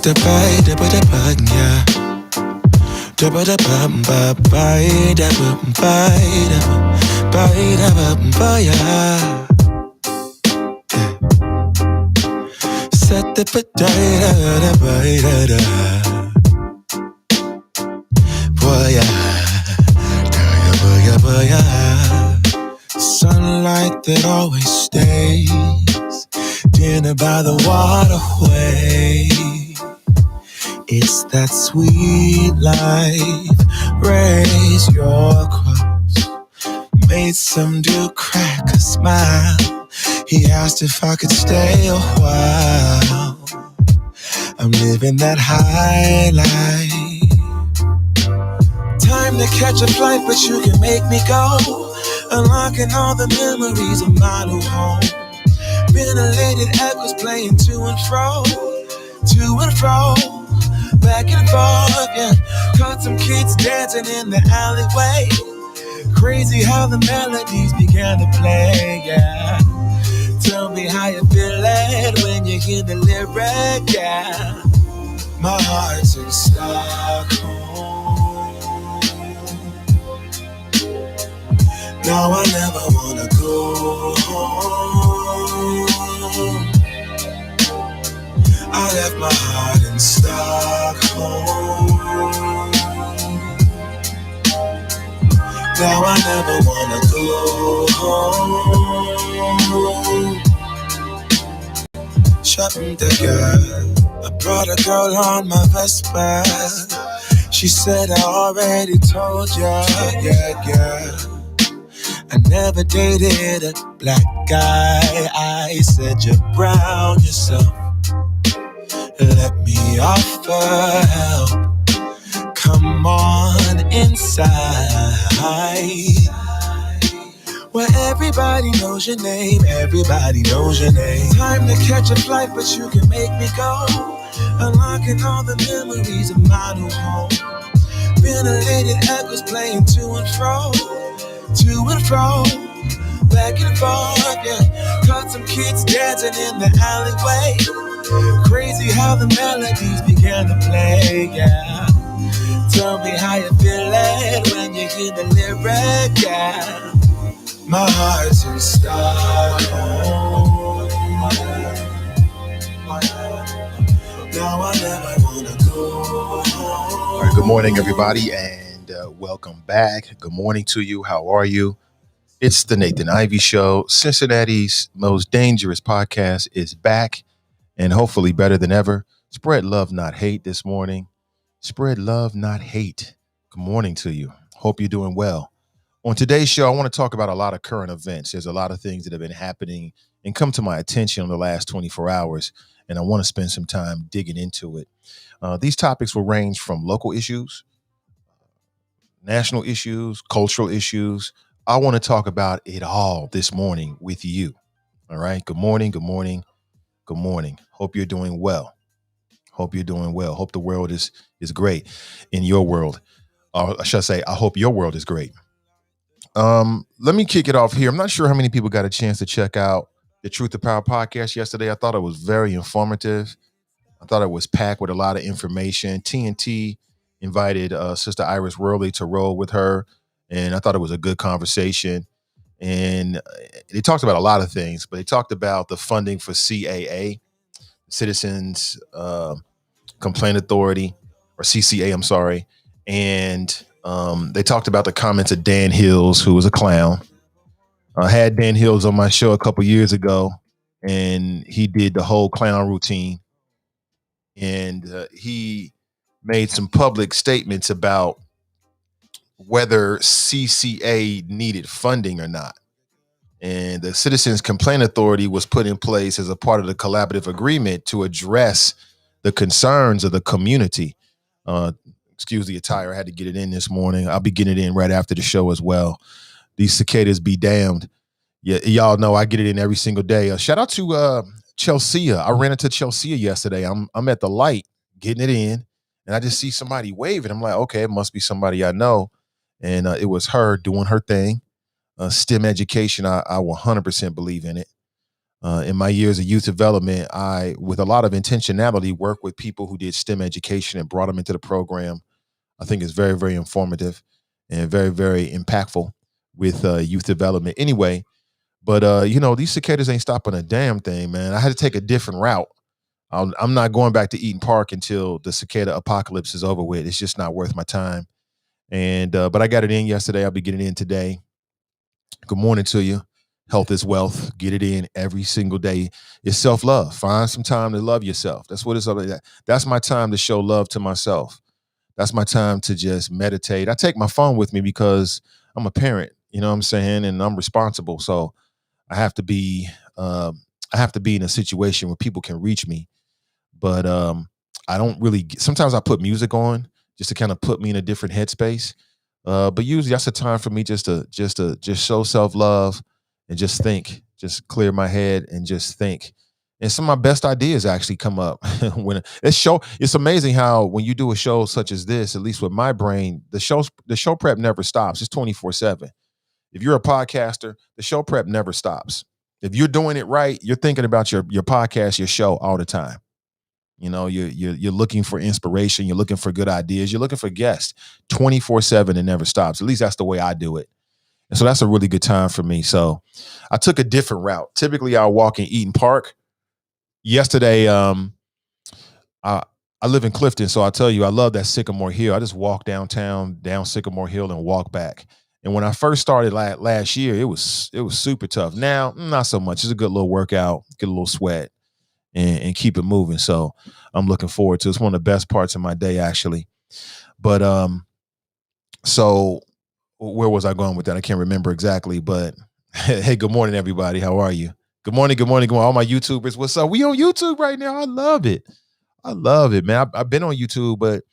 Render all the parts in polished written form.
Da ba da ba da ba yeah. Da ba da ba ba ba da ba ba da ba ba yeah. Set the ba da da ba da boy yeah boy yeah. Sunlight that always stays, dinner by the waterway. It's that sweet life. Raise your cross. Made some dude crack a smile. He asked if I could stay a while. I'm living that high life. Time to catch a flight, but you can make me go. Unlocking all the memories of my new home. Ventilated echoes playing to and fro. Back and forth, yeah. Caught some kids dancing in the alleyway. Crazy how the melodies began to play, yeah. Tell me how you feeling when you hear the lyric, yeah. My heart's in Stockholm. Now I never wanna go home. I left my heart in Stockholm. Now I never wanna go home. Shopping the girl, I brought a girl on my Vespa. She said I already told ya, yeah. I never dated a black guy. I said you're brown yourself. Let me offer help. Come on inside, where everybody knows your name. Everybody knows your name. Time to catch a flight, but you can make me go. Unlock Rocking all the memories of my new home. Ventilated echoes playing to and fro, back and forth, yeah. Caught some kids dancing in the alleyway. Crazy how the melodies began to play, yeah. Tell me how you feeling when you hear the lyric, yeah. My heart's in Stockholm. Now I never wanna go home. All right, good morning, everybody, and welcome back. Good morning to you. How are you? It's the Nathan Ivy Show. Cincinnati's most dangerous podcast is back, and hopefully better than ever. Spread love, not hate this morning. Spread love, not hate. Good morning to you. Hope you're doing well. On today's show, I want to talk about a lot of current events. There's a lot of things that have been happening and come to my attention in the last 24 hours, and I want to spend some time digging into it. These topics will range from local issues, national issues, cultural issues. I want to talk about it all this morning with you. All right. Good morning. Good morning. Good morning. Hope you're doing well. Hope you're doing well. Hope the world is great in your world. Or I should say, I hope your world is great. Let me kick it off here. I'm not sure how many people got a chance to check out the Truth to Power podcast yesterday. I thought it was very informative. I thought it was packed with a lot of information. TNT invited Sister Iris Worley to roll with her, and I thought it was a good conversation. And they talked about a lot of things, but they talked about the funding for CAA, Citizens Complaint Authority, or CCA, I'm sorry. And they talked about the comments of Dan Hills, who was a clown. I had Dan Hills on my show a couple years ago, and he did the whole clown routine. And he made some public statements about whether CCA needed funding or not. And the Citizens Complaint Authority was put in place as a part of the collaborative agreement to address the concerns of the community. Excuse the attire. I had to get it in this morning. I'll be getting it in right after the show as well. These cicadas be damned. Yeah, y'all know I get it in every single day. Shout out to Chelsea. I ran into Chelsea yesterday. I'm at the light getting it in, and I just see somebody waving. I'm like, okay, it must be somebody I know. And it was her doing her thing. STEM education, I 100% believe in it. In my years of youth development, I, with a lot of intentionality, worked with people who did STEM education and brought them into the program. I think it's very, very informative and very, very impactful with youth development. Anyway, but these cicadas ain't stopping a damn thing, man. I had to take a different route. I'm not going back to Eaton Park until the cicada apocalypse is over with. It's just not worth my time. And but I got it in yesterday. I'll be getting it in today. Good morning to you. Health is wealth. Get it in every single day. It's self-love. Find some time to love yourself. That's what it's all about. That's my time to show love to myself. That's my time to just meditate. I take my phone with me because I'm a parent, you know what I'm saying? And I'm responsible. So I have to be in a situation where people can reach me. But I don't really, sometimes I put music on just to kind of put me in a different headspace. But usually that's a time for me just to show self-love and just think, just clear my head and just think. And some of my best ideas actually come up when it's amazing how when you do a show such as this, at least with my brain, the show prep never stops. It's 24/7. If you're a podcaster, the show prep never stops. If you're doing it right, you're thinking about your podcast, your show all the time. You know, you're looking for inspiration. You're looking for good ideas. You're looking for guests 24/7 and never stops. At least that's the way I do it. And so that's a really good time for me. So I took a different route. Typically, I'll walk in Eaton Park. Yesterday, I live in Clifton, so I tell you, I love that Sycamore Hill. I just walk down Sycamore Hill and walk back. And when I first started last year, it was super tough. Now, not so much. It's a good little workout, get a little sweat. And keep it moving. So I'm looking forward to it. It's one of the best parts of my day, actually. But so where was I going with that? I can't remember exactly. But hey, good morning, everybody. How are you? Good morning, good morning, good morning. All my YouTubers, what's up? We on YouTube right now. I love it. I love it, man. I've been on YouTube, but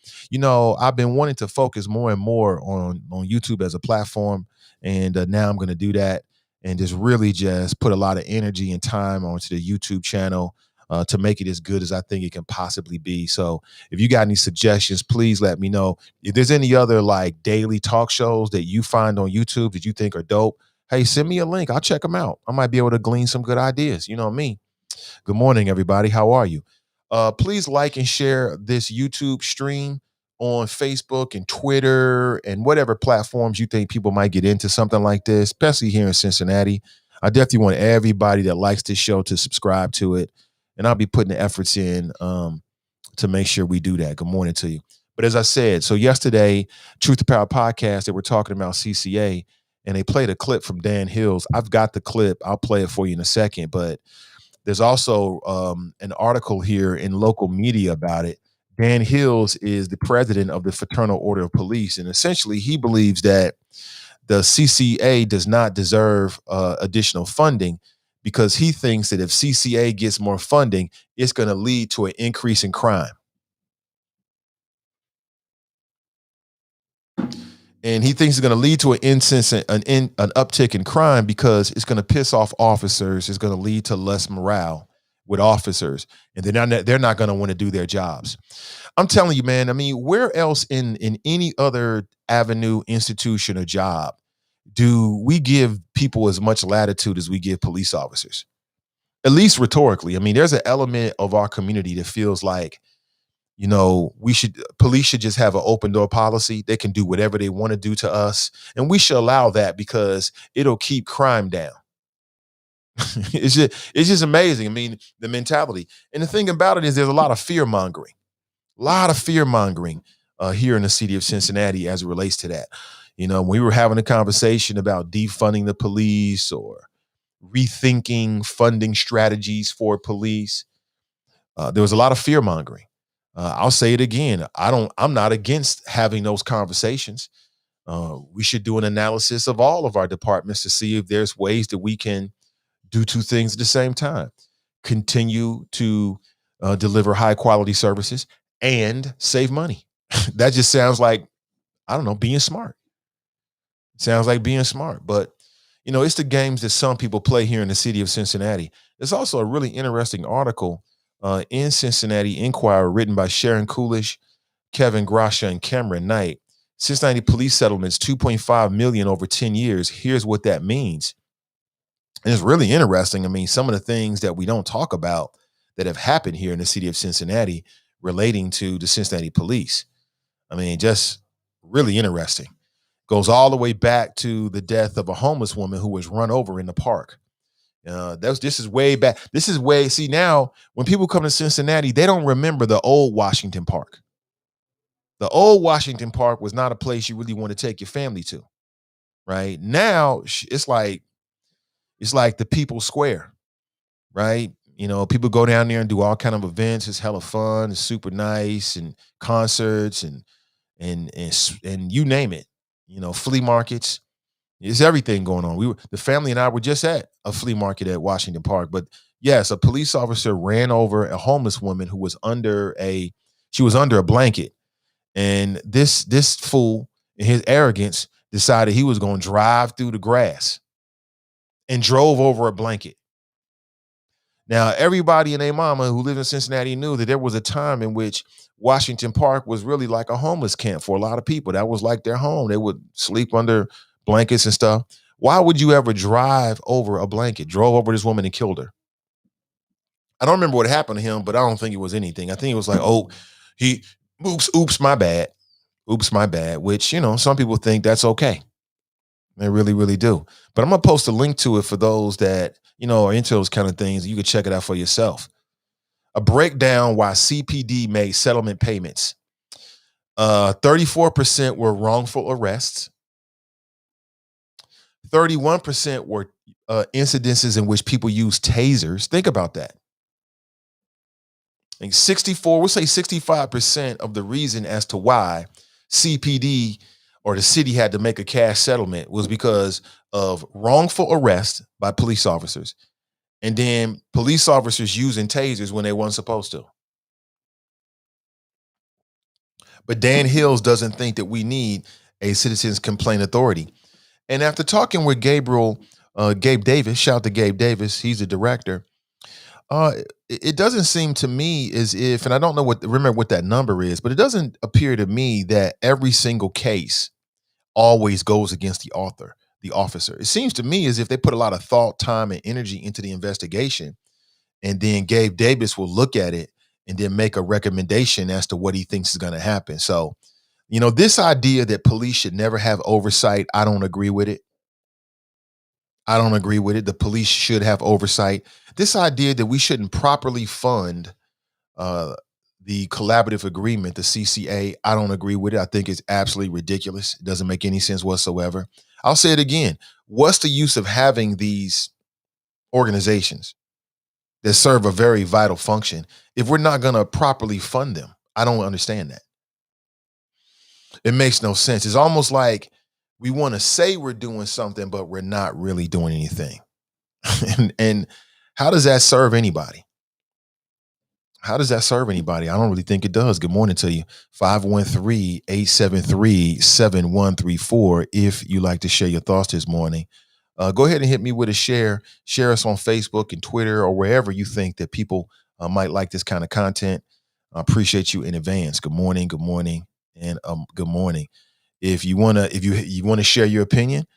I've been wanting to focus more and more on YouTube as a platform, and now I'm going to do that and just really just put a lot of energy and time onto the YouTube channel. to make it as good as I think it can possibly be. So if you got any suggestions, please let me know. If there's any other like daily talk shows that you find on YouTube that you think are dope, hey, send me a link. I'll check them out. I might be able to glean some good ideas. You know me. Good morning, everybody. How are you? Please like and share this YouTube stream on Facebook and Twitter and whatever platforms you think people might get into something like this, especially here in Cincinnati. I definitely want everybody that likes this show to subscribe to it. And I'll be putting the efforts in to make sure we do that. Good morning to you. But as I said, so yesterday, Truth to Power podcast, they were talking about CCA and they played a clip from Dan Hills. I've got the clip. I'll play it for you in a second. But there's also an article here in local media about it. Dan Hills is the president of the Fraternal Order of Police. And essentially, he believes that the CCA does not deserve additional funding because he thinks that if CCA gets more funding, it's going to lead to an increase in crime. And he thinks it's going to lead to an uptick in crime because it's going to piss off officers. It's going to lead to less morale with officers, and they're not going to want to do their jobs. I'm telling you, man. I mean, where else in any other avenue, institution, or job do we give people as much latitude as we give police officers? At least rhetorically. I mean, there's an element of our community that feels like, police should just have an open door policy. They can do whatever they want to do to us. And we should allow that because it'll keep crime down. It's just amazing. I mean, the mentality. And the thing about it is there's a lot of fear mongering, here in the city of Cincinnati as it relates to that. We were having a conversation about defunding the police or rethinking funding strategies for police. There was a lot of fear mongering. I'll say it again. I'm not against having those conversations. We should do an analysis of all of our departments to see if there's ways that we can do two things at the same time. Continue to deliver high quality services and save money. That just sounds like, I don't know, being smart. Sounds like being smart. But, it's the games that some people play here in the city of Cincinnati. There's also a really interesting article in Cincinnati Enquirer written by Sharon Coolish, Kevin Grasha, and Cameron Knight. Cincinnati police settlements, $2.5 million over 10 years. Here's what that means. And it's really interesting. I mean, some of the things that we don't talk about that have happened here in the city of Cincinnati relating to the Cincinnati police. I mean, just really interesting. Goes all the way back to the death of a homeless woman who was run over in the park. This is way back. See, now when people come to Cincinnati, they don't remember the old Washington Park. The old Washington Park was not a place you really want to take your family to. Right now, it's like the People's Square, right? People go down there and do all kind of events. It's hella fun. It's super nice, and concerts and you name it. Flea markets. It's everything going on. The family and I were just at a flea market at Washington Park. But yes, a police officer ran over a homeless woman who was under a blanket, and this fool, in his arrogance, decided he was going to drive through the grass and drove over a blanket. Now, everybody and their mama who lived in Cincinnati knew that there was a time in which Washington Park was really like a homeless camp for a lot of people. That was like their home. They would sleep under blankets and stuff. Why would you ever drive over a blanket? Drove over this woman and killed her. I don't remember what happened to him, but I don't think it was anything. I think it was like, oops, my bad. Oops, my bad, which, some people think that's okay. They really, really do. But I'm going to post a link to it for those that, are into those kind of things. You can check it out for yourself. A breakdown why CPD made settlement payments. 34% were wrongful arrests. 31% were incidences in which people use tasers. Think about that. And 65% of the reason as to why CPD or the city had to make a cash settlement was because of wrongful arrest by police officers, and then police officers using tasers when they weren't supposed to. But Dan Hills doesn't think that we need a citizens complaint authority. And after talking with Gabe Davis, shout out to Gabe Davis, he's the director. It doesn't seem to me as if, and I don't know remember what that number is, but it doesn't appear to me that every single case always goes against the officer. It seems to me as if they put a lot of thought, time, and energy into the investigation, and then Gabe Davis will look at it and then make a recommendation as to what he thinks is going to happen. So, this idea that police should never have oversight, I don't agree with it. I don't agree with it. The police should have oversight. This idea that we shouldn't properly fund uh, the collaborative agreement, the CCA, I don't agree with it. I think it's absolutely ridiculous. It doesn't make any sense whatsoever. I'll say it again. What's the use of having these organizations that serve a very vital function if we're not going to properly fund them? I don't understand that. It makes no sense. It's almost like we want to say we're doing something, but we're not really doing anything. and how does that serve anybody? How does that serve anybody? I don't really think it does. Good morning to you. 513-873-7134. If you like to share your thoughts this morning, go ahead and hit me with a share. Share us on Facebook and Twitter or wherever you think that people might like this kind of content. I appreciate you in advance. Good morning, and good morning. If you wanna share your opinion,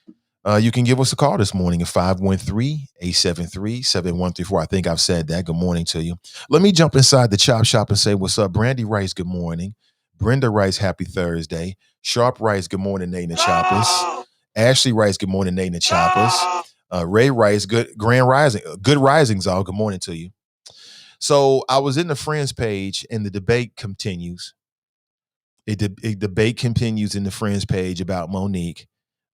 you can give us a call this morning at 513-873-7134. I think I've said that. Good morning to you. Let me jump inside the chop shop and say what's up. Brandy writes, good morning. Brenda writes, happy Thursday. Sharp writes, good morning, Nate and the Choppers. Ashley writes, good morning, Nate and the Choppers. Ray writes, good risings, all. Good morning to you. So I was in the Friends page and the debate continues. A debate continues in the Friends page about Monique.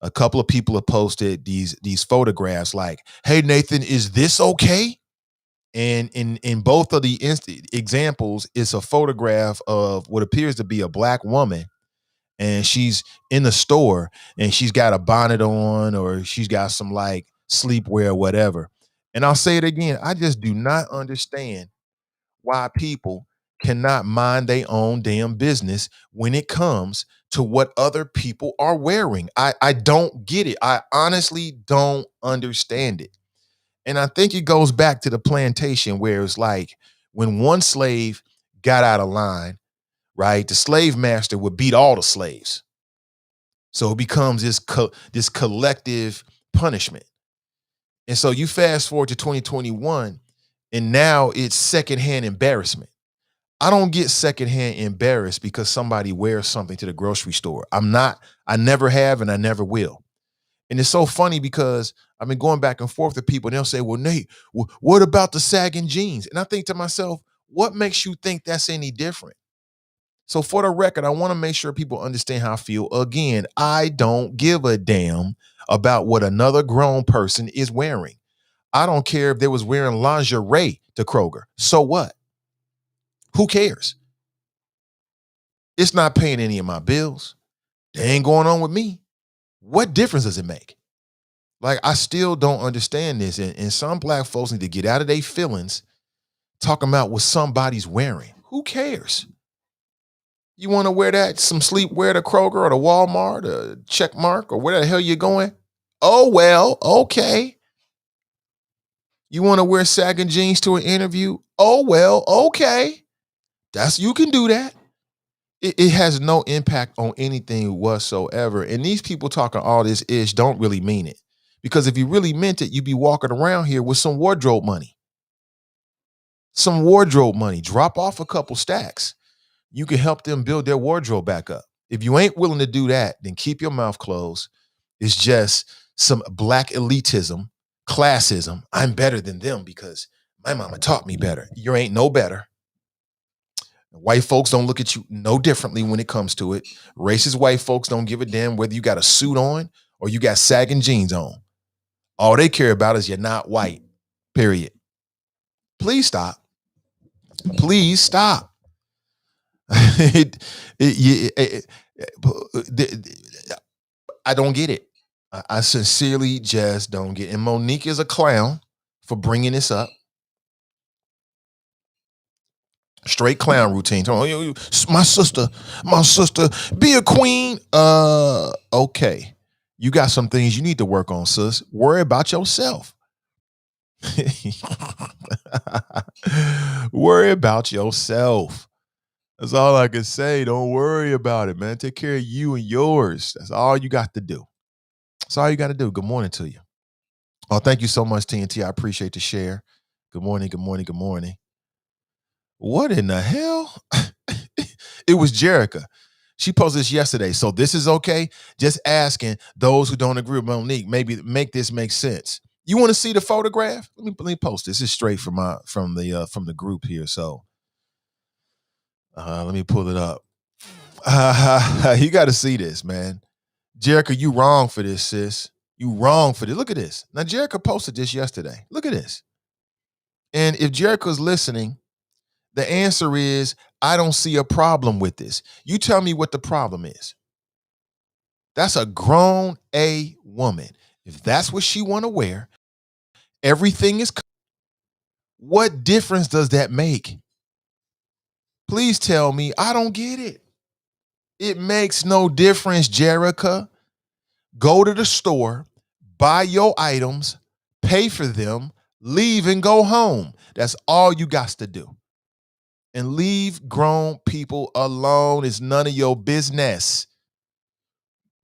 A couple of people have posted these photographs like, hey, Nathan, is this okay? And in both of the examples, it's a photograph of what appears to be a black woman. And she's in the store and she's got a bonnet on or she's got some like sleepwear or whatever. And I'll say it again. I just do not understand why people cannot mind their own damn business when it comes to what other people are wearing. I don't get it. I honestly don't understand it. And I think it goes back to the plantation where it's like when one slave got out of line, right, the slave master would beat all the slaves. So it becomes this collective punishment. And so you fast forward to 2021, and now it's secondhand embarrassment. I don't get secondhand embarrassed because somebody wears something to the grocery store. I never have, and I never will. And it's so funny because I've been going back and forth with people, and they'll say, well, Nate, what about the sagging jeans? And I think to myself, what makes you think that's any different? So for the record, I want to make sure people understand how I feel. Again, I don't give a damn about what another grown person is wearing. I don't care if they was wearing lingerie to Kroger. So what? Who cares? It's not paying any of my bills. They ain't going on with me. What difference does it make? Like, I still don't understand this. And some black folks need to get out of their feelings talking about what somebody's wearing. Who cares? You want to wear that, some sleepwear to Kroger or to Walmart or Checkmark or where the hell you're going? Oh, well, okay. You want to wear sagging jeans to an interview? Oh, well, okay. You can do that. It has no impact on anything whatsoever. And these people talking all this ish don't really mean it. Because if you really meant it, you'd be walking around here with some wardrobe money. Some wardrobe money. Drop off a couple stacks. You can help them build their wardrobe back up. If you ain't willing to do that, then keep your mouth closed. It's just some black elitism, classism. I'm better than them because my mama taught me better. You ain't no better. White folks don't look at you no differently when it comes to it. Racist white folks don't give a damn whether you got a suit on or you got sagging jeans on. All they care about is you're not white, period. Please stop. Please stop. I don't get it. I sincerely just don't get it. And Monique is a clown for bringing this up. Straight clown routine. Oh, my sister, be a queen. Okay. You got some things you need to work on, sis. Worry about yourself. Worry about yourself. That's all I can say. Don't worry about it, man. Take care of you and yours. That's all you got to do. That's all you got to do. Good morning to you. Oh, thank you so much, TNT. I appreciate the share. Good morning, good morning, good morning. What in the hell? It was Jerica. She posted this yesterday. So this is okay. Just asking those who don't agree with Monique, maybe make this make sense. You want to see the photograph? Let me post this. This is straight from the group here. So let me pull it up. You got to see this, man. Jerica, you wrong for this, sis. You wrong for this. Look at this. Now, Jerica posted this yesterday. Look at this. And if Jerica's listening, the answer is, I don't see a problem with this. You tell me what the problem is. That's a grown A woman. If that's what she want to wear, everything is. What difference does that make? Please tell me. I don't get it. It makes no difference, Jerica. Go to the store, buy your items, pay for them, leave and go home. That's all you got to do. And leave grown people alone. It's none of your business.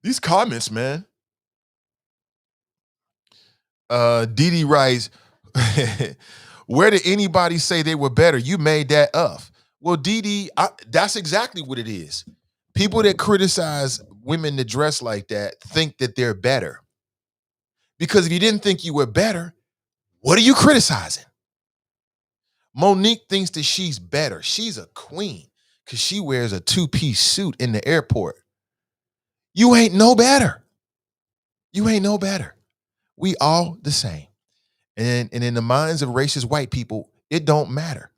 These comments, man. Dee writes, where did anybody say they were better? You made that up. Well, Dee, that's exactly what it is. People that criticize women that dress like that think that they're better. Because if you didn't think you were better, what are you criticizing? Monique thinks that she's better. She's a queen because she wears a two-piece suit in the airport. You ain't no better. You ain't no better. We all the same. And in the minds of racist white people, it don't matter.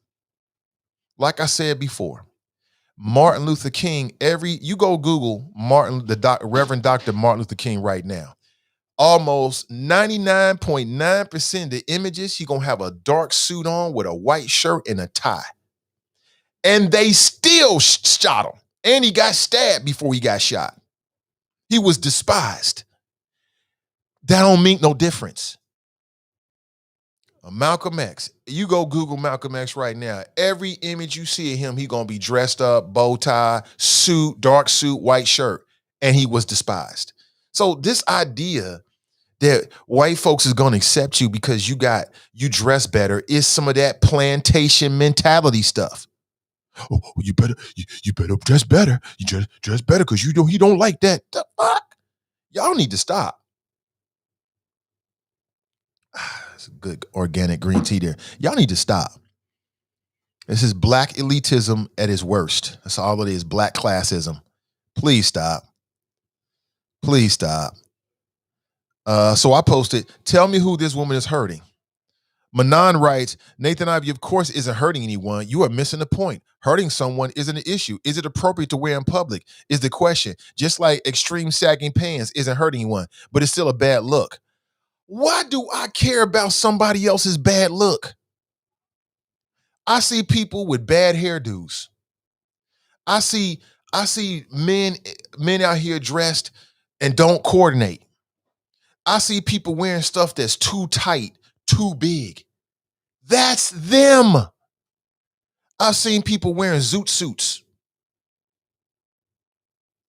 Like I said before, Martin Luther King, you go Google Reverend Dr. Martin Luther King right now. Almost 99.9% of the images, he gonna have a dark suit on with a white shirt and a tie. And they still shot him. And he got stabbed before he got shot. He was despised. That don't make no difference. Malcolm X. You go Google Malcolm X right now. Every image you see of him, he gonna be dressed up, bow tie, suit, dark suit, white shirt, and he was despised. So this idea that white folks is gonna accept you because you dress better is some of that plantation mentality stuff. Oh, you better dress better. You dress better because he don't like that. The fuck? Y'all need to stop. It's a good organic green tea there. Y'all need to stop. This is black elitism at its worst. That's all it is, black classism. Please stop. Please stop. So I posted, tell me who this woman is hurting. Manon writes, Nathan Ivey, of course, isn't hurting anyone. You are missing the point. Hurting someone isn't an issue. Is it appropriate to wear in public? Is the question. Just like extreme sagging pants isn't hurting anyone, but it's still a bad look. Why do I care about somebody else's bad look? I see people with bad hairdos. I see men out here dressed and don't coordinate. I see people wearing stuff that's too tight, too big. That's them. I've seen people wearing zoot suits.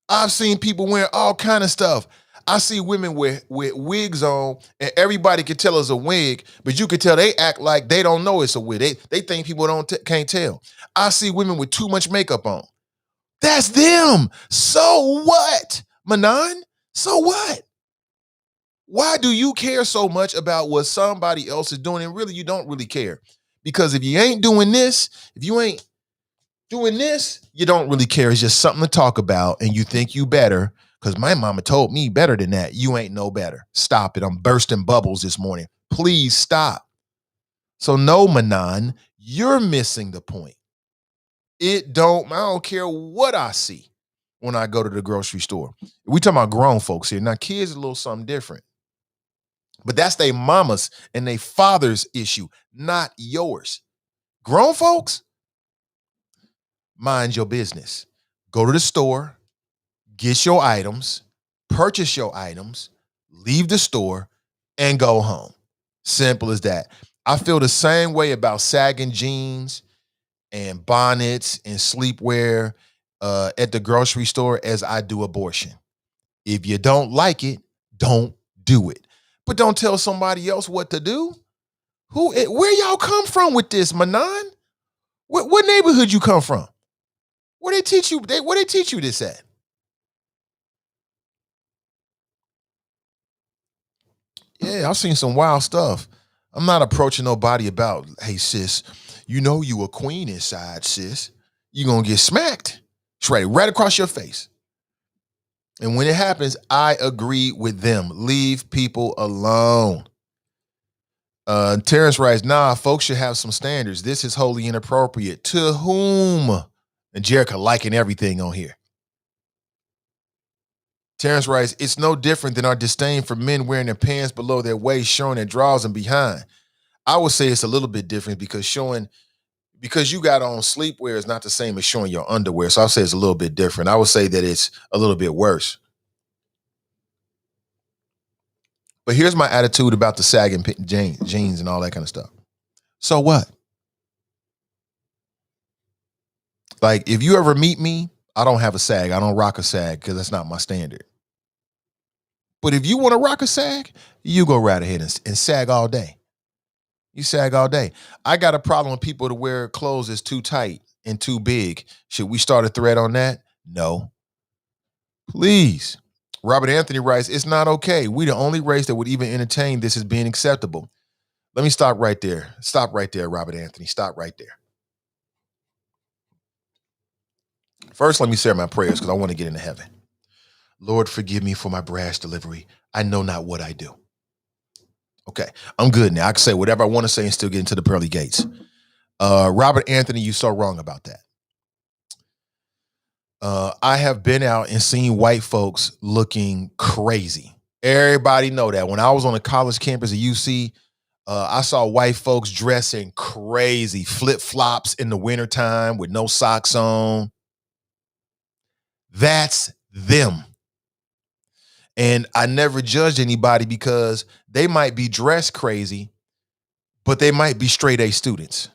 I've seen people wearing all kind of stuff. I see women with wigs on, and everybody can tell it's a wig, but you can tell they act like they don't know it's a wig. They think people can't tell. I see women with too much makeup on. That's them. So what, Manon? So what? Why do you care so much about what somebody else is doing? And really, you don't really care. Because if you ain't doing this, if you ain't doing this, you don't really care. It's just something to talk about, and you think you better. Because my mama told me better than that. You ain't no better. Stop it. I'm bursting bubbles this morning. Please stop. So no, Manon, you're missing the point. I don't care what I see when I go to the grocery store. We talking about grown folks here. Now, kids are a little something different. But that's their mama's and their father's issue, not yours. Grown folks, mind your business. Go to the store, get your items, purchase your items, leave the store, and go home. Simple as that. I feel the same way about sagging jeans and bonnets and sleepwear at the grocery store as I do abortion. If you don't like it, don't do it. But don't tell somebody else what to do. Where y'all come from with this, Manon? What neighborhood you come from? Where they teach you? Where they teach you this at? Yeah, I've seen some wild stuff. I'm not approaching nobody about, hey sis, you know you a queen inside, sis. You gonna get smacked. Right across your face. And when it happens, I agree with them. Leave people alone. Terrence writes, nah, folks should have some standards. This is wholly inappropriate. To whom? And Jerica liking everything on here. Terrence writes, it's no different than our disdain for men wearing their pants below their waist, showing their drawers and behind. I would say it's a little bit different because you got on sleepwear is not the same as showing your underwear. So I'll say it's a little bit different. I would say that it's a little bit worse. But here's my attitude about the sagging jeans and all that kind of stuff. So what? Like, if you ever meet me, I don't have a sag. I don't rock a sag because that's not my standard. But if you want to rock a sag, you go right ahead and sag all day. You sag all day. I got a problem with people to wear clothes that's too tight and too big. Should we start a thread on that? No. Please. Robert Anthony writes, it's not okay. We the only race that would even entertain this as being acceptable. Let me stop right there. Stop right there, Robert Anthony. Stop right there. First, let me say my prayers because I want to get into heaven. Lord, forgive me for my brash delivery. I know not what I do. Okay, I'm good now. I can say whatever I want to say and still get into the pearly gates. Robert Anthony, you so wrong about that. I have been out and seen white folks looking crazy. Everybody know that. When I was on a college campus at UC, I saw white folks dressing crazy, flip-flops in the wintertime with no socks on. That's them. And I never judged anybody because they might be dressed crazy, but they might be straight A students,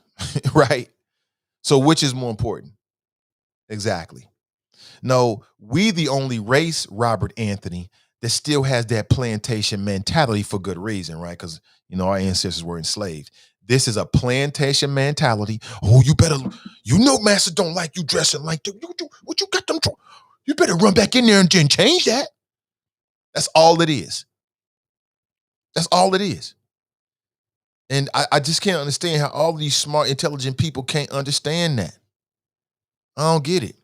right? So which is more important? Exactly. No, we the only race, Robert Anthony, that still has that plantation mentality for good reason, right? Because, our ancestors were enslaved. This is a plantation mentality. Oh, master don't like you dressing like that. What you got them? You better run back in there and change that. That's all it is. That's all it is. And I just can't understand how all these smart, intelligent people can't understand that. I don't get it.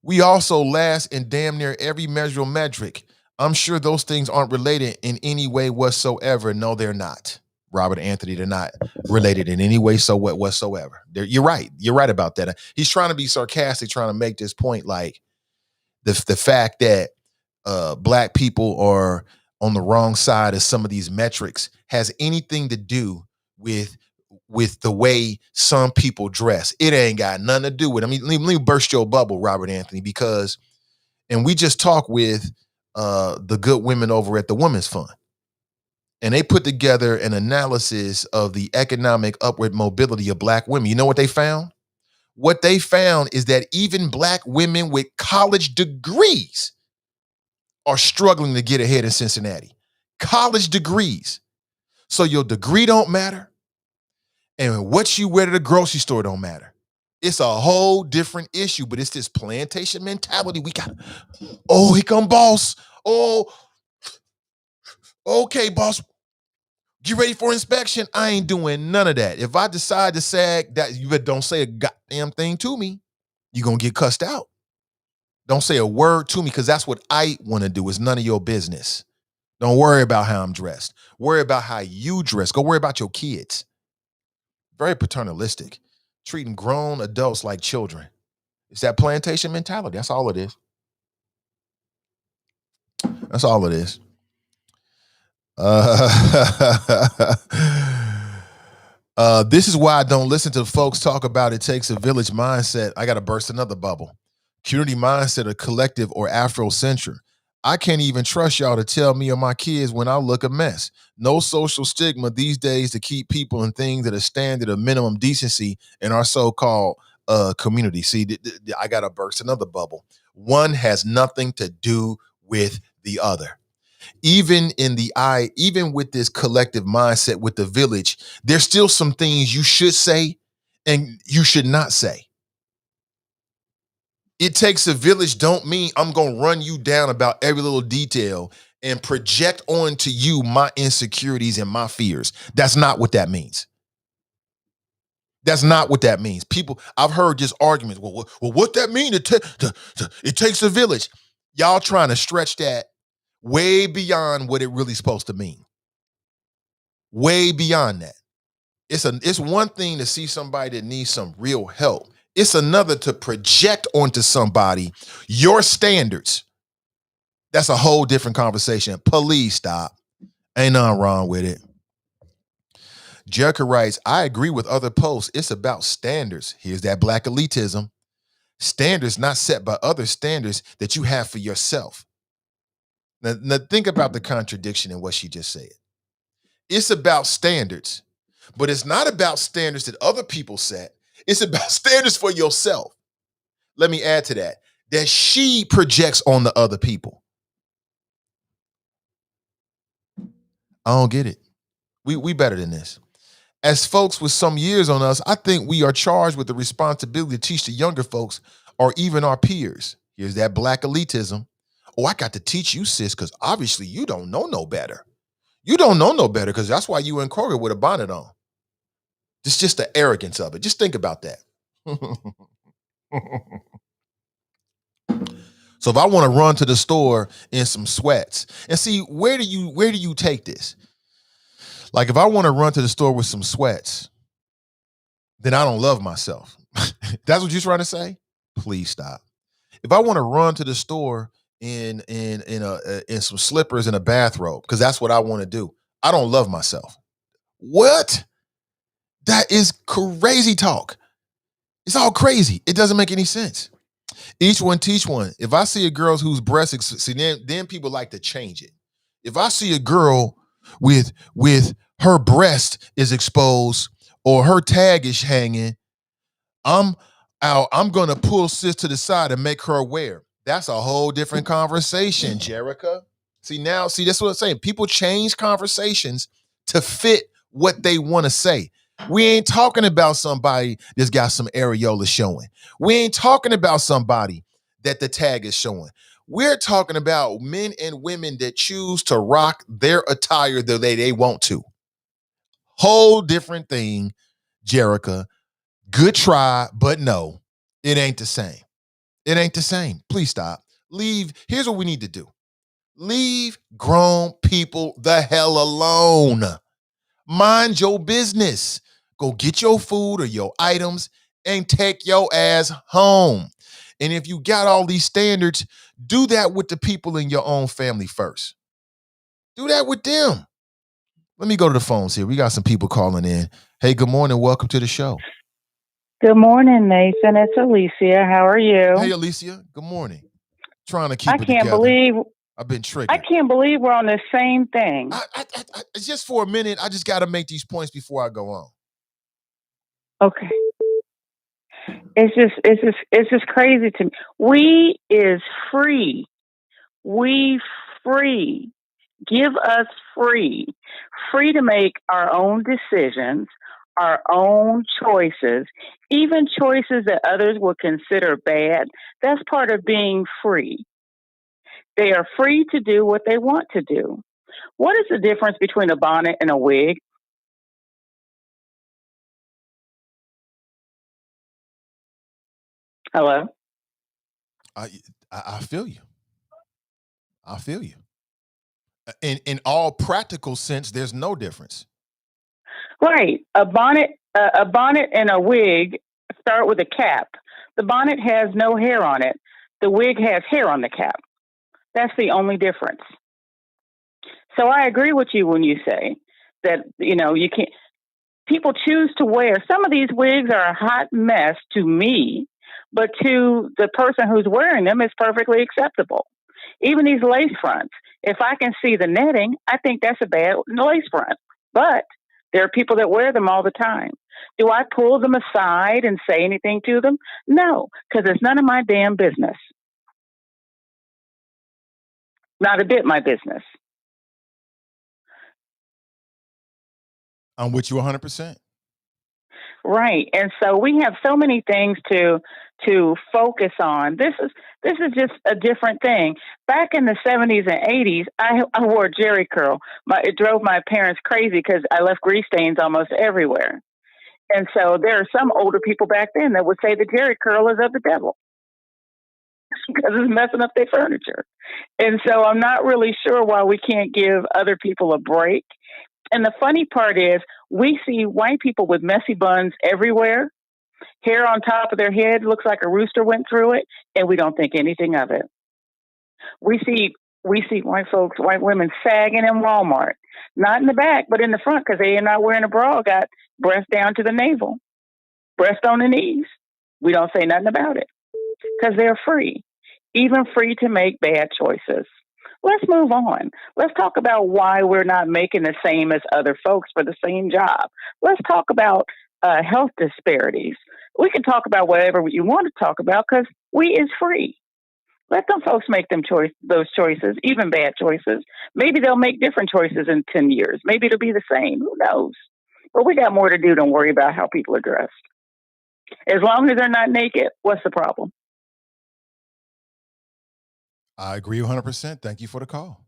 We also last in damn near every measurable metric. I'm sure those things aren't related in any way whatsoever. No, they're not. Robert Anthony, they're not related in any way whatsoever. You're right. You're right about that. He's trying to be sarcastic, trying to make this point like the fact that Black people are on the wrong side of some of these metrics has anything to do with the way some people dress. It ain't got nothing to do with it. I mean, let me burst your bubble, Robert Anthony, because, and we just talked with the good women over at the Women's Fund, and they put together an analysis of the economic upward mobility of Black women. You know what they found? What they found is that even Black women with college degrees are struggling to get ahead in Cincinnati. College degrees. So your degree don't matter. And what you wear to the grocery store don't matter. It's a whole different issue, but it's this plantation mentality. We got, oh, here come boss. Oh, okay, boss. Get ready for inspection. I ain't doing none of that. If I decide to sag, that you don't say a goddamn thing to me, you're going to get cussed out. Don't say a word to me because that's what I want to do. It's none of your business. Don't worry about how I'm dressed. Worry about how you dress. Go worry about your kids. Very paternalistic, treating grown adults like children. It's that plantation mentality. That's all it is. That's all it is. This is why I don't listen to folks talk about it takes a village mindset. I got to burst another bubble. Community mindset, a collective or Afrocentric. I can't even trust y'all to tell me or my kids when I look a mess. No social stigma these days to keep people and things at a standard of minimum decency in our so-called community. See, I got to burst another bubble. One has nothing to do with the other. Even with this collective mindset with the village, there's still some things you should say and you should not say. It takes a village don't mean I'm going to run you down about every little detail and project onto you my insecurities and my fears. That's not what that means. That's not what that means. People, I've heard just arguments. Well, what that mean? It takes a village. Y'all trying to stretch that way beyond what it really supposed to mean. Way beyond that. It's one thing to see somebody that needs some real help. It's another to project onto somebody your standards. That's a whole different conversation. Please stop. Ain't nothing wrong with it. Jerica writes, I agree with other posts. It's about standards. Here's that black elitism. Standards not set by other standards that you have for yourself. Now think about the contradiction in what she just said. It's about standards, but it's not about standards that other people set. It's about standards for yourself. Let me add to that she projects on the other people. I don't get it. We better than this. As folks with some years on us, I think we are charged with the responsibility to teach the younger folks or even our peers. Here's that black elitism. Oh, I got to teach you, sis, because obviously you don't know no better. You don't know no better because that's why you in Kroger with a bonnet on. It's just the arrogance of it. Just think about that. So if I want to run to the store in some sweats and see where do you take this? Like if I want to run to the store with some sweats, then I don't love myself. That's what you're trying to say? Please stop. If I want to run to the store in some slippers and a bathrobe, because that's what I want to do, I don't love myself. What? That is crazy talk. It's all crazy. It doesn't make any sense. Each one teach one. If I see a girl whose breasts, see, then people like to change it. If I see a girl with her breast is exposed or her tag is hanging, I'm gonna pull sis to the side and make her aware. That's a whole different conversation, Jerica. That's what I'm saying. People change conversations to fit what they want to say. We ain't talking about somebody that's got some areola showing. We ain't talking about somebody that the tag is showing. We're talking about men and women that choose to rock their attire the way they want to. Whole different thing, Jerica. Good try, but no, it ain't the same. It ain't the same. Please stop. Leave. Here's what we need to do. Leave grown people the hell alone. Mind your business. Go get your food or your items and take your ass home. And if you got all these standards, do that with the people in your own family first. Do that with them. Let me go to the phones here. We got some people calling in. Hey, good morning. Welcome to the show. Good morning, Nathan. It's Alicia. How are you? Hey, Alicia. Good morning. Trying to keep I it can't together. believe I've been triggered. I can't believe we're on the same thing. I just for a minute, I just got to make these points before I go on. Okay. It's just crazy to me. We is free. We free. Give us free. Free to make our own decisions, our own choices, even choices that others will consider bad. That's part of being free. They are free to do what they want to do. What is the difference between a bonnet and a wig? Hello? I feel you. I feel you. In all practical sense, there's no difference. Right. A bonnet and a wig start with a cap. The bonnet has no hair on it. The wig has hair on the cap. That's the only difference. So I agree with you when you say that, you can't, people choose to wear, some of these wigs are a hot mess to me, but to the person who's wearing them, it's perfectly acceptable. Even these lace fronts. If I can see the netting, I think that's a bad lace front. But there are people that wear them all the time. Do I pull them aside and say anything to them? No, because it's none of my damn business. Not a bit my business. I'm with you 100%. Right. And so we have so many things to focus on. This is just a different thing. Back in the 70s and 80s, I wore Jerry curl. It drove my parents crazy because I left grease stains almost everywhere. And so there are some older people back then that would say the Jerry curl is of the devil because it's messing up their furniture. And so I'm not really sure why we can't give other people a break. And the funny part is we see white people with messy buns everywhere. Hair on top of their head looks like a rooster went through it, and we don't think anything of it. We see white folks, white women sagging in Walmart, not in the back, but in the front because they are not wearing a bra, got breast down to the navel, breast on the knees. We don't say nothing about it because they're free, even free to make bad choices. Let's move on. Let's talk about why we're not making the same as other folks for the same job. Let's talk about health disparities. We can talk about whatever you want to talk about because we is free. Let them folks make those choices, even bad choices. Maybe they'll make different choices in 10 years. Maybe it'll be the same. Who knows? But we got more to do than worry about how people are dressed. As long as they're not naked, what's the problem? I agree 100%. Thank you for the call.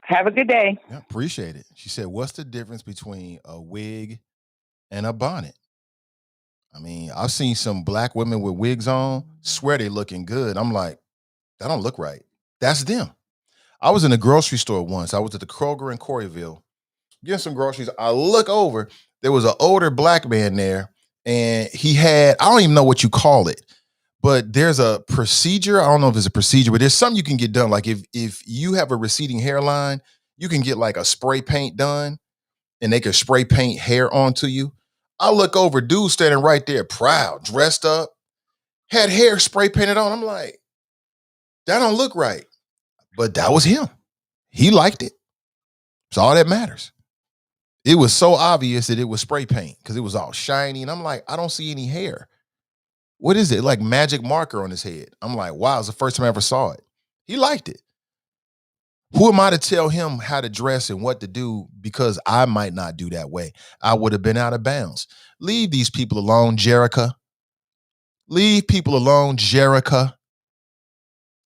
Have a good day. Yeah, appreciate it. She said, what's the difference between a wig and a bonnet? I mean, I've seen some black women with wigs on, swear they looking good. I'm like, that don't look right. That's them. I was in a grocery store once. I was at the Kroger in Coreyville getting some groceries. I look over, there was an older black man there, and he had, I don't even know what you call it, but there's a procedure. I don't know if it's a procedure, but there's something you can get done. Like if you have a receding hairline, you can get like a spray paint done and they can spray paint hair onto you. I look over, dude standing right there, proud, dressed up, had hair spray painted on. I'm like, that don't look right. But that was him. He liked it. It's all that matters. It was so obvious that it was spray paint because it was all shiny. And I'm like, I don't see any hair. What is it? Like magic marker on his head. I'm like, wow, it's the first time I ever saw it. He liked it. Who am I to tell him how to dress and what to do because I might not do that way? I would have been out of bounds. Leave these people alone, Jerica. Leave people alone, Jerica.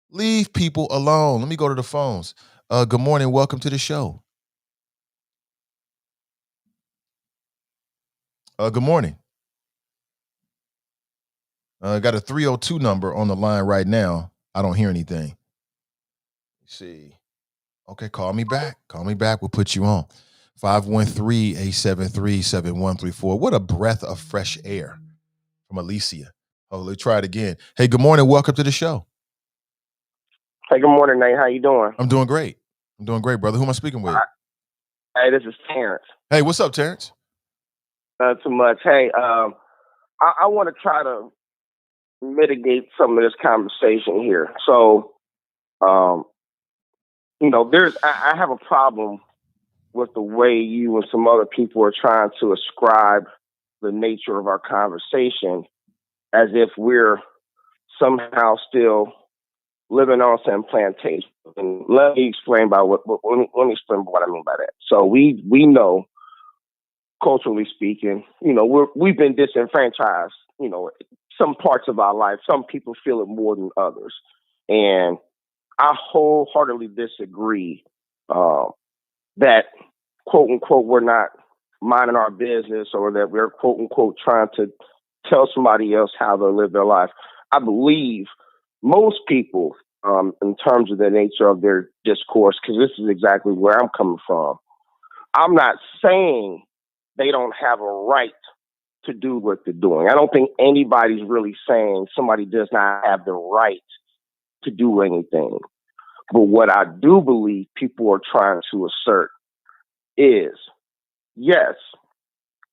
Leave people alone. Let me go to the phones. Good morning. Welcome to the show. Good morning. Got a 302 number on the line right now. I don't hear anything. Let's see. Okay, call me back. Call me back. We'll put you on. 513-873-7134. What a breath of fresh air from Alicia. Oh, let's try it again. Hey, good morning. Welcome to the show. Hey, good morning, Nate. How you doing? I'm doing great. I'm doing great, brother. Who am I speaking with? Hey, this is Terrence. Hey, what's up, Terrence? Not too much. Hey, I want to try to mitigate some of this conversation here. So, I have a problem with the way you and some other people are trying to ascribe the nature of our conversation as if we're somehow still living on some plantation. And let me explain what I mean by that. So we know, culturally speaking, we've been disenfranchised, some parts of our life. Some people feel it more than others. And I wholeheartedly disagree that, quote unquote, we're not minding our business or that we're, quote unquote, trying to tell somebody else how to live their life. I believe most people, in terms of the nature of their discourse, because this is exactly where I'm coming from. I'm not saying they don't have a right to do what they're doing. I don't think anybody's really saying somebody does not have the right to do anything. But what I do believe people are trying to assert is, yes,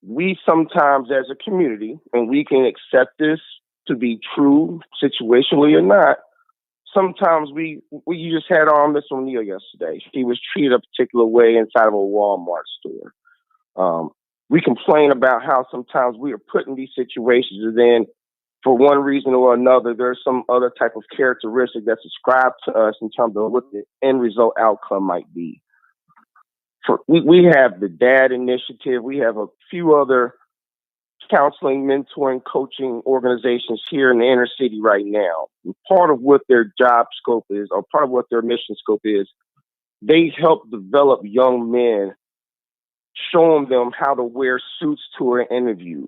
we sometimes as a community, and we can accept this to be true situationally or not, sometimes you just had on Miss O'Neill yesterday. She was treated a particular way inside of a Walmart store. We complain about how sometimes we are put in these situations, and then for one reason or another, there's some other type of characteristic that's ascribed to us in terms of what the end result outcome might be. We have the DAD initiative. We have a few other counseling, mentoring, coaching organizations here in the inner city right now. And part of what their job scope is, or part of what their mission scope is, they help develop young men, showing them how to wear suits to an interview.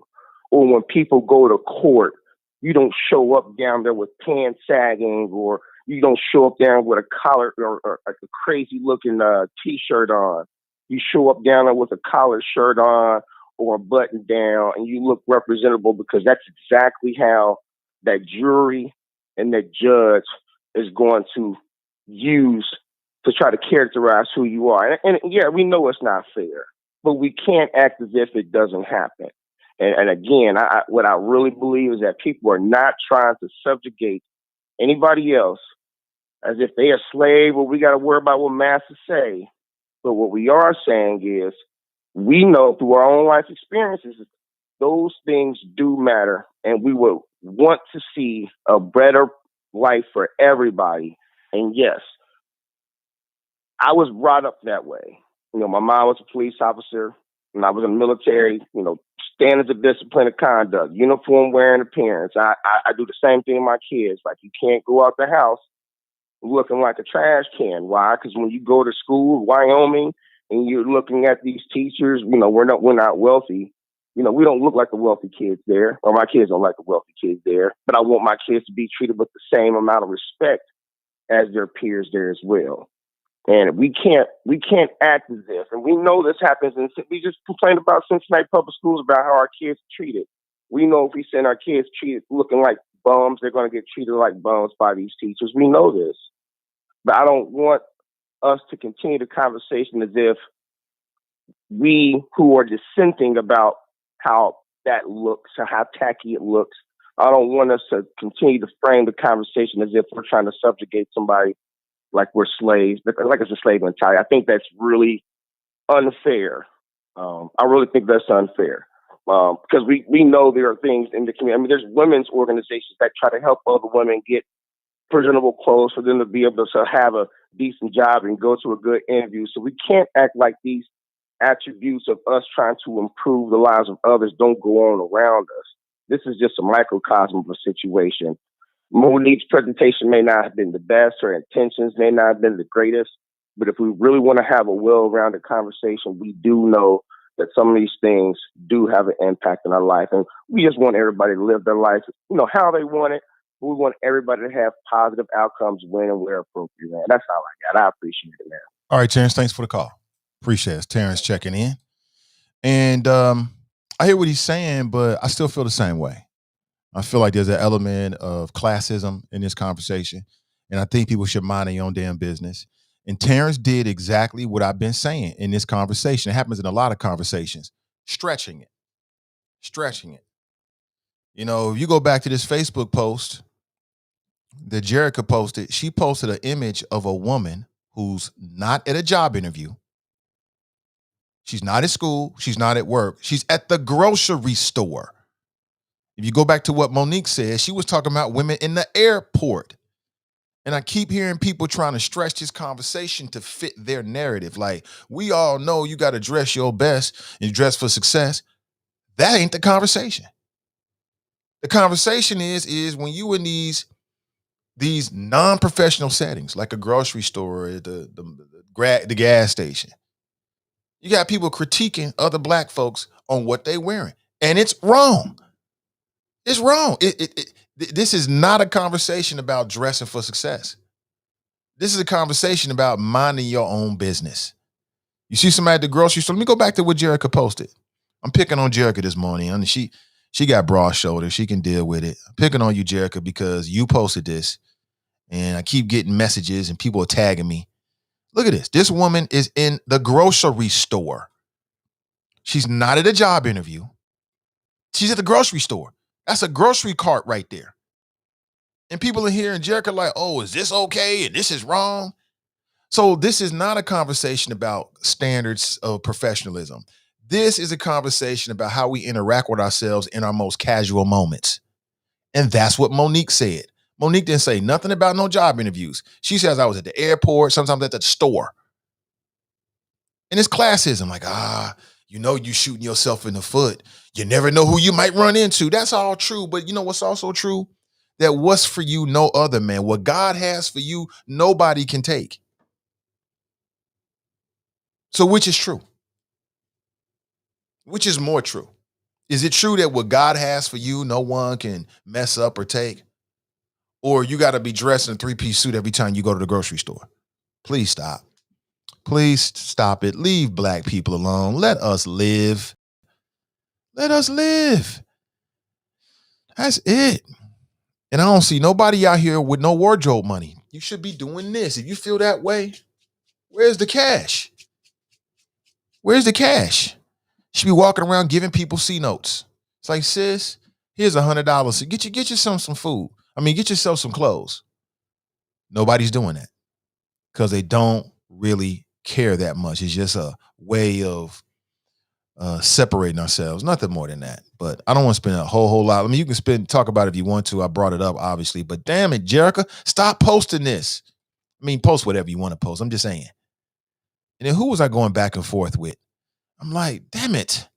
Or when people go to court, you don't show up down there with pants sagging, or you don't show up down with a collar or a crazy looking t-shirt on. You show up down there with a collared shirt on or a button down, and you look representable, because that's exactly how that jury and that judge is going to use to try to characterize who you are. And yeah, we know it's not fair, but we can't act as if it doesn't happen. And again, what I really believe is that people are not trying to subjugate anybody else as if they're a slave, or we got to worry about what masters say. But what we are saying is, we know through our own life experiences, those things do matter, and we would want to see a better life for everybody. And yes, I was brought up that way. You know, my mom was a police officer, and I was in the military. You know, standards of discipline and conduct, uniform wearing appearance. I do the same thing with my kids. Like, you can't go out the house looking like a trash can. Why? Because when you go to school, Wyoming, and you're looking at these teachers, you know, we're not wealthy. You know, we don't look like the wealthy kids there, or my kids don't like the wealthy kids there. But I want my kids to be treated with the same amount of respect as their peers there as well. And we can't act as if, and we know this happens, and we just complained about Cincinnati Public Schools about how our kids are treated. We know if we send our kids treated looking like bums, they're going to get treated like bums by these teachers. We know this. But I don't want us to continue the conversation as if we who are dissenting about how that looks or how tacky it looks, I don't want us to continue to frame the conversation as if we're trying to subjugate somebody like we're slaves, like it's a slave mentality. I think that's really unfair. I really think that's unfair, because we know there are things in the community. I mean, there's women's organizations that try to help other women get presentable clothes for them to be able to have a decent job and go to a good interview. So we can't act like these attributes of us trying to improve the lives of others don't go on around us. This is just a microcosm of a situation. Monique's presentation may not have been the best, her intentions may not have been the greatest, but if we really want to have a well-rounded conversation, we do know that some of these things do have an impact on our life, and we just want everybody to live their life, you know, how they want it. We want everybody to have positive outcomes when and where appropriate, man. That's all I got. I appreciate it, man. All right, Terrence, thanks for the call. Appreciate it. It's Terrence checking in. And I hear what he's saying, but I still feel the same way. I feel like there's an element of classism in this conversation, and I think people should mind their own damn business. And Terrence did exactly what I've been saying in this conversation. It happens in a lot of conversations. Stretching it. You know, if you go back to this Facebook post that Jerica posted, she posted an image of a woman who's not at a job interview. She's not at school. She's not at work. She's at the grocery store. If you go back to what Monique said, she was talking about women in the airport. And I keep hearing people trying to stretch this conversation to fit their narrative. Like, we all know you got to dress your best and dress for success. That ain't the conversation. The conversation is when you in these non-professional settings, like a grocery store, or the gas station, you got people critiquing other black folks on what they wearing. And it's wrong. It's wrong. This is not a conversation about dressing for success. This is a conversation about minding your own business. You see somebody at the grocery store. Let me go back to what Jerica posted. I'm picking on Jerica this morning. I mean, she got broad shoulders. She can deal with it. I'm picking on you, Jerica, because you posted this, and I keep getting messages and people are tagging me. Look at this. This woman is in the grocery store. She's not at a job interview. She's at the grocery store. That's a grocery cart right there. And people in here in Jericho like, oh, is this okay? And this is wrong. So this is not a conversation about standards of professionalism. This is a conversation about how we interact with ourselves in our most casual moments. And that's what Monique said. Monique didn't say nothing about no job interviews. She says I was at the airport, sometimes at the store. And it's classism, like, you shooting yourself in the foot. You never know who you might run into. That's all true. But you know what's also true? That what's for you, no other man. What God has for you, nobody can take. So which is true? Which is more true? Is it true that what God has for you, no one can mess up or take? Or you got to be dressed in a 3-piece suit every time you go to the grocery store? Please stop. Please stop it. Leave black people alone. Let us live. Let us live. That's it. And I don't see nobody out here with no wardrobe money. You should be doing this. If you feel that way, where's the cash? Where's the cash? You should be walking around giving people C notes. It's like, sis, here's $100. Get yourself some food. Get yourself some clothes. Nobody's doing that because they don't really care that much. It's just a way of separating ourselves. Nothing more than that. But I don't want to spend a whole lot. You can talk about it if you want to. I brought it up, obviously. But damn it, Jerica, stop posting this. Post whatever you want to post. I'm just saying. And then who was I going back and forth with? I'm like, damn it.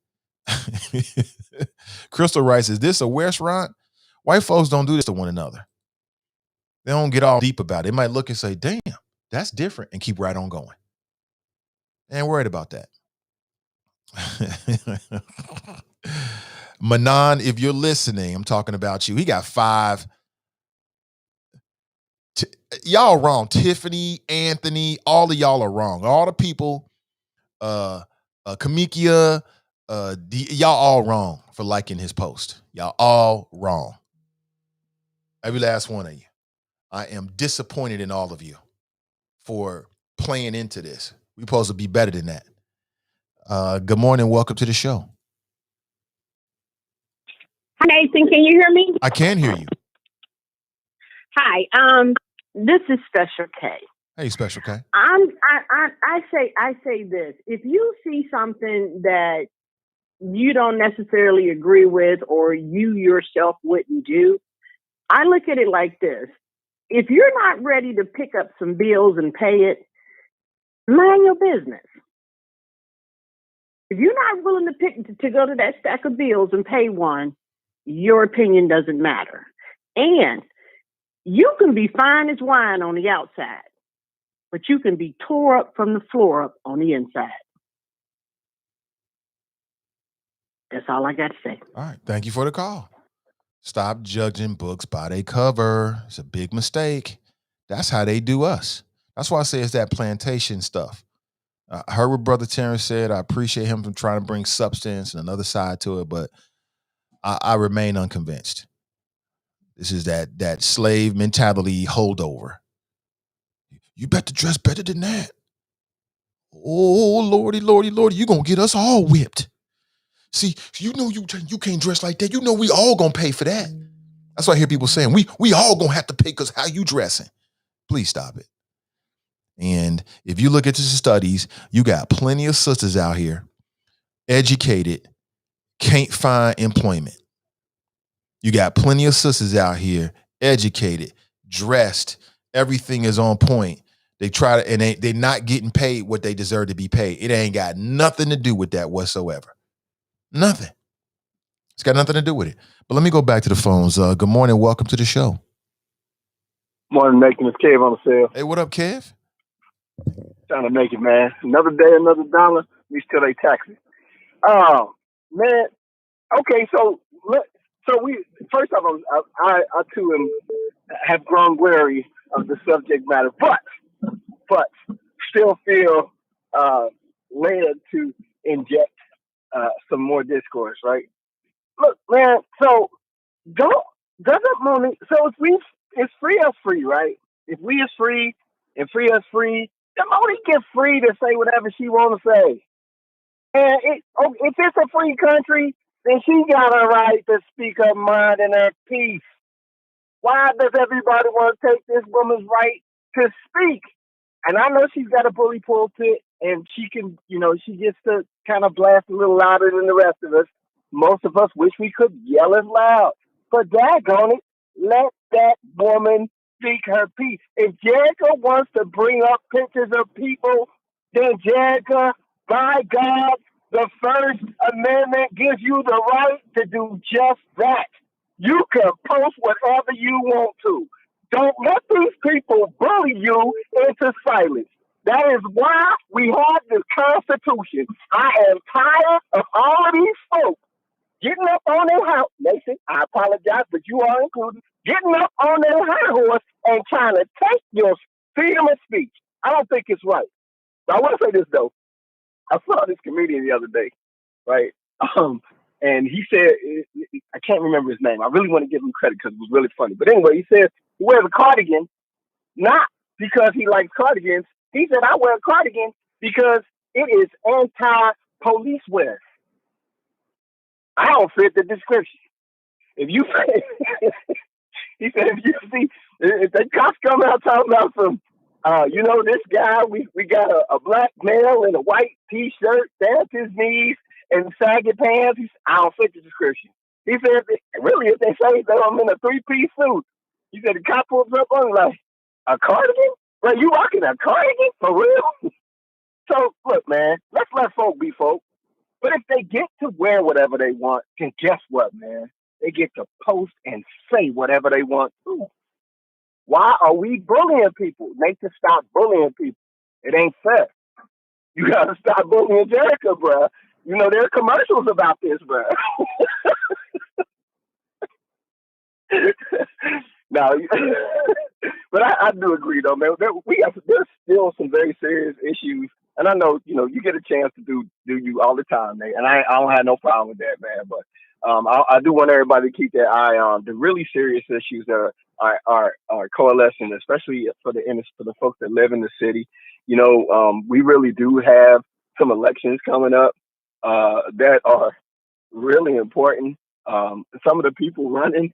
Crystal writes, is this a restaurant? White folks don't do this to one another. They don't get all deep about it. They might look and say, damn, that's different, and keep right on going. They ain't worried about that. Manon, if you're listening, I'm talking about you. He got 5. Y'all wrong. Tiffany, Anthony, all of y'all are wrong. All the people, Kamikia, y'all all wrong for liking his post. Y'all all wrong. Every last one of you. I am disappointed in all of you for playing into this. We're supposed to be better than that. Good morning. Welcome to the show. Hi, Nathan. Can you hear me? I can hear you. Hi. This is Special K. Hey, Special K. I say this. If you see something that you don't necessarily agree with or you yourself wouldn't do, I look at it like this. If you're not ready to pick up some bills and pay it, mind your business. If you're not willing to go to that stack of bills and pay one, your opinion doesn't matter. And you can be fine as wine on the outside, but you can be tore up from the floor up on the inside. That's all I got to say. All right. Thank you for the call. Stop judging books by their cover. It's a big mistake. That's how they do us. That's why I say it's that plantation stuff. I heard what Brother Terrence said. I appreciate him from trying to bring substance and another side to it, but I remain unconvinced. This is that slave mentality holdover. You better dress better than that. Oh, Lordy, you gonna get us all whipped. See, you know you can't dress like that. You know we all gonna pay for that. That's why I hear people saying, we all gonna have to pay because how you dressing. Please stop it. And if you look at the studies, you got plenty of sisters out here, educated, can't find employment. You got plenty of sisters out here, educated, dressed, everything is on point. They try to, and they're not getting paid what they deserve to be paid. It ain't got nothing to do with that whatsoever. Nothing. It's got nothing to do with it. But let me go back to the phones. Good morning. Welcome to the show. Morning, Nathan. It's Kev on the cell. Hey, what up, Kev? Trying to make it, man. Another day, another dollar. We still ain't taxing. Man. Okay, so we first off, I too have grown wary of the subject matter, but still feel led to inject some more discourse. Right? Look, man. So doesn't Monique? So it's free, right? If we is free and free us free, then Monique get free to say whatever she want to say. And if it's a free country, then she got a right to speak her mind and her piece. Why does everybody want to take this woman's right to speak? And I know she's got a bully pulpit and she can, she gets to kind of blast a little louder than the rest of us. Most of us wish we could yell as loud. But daggone it, let that woman speak her piece. If Jerica wants to bring up pictures of people, then Jerica, by God, the First Amendment gives you the right to do just that. You can post whatever you want to. Don't let these people bully you into silence. That is why we have this Constitution. I am tired of all of these folks getting up on their house. Nathan, I apologize, but you are included. Getting up on their high horse and trying to take your freedom of speech. I don't think it's right. But I want to say this, though. I saw this comedian the other day, right? And he said, I can't remember his name. I really want to give him credit because it was really funny. But anyway, he said he wears a cardigan, not because he likes cardigans. He said, I wear a cardigan because it is anti-police wear. I don't fit the description. If you, he said, if you see, if the cops come out talking about some, this guy, we got a black male in a white T-shirt down to his knees and saggy pants, I don't fit the description. He said, really, if they say that I'm in a three-piece suit, he said, the cop pulls up on him like, a cardigan? Bro, you rocking a cardigan? For real? So, look, man, let's let folk be folk. But if they get to wear whatever they want, then guess what, man? They get to post and say whatever they want too. Why are we bullying people? Make to stop bullying people. It ain't fair. You gotta stop bullying Jerica, bruh. There are commercials about this, bruh. No, but I do agree though, man. There's still some very serious issues, and I know you get a chance to do you all the time, man. And I don't have no problem with that, man. But I do want everybody to keep their eye on the really serious issues that are coalescing, especially for the folks that live in the city. We really do have some elections coming up that are really important. Some of the people running.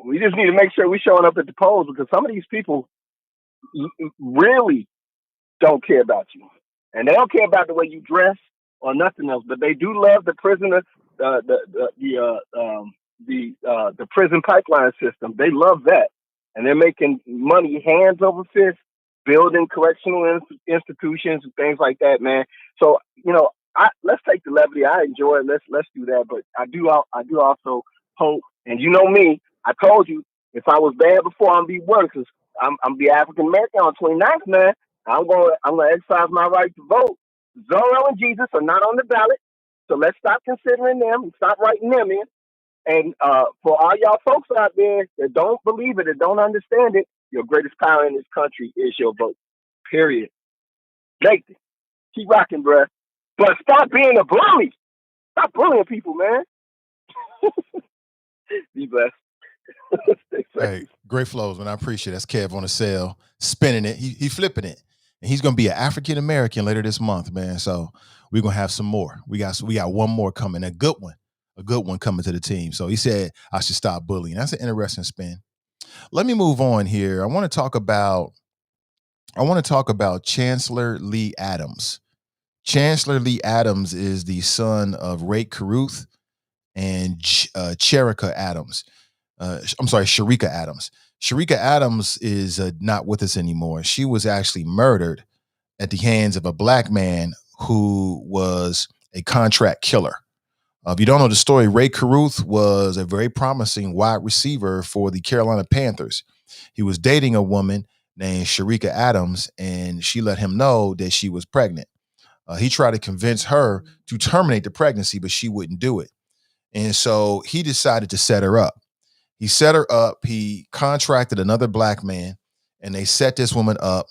We just need to make sure we're showing up at the polls because some of these people really don't care about you, and they don't care about the way you dress or nothing else. But they do love the prisoner, the prison pipeline system. They love that, and they're making money hands over fist, building correctional institutions and things like that, man. So let's take the levity. I enjoy it. Let's do that. But I do also hope, and me. I told you, if I was bad before, I'm be worse. Cause I'm be African American on 29th, man. I'm gonna exercise my right to vote. Zorro and Jesus are not on the ballot, so let's stop considering them and stop writing them in. And for all y'all folks out there that don't believe it and don't understand it, your greatest power in this country is your vote. Period. Nathan, keep rocking, bruh. But stop being a bully. Stop bullying people, man. Be blessed. Hey, great flows, man. I appreciate it. That's Kev on the cell, spinning it. He flipping it. And he's gonna be an African American later this month, man. So we're gonna have some more. We got one more coming, a good one coming to the team. So he said I should stop bullying. That's an interesting spin. Let me move on here. I want to talk about Chancellor Lee Adams. Chancellor Lee Adams is the son of Ray Caruth and Sharika Adams. Sharika Adams. Sharika Adams is not with us anymore. She was actually murdered at the hands of a black man who was a contract killer. If you don't know the story, Ray Caruth was a very promising wide receiver for the Carolina Panthers. He was dating a woman named Sharika Adams, and she let him know that she was pregnant. He tried to convince her to terminate the pregnancy, but she wouldn't do it. And so he decided to set her up. He set her up. He contracted another black man, and they set this woman up.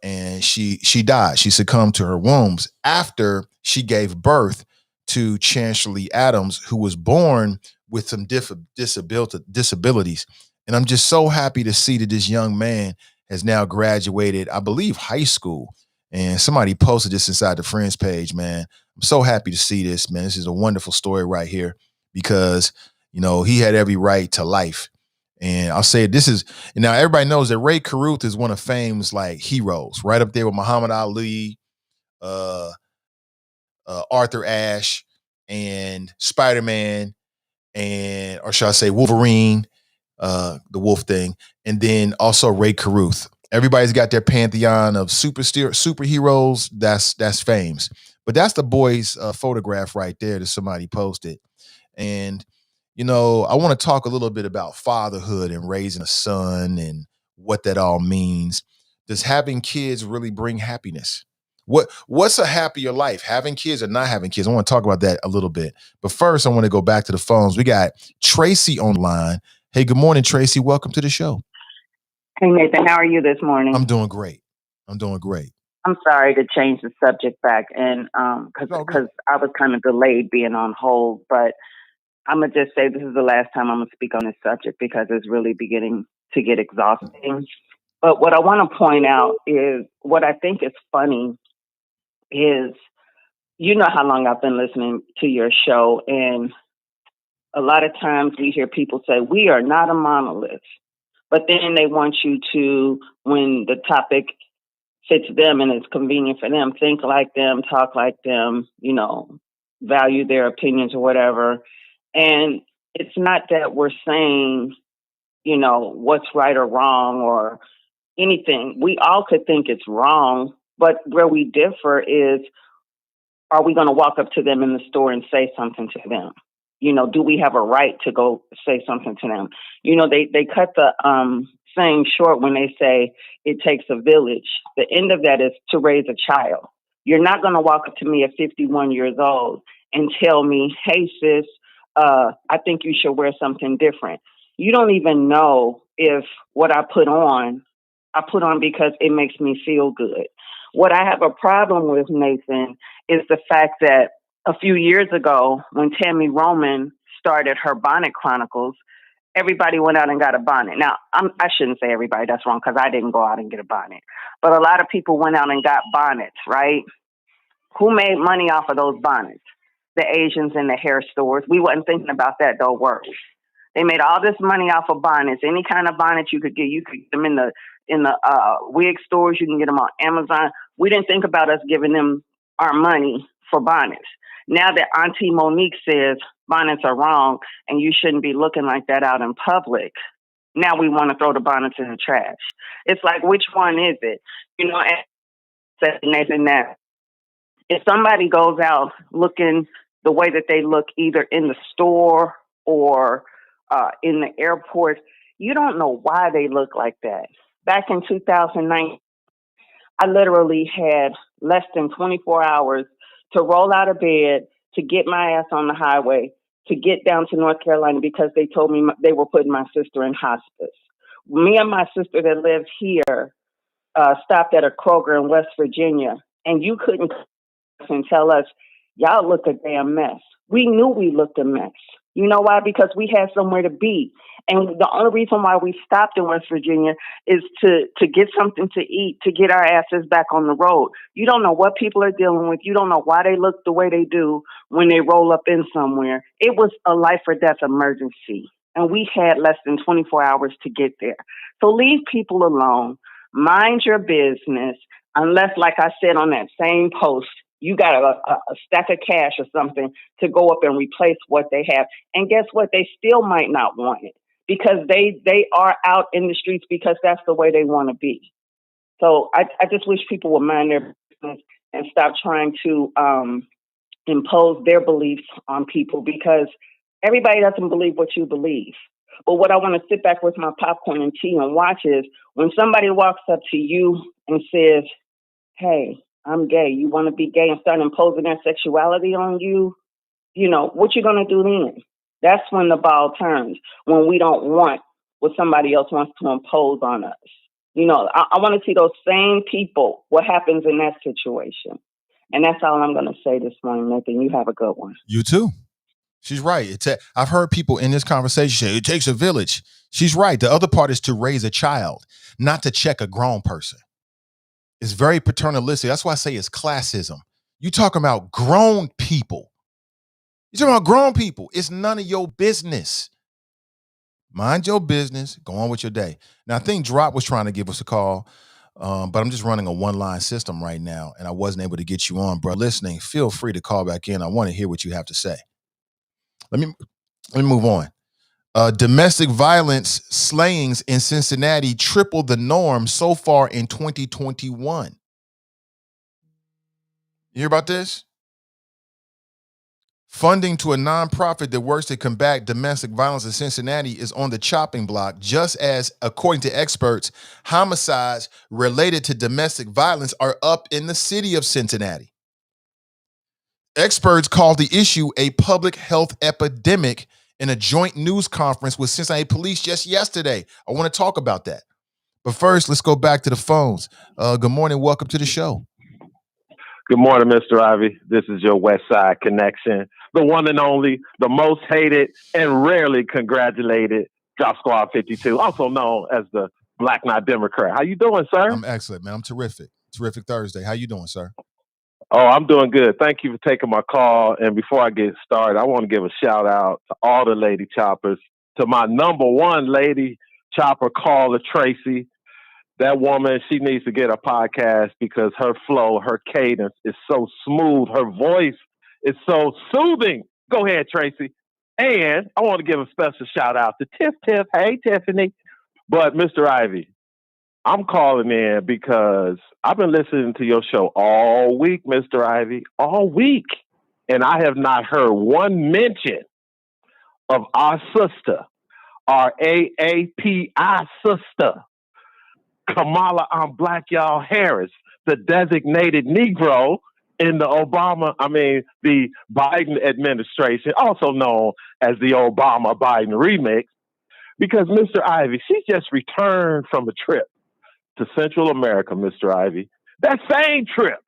And she died. She succumbed to her wounds after she gave birth to Chancellor Lee Adams, who was born with some disabilities. And I'm just so happy to see that this young man has now graduated, I believe, high school. And somebody posted this inside the Friends page, man. I'm so happy to see this, man. This is a wonderful story right here because, he had every right to life. And I'll say this is now everybody knows that Ray Caruth is one of Fame's like heroes, right up there with Muhammad Ali, uh, Arthur Ashe, and Spider-Man, and or should I say Wolverine, the wolf thing, and then also Ray Caruth. Everybody's got their pantheon of superheroes. That's Fame's, but that's the boy's photograph right there that somebody posted. And I want to talk a little bit about fatherhood and raising a son and what that all means. Does having kids really bring happiness? What's a happier life, having kids or not having kids? I want to talk about that a little bit. But first, I want to go back to the phones. We got Tracy online. Hey, good morning, Tracy. Welcome to the show. Hey, Nathan, how are you this morning? I'm doing great. I'm doing great. I'm sorry to change the subject back, and because I was kind of delayed being on hold, but I'm gonna just say this is the last time I'm gonna speak on this subject because it's really beginning to get exhausting. But what I want to point out is what I think is funny is how long I've been listening to your show, and a lot of times we hear people say we are not a monolith, but then they want you to, when the topic fits them and it's convenient for them, think like them, talk like them, value their opinions or whatever. And it's not that we're saying, what's right or wrong or anything. We all could think it's wrong, but where we differ is, are we going to walk up to them in the store and say something to them? Do we have a right to go say something to them? They cut the saying short when they say it takes a village. The end of that is to raise a child. You're not going to walk up to me at 51 years old and tell me, hey, sis, I think you should wear something different. You don't even know if what I put on because it makes me feel good. What I have a problem with, Nathan, is the fact that a few years ago, when Tammy Roman started her Bonnet Chronicles, everybody went out and got a bonnet. Now, I shouldn't say everybody, that's wrong, because I didn't go out and get a bonnet. But a lot of people went out and got bonnets, right? Who made money off of those bonnets? The Asians in the hair stores. We wasn't thinking about that, don't worry. They made all this money off of bonnets. Any kind of bonnet you could get them in the wig stores. You can get them on Amazon. We didn't think about us giving them our money for bonnets. Now that Auntie Monique says bonnets are wrong and you shouldn't be looking like that out in public, now we want to throw the bonnets in the trash. It's like, which one is it? And Nathan, that if somebody goes out looking the way that they look either in the store or in the airport, you don't know why they look like that. Back in 2009, I literally had less than 24 hours to roll out of bed, to get my ass on the highway, to get down to North Carolina because they told me they were putting my sister in hospice. Me and my sister that lives here stopped at a Kroger in West Virginia, and you couldn't and tell us, y'all look a damn mess. We knew we looked a mess. You know why? Because we had somewhere to be. And the only reason why we stopped in West Virginia is to get something to eat, to get our asses back on the road. You don't know what people are dealing with. You don't know why they look the way they do when they roll up in somewhere. It was a life or death emergency. And we had less than 24 hours to get there. So leave people alone. Mind your business. Unless, like I said on that same post, you got a stack of cash or something to go up and replace what they have. And guess what? They still might not want it because they are out in the streets because that's the way they want to be. So I just wish people would mind their business and stop trying to impose their beliefs on people because everybody doesn't believe what you believe. But what I want to sit back with my popcorn and tea and watch is when somebody walks up to you and says, hey, I'm gay. You want to be gay and start imposing their sexuality on you? What you going to do then? That's when the ball turns, when we don't want what somebody else wants to impose on us. I want to see those same people, what happens in that situation. And that's all I'm going to say this morning, Nathan. You have a good one. You too. She's right. I've heard people in this conversation say it takes a village. She's right. The other part is to raise a child, not to check a grown person. It's very paternalistic. That's why I say it's classism. You talking about grown people. You're talking about grown people. It's none of your business. Mind your business. Go on with your day. Now, I think Drop was trying to give us a call, but I'm just running a one-line system right now, and I wasn't able to get you on, bro. Listening, feel free to call back in. I want to hear what you have to say. Let me move on. Domestic violence slayings in Cincinnati tripled the norm so far in 2021. You hear about this? Funding to a nonprofit that works to combat domestic violence in Cincinnati is on the chopping block, just as, according to experts, homicides related to domestic violence are up in the city of Cincinnati. Experts called the issue a public health epidemic in a joint news conference with Cincinnati police just yesterday. I want to talk about that. But first, let's go back to the phones. Good morning. Welcome to the show. Good morning, Mr. Ivy. This is your West Side Connection, the one and only, the most hated and rarely congratulated Drop Squad 52, also known as the Black Knight Democrat. How you doing, sir? I'm excellent, man. I'm terrific. Terrific Thursday. How you doing, sir? Oh, I'm doing good. Thank you for taking my call. And before I get started, I want to give a shout out to all the lady choppers, to my number one lady chopper caller, Tracy. That woman, she needs to get a podcast because her flow, her cadence is so smooth. Her voice is so soothing. Go ahead, Tracy. And I want to give a special shout out to Tiff. Hey, Tiffany. But Mr. Ivy, I'm calling in because I've been listening to your show all week, Mr. Ivy, all week. And I have not heard one mention of our sister, our AAPI sister, Kamala Harris, the designated Negro in the the Biden administration, also known as the Obama-Biden remix, because Mr. Ivy, she just returned from a trip to Central America, Mr. Ivy. That same trip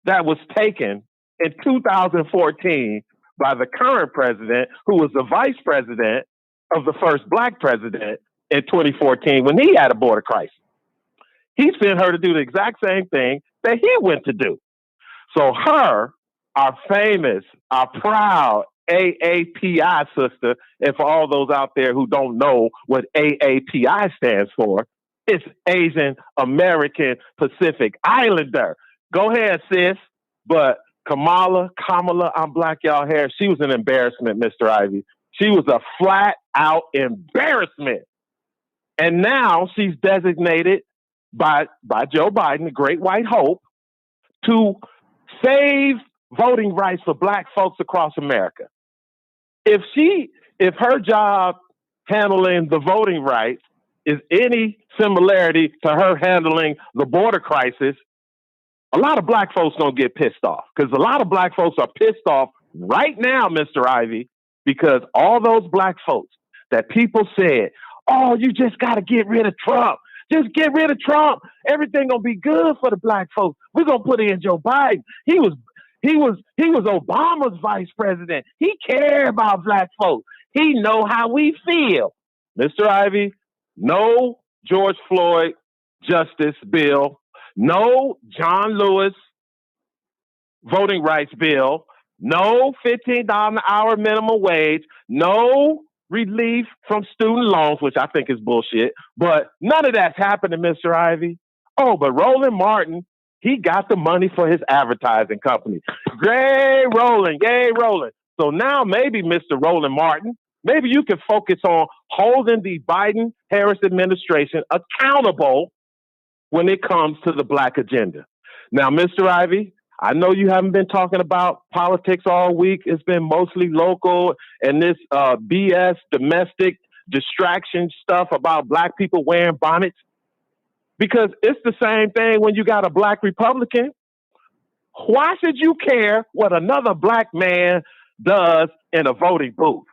that was taken in 2014 by the current president, who was the vice president of the first black president in 2014 when he had a border crisis. He sent her to do the exact same thing that he went to do. So her, our famous, our proud AAPI sister, and for all those out there who don't know what AAPI stands for, it's Asian American Pacific Islander. Go ahead, sis. But Kamala, I'm Black Y'all Hair, she was an embarrassment, Mr. Ivy. She was a flat out embarrassment. And now she's designated by Joe Biden, the Great White Hope, to save voting rights for black folks across America. If her job handling the voting rights is any similarity to her handling the border crisis, a lot of black folks gonna get pissed off, because a lot of black folks are pissed off right now, Mr. Ivy, because all those black folks that people said, oh, you just got to get rid of Trump. Just get rid of Trump. Everything gonna be good for the black folks. We're gonna put in Joe Biden. He was Obama's vice president. He cared about black folks. He know how we feel. Mr. Ivy, no George Floyd justice bill, no John Lewis voting rights bill, no $15 an hour minimum wage, no relief from student loans, which I think is bullshit, but none of that's happening, Mr. Ivy. Oh, but Roland Martin, he got the money for his advertising company. Yay, Roland. So now maybe, Mr. Roland Martin, maybe you can focus on holding the Biden-Harris administration accountable when it comes to the black agenda. Now, Mr. Ivy, I know you haven't been talking about politics all week. It's been mostly local and this BS domestic distraction stuff about black people wearing bonnets. Because it's the same thing when you got a black Republican. Why should you care what another black man does in a voting booth?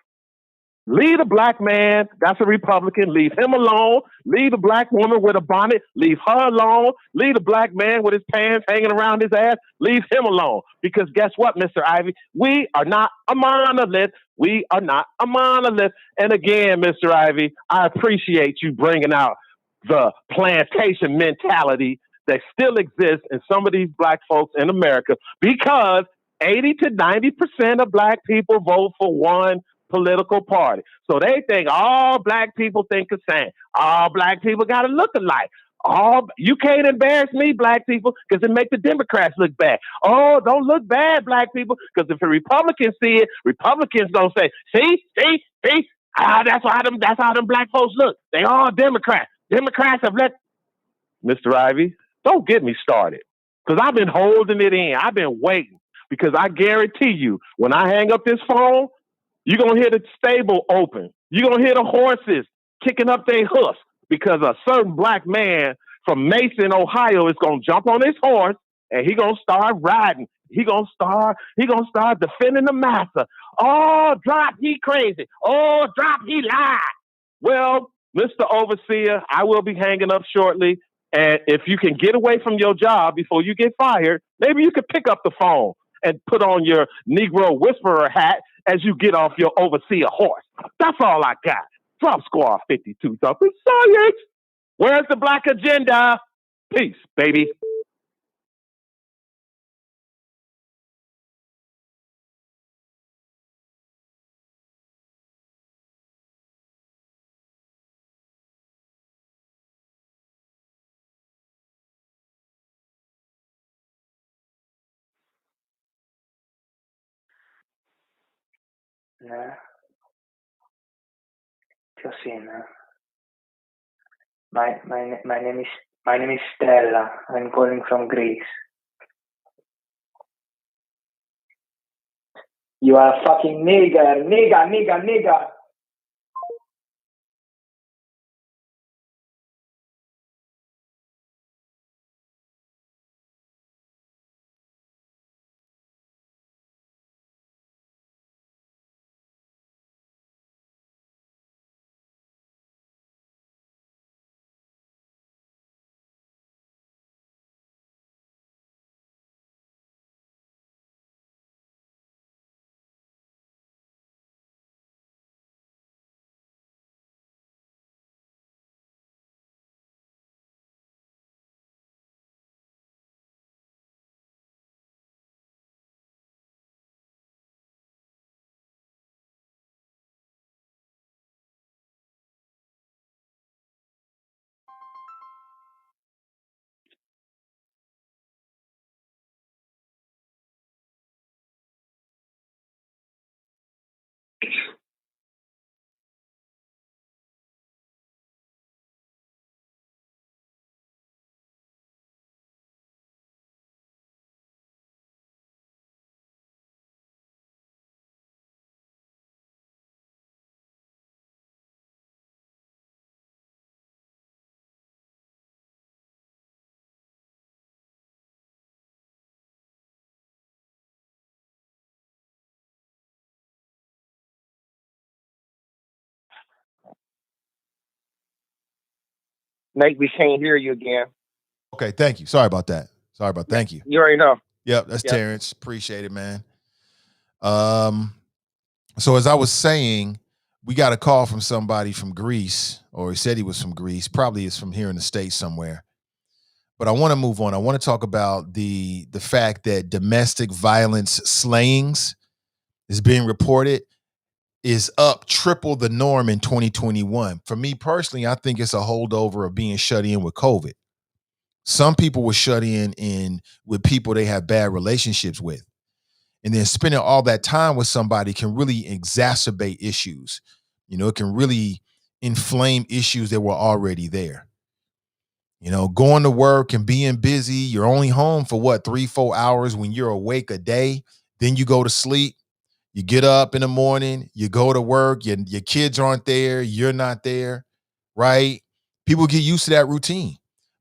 Leave the black man, that's a Republican, leave him alone. Leave the black woman with a bonnet, leave her alone. Leave the black man with his pants hanging around his ass, leave him alone. Because guess what, Mr. Ivy? We are not a monolith. We are not a monolith. And again, Mr. Ivy, I appreciate you bringing out the plantation mentality that still exists in some of these black folks in America, because 80 to 90% of black people vote for one political party. So they think all black people think the same. All black people got to look alike. All you can't embarrass me, black people, because it make the Democrats look bad. Oh, don't look bad, black people, because if the Republicans see it, Republicans gonna say, see. That's how them black folks look. They all Democrats. Democrats have let Mr. Ivy, don't get me started. Because I've been holding it in. I've been waiting. Because I guarantee you, when I hang up this phone, you're going to hear the stable open. You're going to hear the horses kicking up their hoofs because a certain black man from Mason, Ohio is going to jump on his horse and he going to start riding. He going to start defending the master. Oh, drop, he crazy. Oh, drop, he lied. Well, Mr. Overseer, I will be hanging up shortly. And if you can get away from your job before you get fired, maybe you could pick up the phone and put on your Negro Whisperer hat as you get off your overseer horse. That's all I got. Drop Squad 52 something. Science! Where's the black agenda? Peace, baby. Nah, Josina. My name is Stella. I'm calling from Greece. You are a fucking nigger. Nate, we can't hear you again. Okay, thank you. Sorry about that. Thank you. You already know. Yep, that's Yep. Terrence. Appreciate it, man. So as I was saying, we got a call from somebody from Greece, or he said he was from Greece. Probably is from here in the States somewhere. But I want to move on. I want to talk about the fact that domestic violence slayings is being reported is up triple the norm in 2021. For me personally, I think it's a holdover of being shut in with COVID. Some people were shut in with people they have bad relationships with. And then spending all that time with somebody can really exacerbate issues. You know, it can really inflame issues that were already there. You know, going to work and being busy, you're only home for what, 3-4 hours when you're awake a day. Then you go to sleep. You get up in the morning, you go to work, your kids aren't there, you're not there, right? People get used to that routine.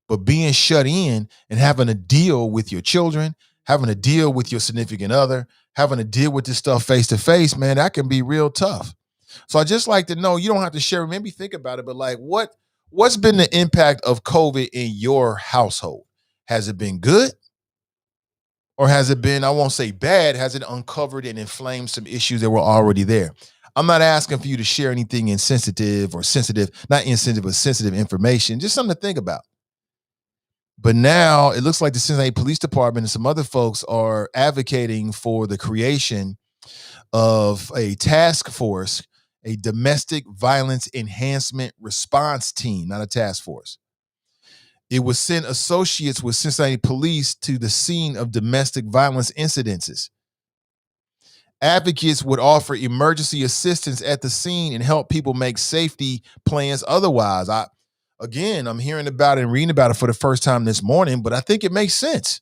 But being shut in and having to deal with your children, having to deal with your significant other, having to deal with this stuff face to face, man, that can be real tough. So I just like to know, you don't have to share, maybe think about it, but like what's been the impact of COVID in your household? Has it been good? Or has it been, I won't say bad, has it uncovered and inflamed some issues that were already there? I'm not asking for you to share anything insensitive or sensitive, not insensitive, but sensitive information, just something to think about. But now it looks like the Cincinnati Police Department and some other folks are advocating for the creation of a task force, a domestic violence enhancement response team, not a task force. It would send associates with Cincinnati police to the scene of domestic violence incidences. Advocates would offer emergency assistance at the scene and help people make safety plans otherwise. I'm hearing about it and reading about it for the first time this morning, but I think it makes sense.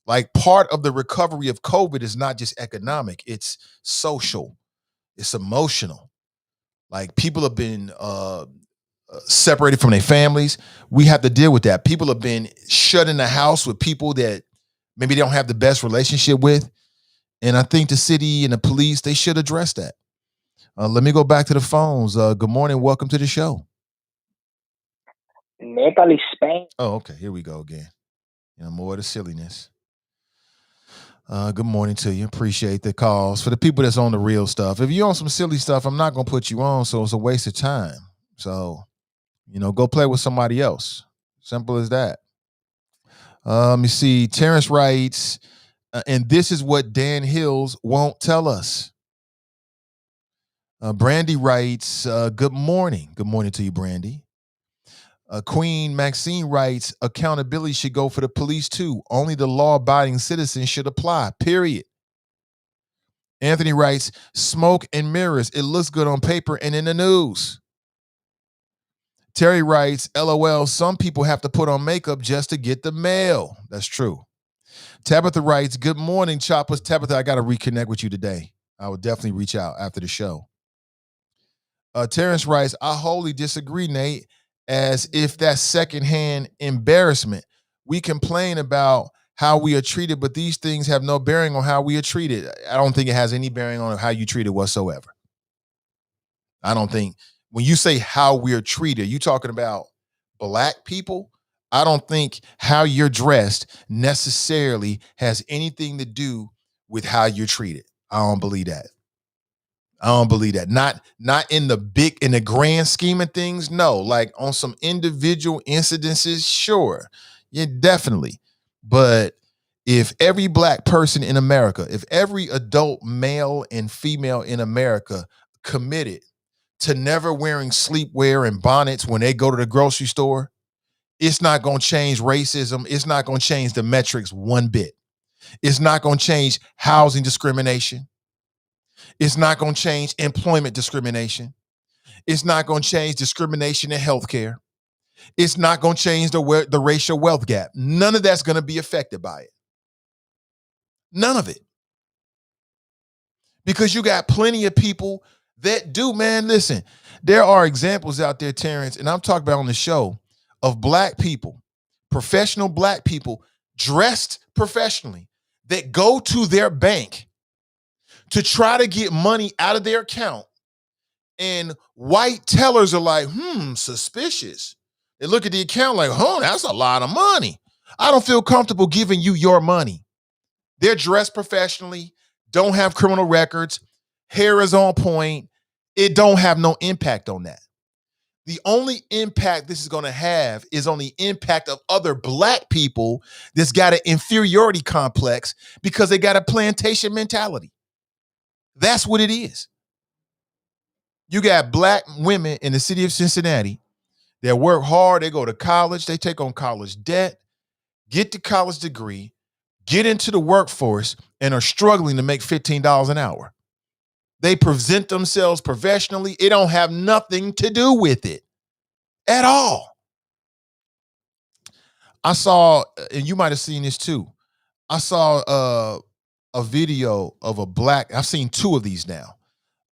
Like, part of the recovery of COVID is not just economic, it's social, it's emotional. Like, people have been separated from their families. We have to deal with that. People have been shut in the house with people that maybe they don't have the best relationship with. And I think the city and the police, they should address that. Let me go back to the phones. Good morning. Welcome to the show. Nepal, Spain. Oh, okay. Here we go again. More of the silliness. Good morning to you. Appreciate the calls. For the people that's on the real stuff, if you're on some silly stuff, I'm not going to put you on, so it's a waste of time. So, go play with somebody else. Simple as that. Let me see. Terrence writes, and this is what Dan Hills won't tell us. Brandy writes, good morning. Good morning to you, Brandy. Queen Maxine writes, accountability should go for the police too. Only the law-abiding citizens should apply, period. Anthony writes, smoke and mirrors. It looks good on paper and in the news. Terry writes, LOL, some people have to put on makeup just to get the mail. That's true. Tabitha writes, good morning, Choppers. Tabitha, I got to reconnect with you today. I will definitely reach out after the show. Terrence writes, I wholly disagree, Nate, as if that's secondhand embarrassment. We complain about how we are treated, but these things have no bearing on how we are treated. I don't think it has any bearing on how you treated whatsoever. I don't think, when you say how we are treated, you talking about black people? I don't think how you're dressed necessarily has anything to do with how you're treated. I don't believe that. Not in the grand scheme of things. No, like on some individual incidences, sure. Yeah, definitely. But if every black person in America, if every adult male and female in America committed to never wearing sleepwear and bonnets when they go to the grocery store, it's not going to change racism. It's not going to change the metrics one bit. It's not going to change housing discrimination. It's not going to change employment discrimination. It's not going to change discrimination in healthcare. It's not going to change the racial wealth gap. None of that's going to be affected by it. None of it. Because you got plenty of people that do, man. Listen, there are examples out there, Terrence, and I'm talking about on the show, of black people, professional black people, dressed professionally, that go to their bank to try to get money out of their account. And white tellers are like, suspicious. They look at the account like, that's a lot of money. I don't feel comfortable giving you your money. They're dressed professionally, don't have criminal records, hair is on point. It don't have no impact on that. The only impact this is going to have is on the impact of other black people that's got an inferiority complex because they got a plantation mentality. That's what it is. You got black women in the city of Cincinnati that work hard, they go to college, they take on college debt, get the college degree, get into the workforce, and are struggling to make $15 an hour. They present themselves professionally. It don't have nothing to do with it at all. I saw, and you might have seen this too, I saw a video of I've seen two of these now,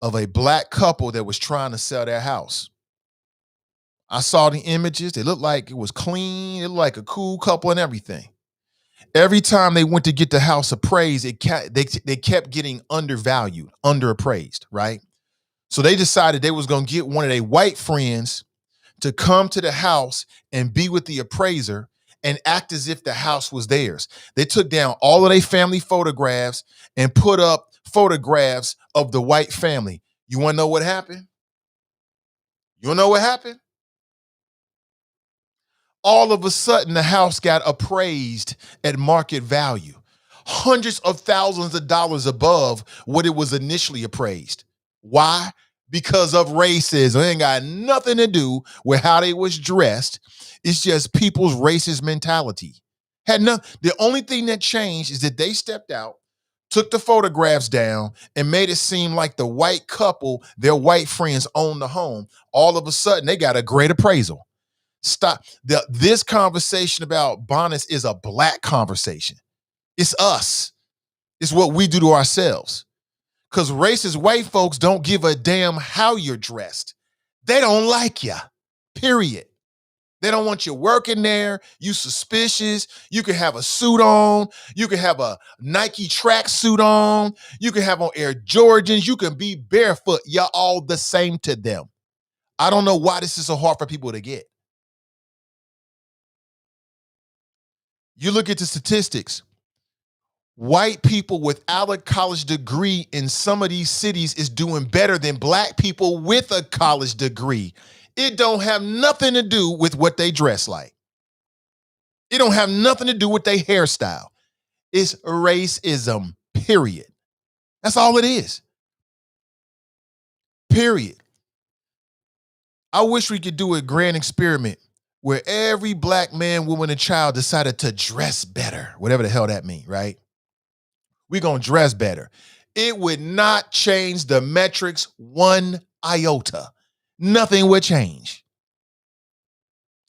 of a black couple that was trying to sell their house. I saw the images. They looked like it was clean. It looked like a cool couple and everything. Every time they went to get the house appraised, they kept getting undervalued, underappraised, right? So they decided they was going to get one of their white friends to come to the house and be with the appraiser and act as if the house was theirs. They took down all of their family photographs and put up photographs of the white family. You want to know what happened? You want to know what happened? All of a sudden, the house got appraised at market value. hundreds of thousands of dollars above what it was initially appraised. Why? Because of racism. It ain't got nothing to do with how they was dressed. It's just people's racist mentality. The only thing that changed is that they stepped out, took the photographs down, and made it seem like the white couple, their white friends, owned the home. All of a sudden, they got a great appraisal. Stop. This conversation about bonnets is a black conversation. It's us. It's what we do to ourselves. Because racist white folks don't give a damn how you're dressed. They don't like you, period. They don't want you working there. You suspicious. You can have a suit on. You can have a Nike track suit on. You can have on Air Jordans. You can be barefoot. You're all the same to them. I don't know why this is so hard for people to get. You look at the statistics. White people without a college degree in some of these cities is doing better than black people with a college degree. It don't have nothing to do with what they dress like. It don't have nothing to do with their hairstyle. It's racism, period. That's all it is. Period. I wish we could do a grand experiment where every black man, woman, and child decided to dress better, whatever the hell that means, right? We're going to dress better. It would not change the metrics one iota. Nothing would change.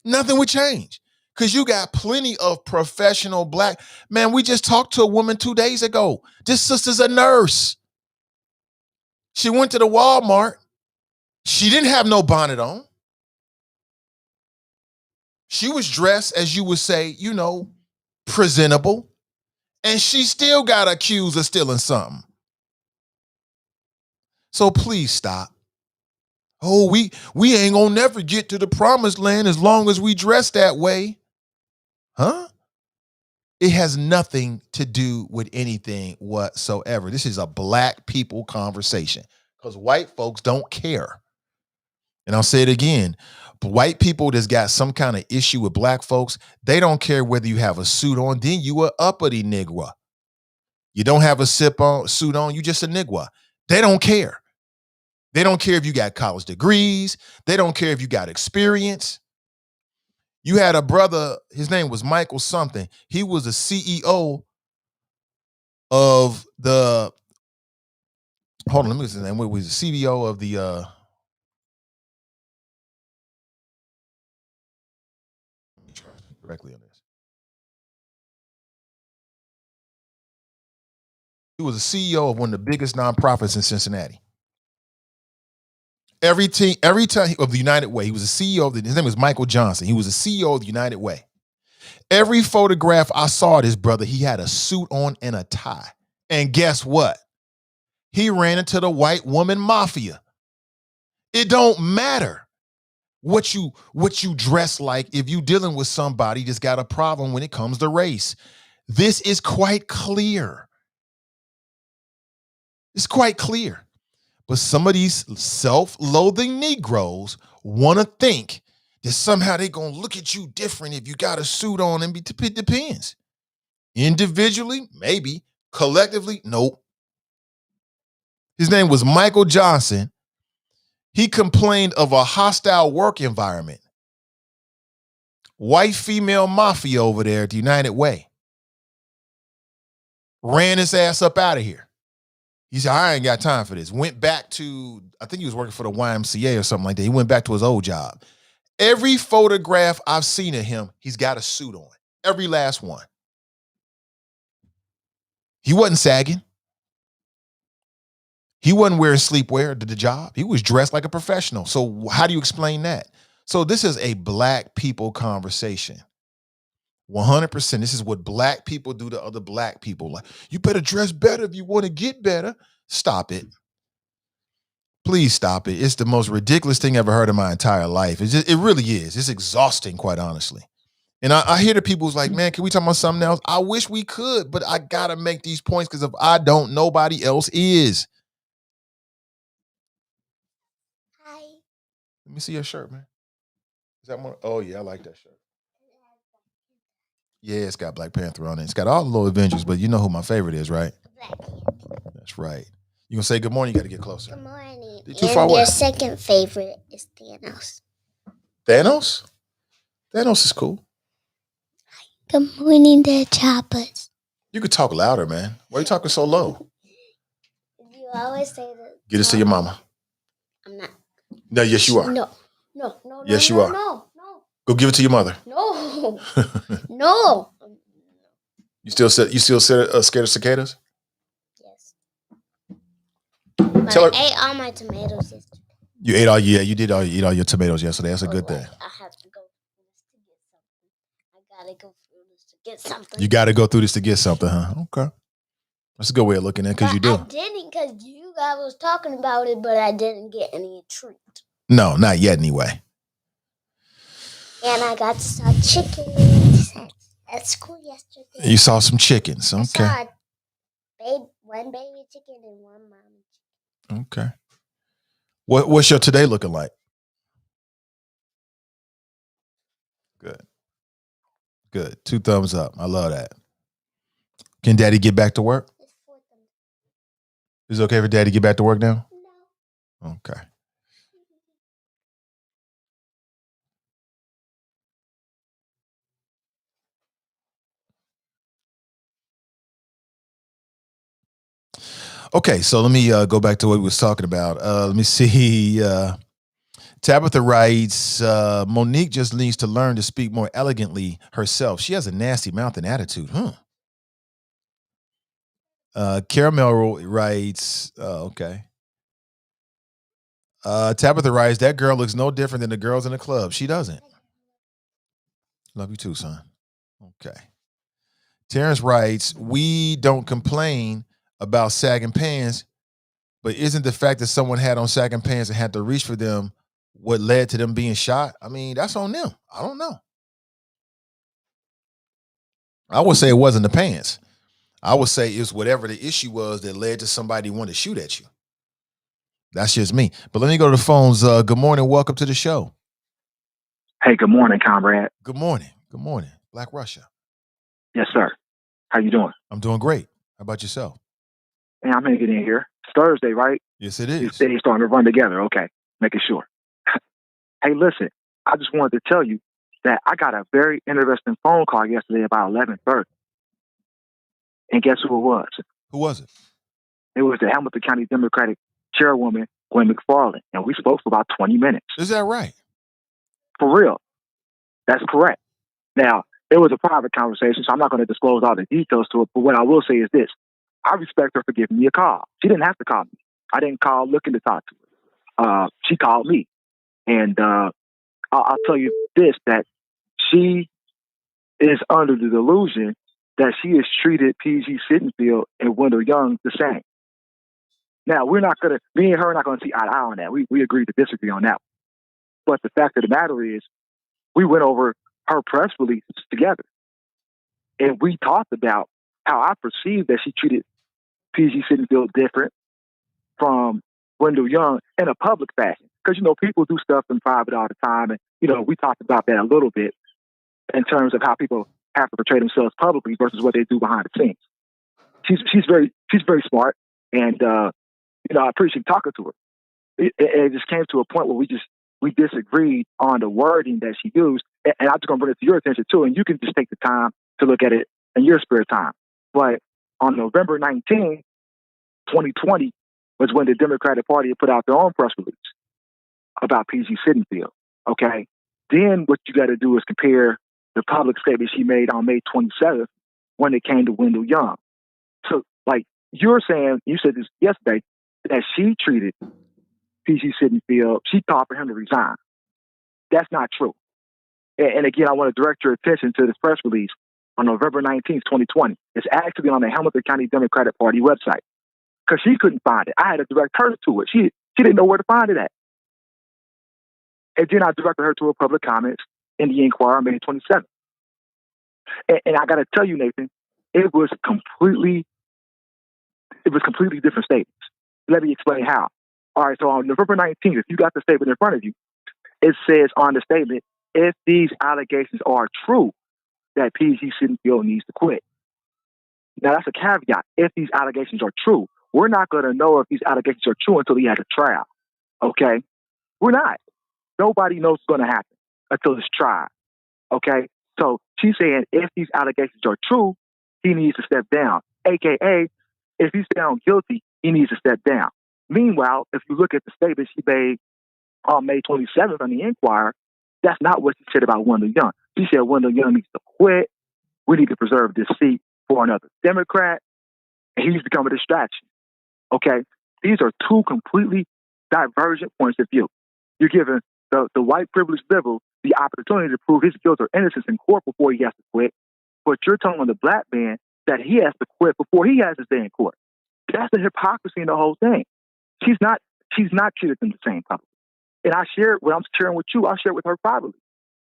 Nothing would change. Because you got plenty of professional black. Man, we just talked to a woman 2 days ago. This sister's a nurse. She went to the Walmart. She didn't have no bonnet on. She was dressed, as you would say, presentable. And she still got accused of stealing something. So please stop. Oh, we ain't gonna never get to the promised land as long as we dress that way. Huh? It has nothing to do with anything whatsoever. This is a black people conversation because white folks don't care. And I'll say it again. White people that's got some kind of issue with black folks, they don't care whether you have a suit on, then you a uppity nigga. You don't have a suit on, you just a nigga. They don't care. They don't care if you got college degrees. They don't care if you got experience. You had a brother, his name was Michael something. He was the CEO of the, hold on, let me see his name. What was the CBO of the, directly on this. He was the CEO of one of the biggest nonprofits in Cincinnati. Every time of the United Way, he was the CEO of his name was Michael Johnson. He was the CEO of the United Way. Every photograph I saw of this brother, he had a suit on and a tie. And guess what? He ran into the white woman mafia. It don't matter what you dress like if you dealing with somebody that's got a problem when it comes to race. This is quite clear. It's quite clear. But some of these self-loathing Negroes want to think that somehow they're going to look at you different if you got a suit on, and it depends. Individually, maybe. Collectively, nope. His name was Michael Johnson. He complained of a hostile work environment. White female mafia over there at the United Way. Ran his ass up out of here. He said, I ain't got time for this. Went back to, I think he was working for the YMCA or something like that. He went back to his old job. Every photograph I've seen of him, he's got a suit on. Every last one. He wasn't sagging. He wasn't wearing sleepwear to the job. He was dressed like a professional. So how do you explain that? So this is a black people conversation. 100%. This is what black people do to other black people. Like, you better dress better if you want to get better. Stop it. Please stop it. It's the most ridiculous thing I've ever heard in my entire life. It really is. It's exhausting, quite honestly. And I hear the people who's like, man, can we talk about something else? I wish we could, but I got to make these points because if I don't, nobody else is. Hi. Let me see your shirt, man. Is that one? Oh, yeah, I like that shirt. Yeah, it's got Black Panther on it. It's got all the little Avengers, but you know who my favorite is, right? Black Panther. That's right. You gonna say good morning? You got to get closer. Good morning. You're too far away. Your second favorite is Thanos. Thanos? Thanos is cool. Good morning, the choppers. You could talk louder, man. Why are you talking so low? You always say that. Get this to your mama. I'm not. No, yes, you are. No. Yes, you are. No. Go give it to your mother. No. No. You still scared of cicadas? Yes. But I ate all my tomatoes yesterday. You ate all eat all your tomatoes yesterday. That's a good thing. I have to go through this to get something. I gotta go through this to get something. You got to go through this to get something, huh? Okay. That's a good way of looking at it because you do. I didn't, because you guys was talking about it, but I didn't get any treat. No, not yet anyway. And I got some chickens at school yesterday. You saw some chickens. Okay. I saw one baby chicken and one mommy chicken. Okay. What's your today looking like? Good. 2 thumbs up. I love that. Can Daddy get back to work? It's 4 thumbs up. Is it okay for Daddy to get back to work now? No. Okay. Okay, so let me go back to what we was talking about. Let me see. Tabitha writes, Monique just needs to learn to speak more elegantly herself. She has a nasty mouth and attitude, Caramel writes, okay. Tabitha writes, that girl looks no different than the girls in the club. She doesn't. Love you too, son. Okay. Terrence writes, we don't complain about sagging pants, but isn't the fact that someone had on sagging pants and had to reach for them what led to them being shot? I mean, that's on them. I don't know. I would say it wasn't the pants. I would say it's whatever the issue was that led to somebody wanting to shoot at you. That's just me. But let me go to the phones. Good morning. Welcome to the show. Hey, good morning, comrade. Good morning. Good morning. Black Russia. Yes, sir. How you doing? I'm doing great. How about yourself? Hey, I'm hanging in here. It's Thursday, right? Yes, it is. These days starting to run together. Okay, making sure. Hey, listen, I just wanted to tell you that I got a very interesting phone call yesterday about 11:30. And guess who it was? Who was it? It was the Hamilton County Democratic Chairwoman, Gwen McFarland. And we spoke for about 20 minutes. Is that right? For real. That's correct. Now, it was a private conversation, so I'm not going to disclose all the details to it. But what I will say is this. I respect her for giving me a call. She didn't have to call me. I didn't call looking to talk to her. She called me. And I'll tell you this, that she is under the delusion that she has treated PG Sittenfield and Wendell Young the same. Now, me and her are not going to see eye to eye on that. We agreed to disagree on that. But the fact of the matter is, we went over her press releases together. And we talked about how I perceived that she treated PG Sittenfield different from Wendell Young in a public fashion. Because, people do stuff in private all the time. And, we talked about that a little bit in terms of how people have to portray themselves publicly versus what they do behind the scenes. She's very smart. And, I appreciate talking to her. It just came to a point where we disagreed on the wording that she used. And I'm just going to bring it to your attention too. And you can just take the time to look at it in your spare time. But on November 19, 2020 was when the Democratic Party put out their own press release about PG Sittenfield. Okay. Then what you got to do is compare the public statement she made on May 27th when it came to Wendell Young. So like you said this yesterday, that she treated PG Sittenfield, she called for him to resign. That's not true. And again, I want to direct your attention to this press release on November 19th, 2020. It's actually on the Hamilton County Democratic Party website because she couldn't find it. I had to direct her to it. She didn't know where to find it at. And then I directed her to her public comments in the Inquirer on May 27th. And I got to tell you, Nathan, it was completely different statements. Let me explain how. All right, so on November 19th, if you got the statement in front of you, it says on the statement, if these allegations are true, that PG Sittenfield needs to quit. Now, that's a caveat. If these allegations are true, we're not going to know if these allegations are true until he has a trial. Okay? We're not. Nobody knows what's going to happen until it's tried. Okay? So she's saying if these allegations are true, he needs to step down. AKA, if he's found guilty, he needs to step down. Meanwhile, if you look at the statement she made on May 27th on the Inquirer, that's not what she said about Wendell Young. She said Wendell Young needs to quit. We need to preserve this seat for another Democrat. And he's become a distraction. Okay? These are two completely divergent points of view. You're giving the white privileged liberal the opportunity to prove his guilt or innocence in court before he has to quit, but you're telling the black man that he has to quit before he has his day in court. That's the hypocrisy in the whole thing. She's not treated them the same publicly. And I share what I'm sharing with you, I share with her privately.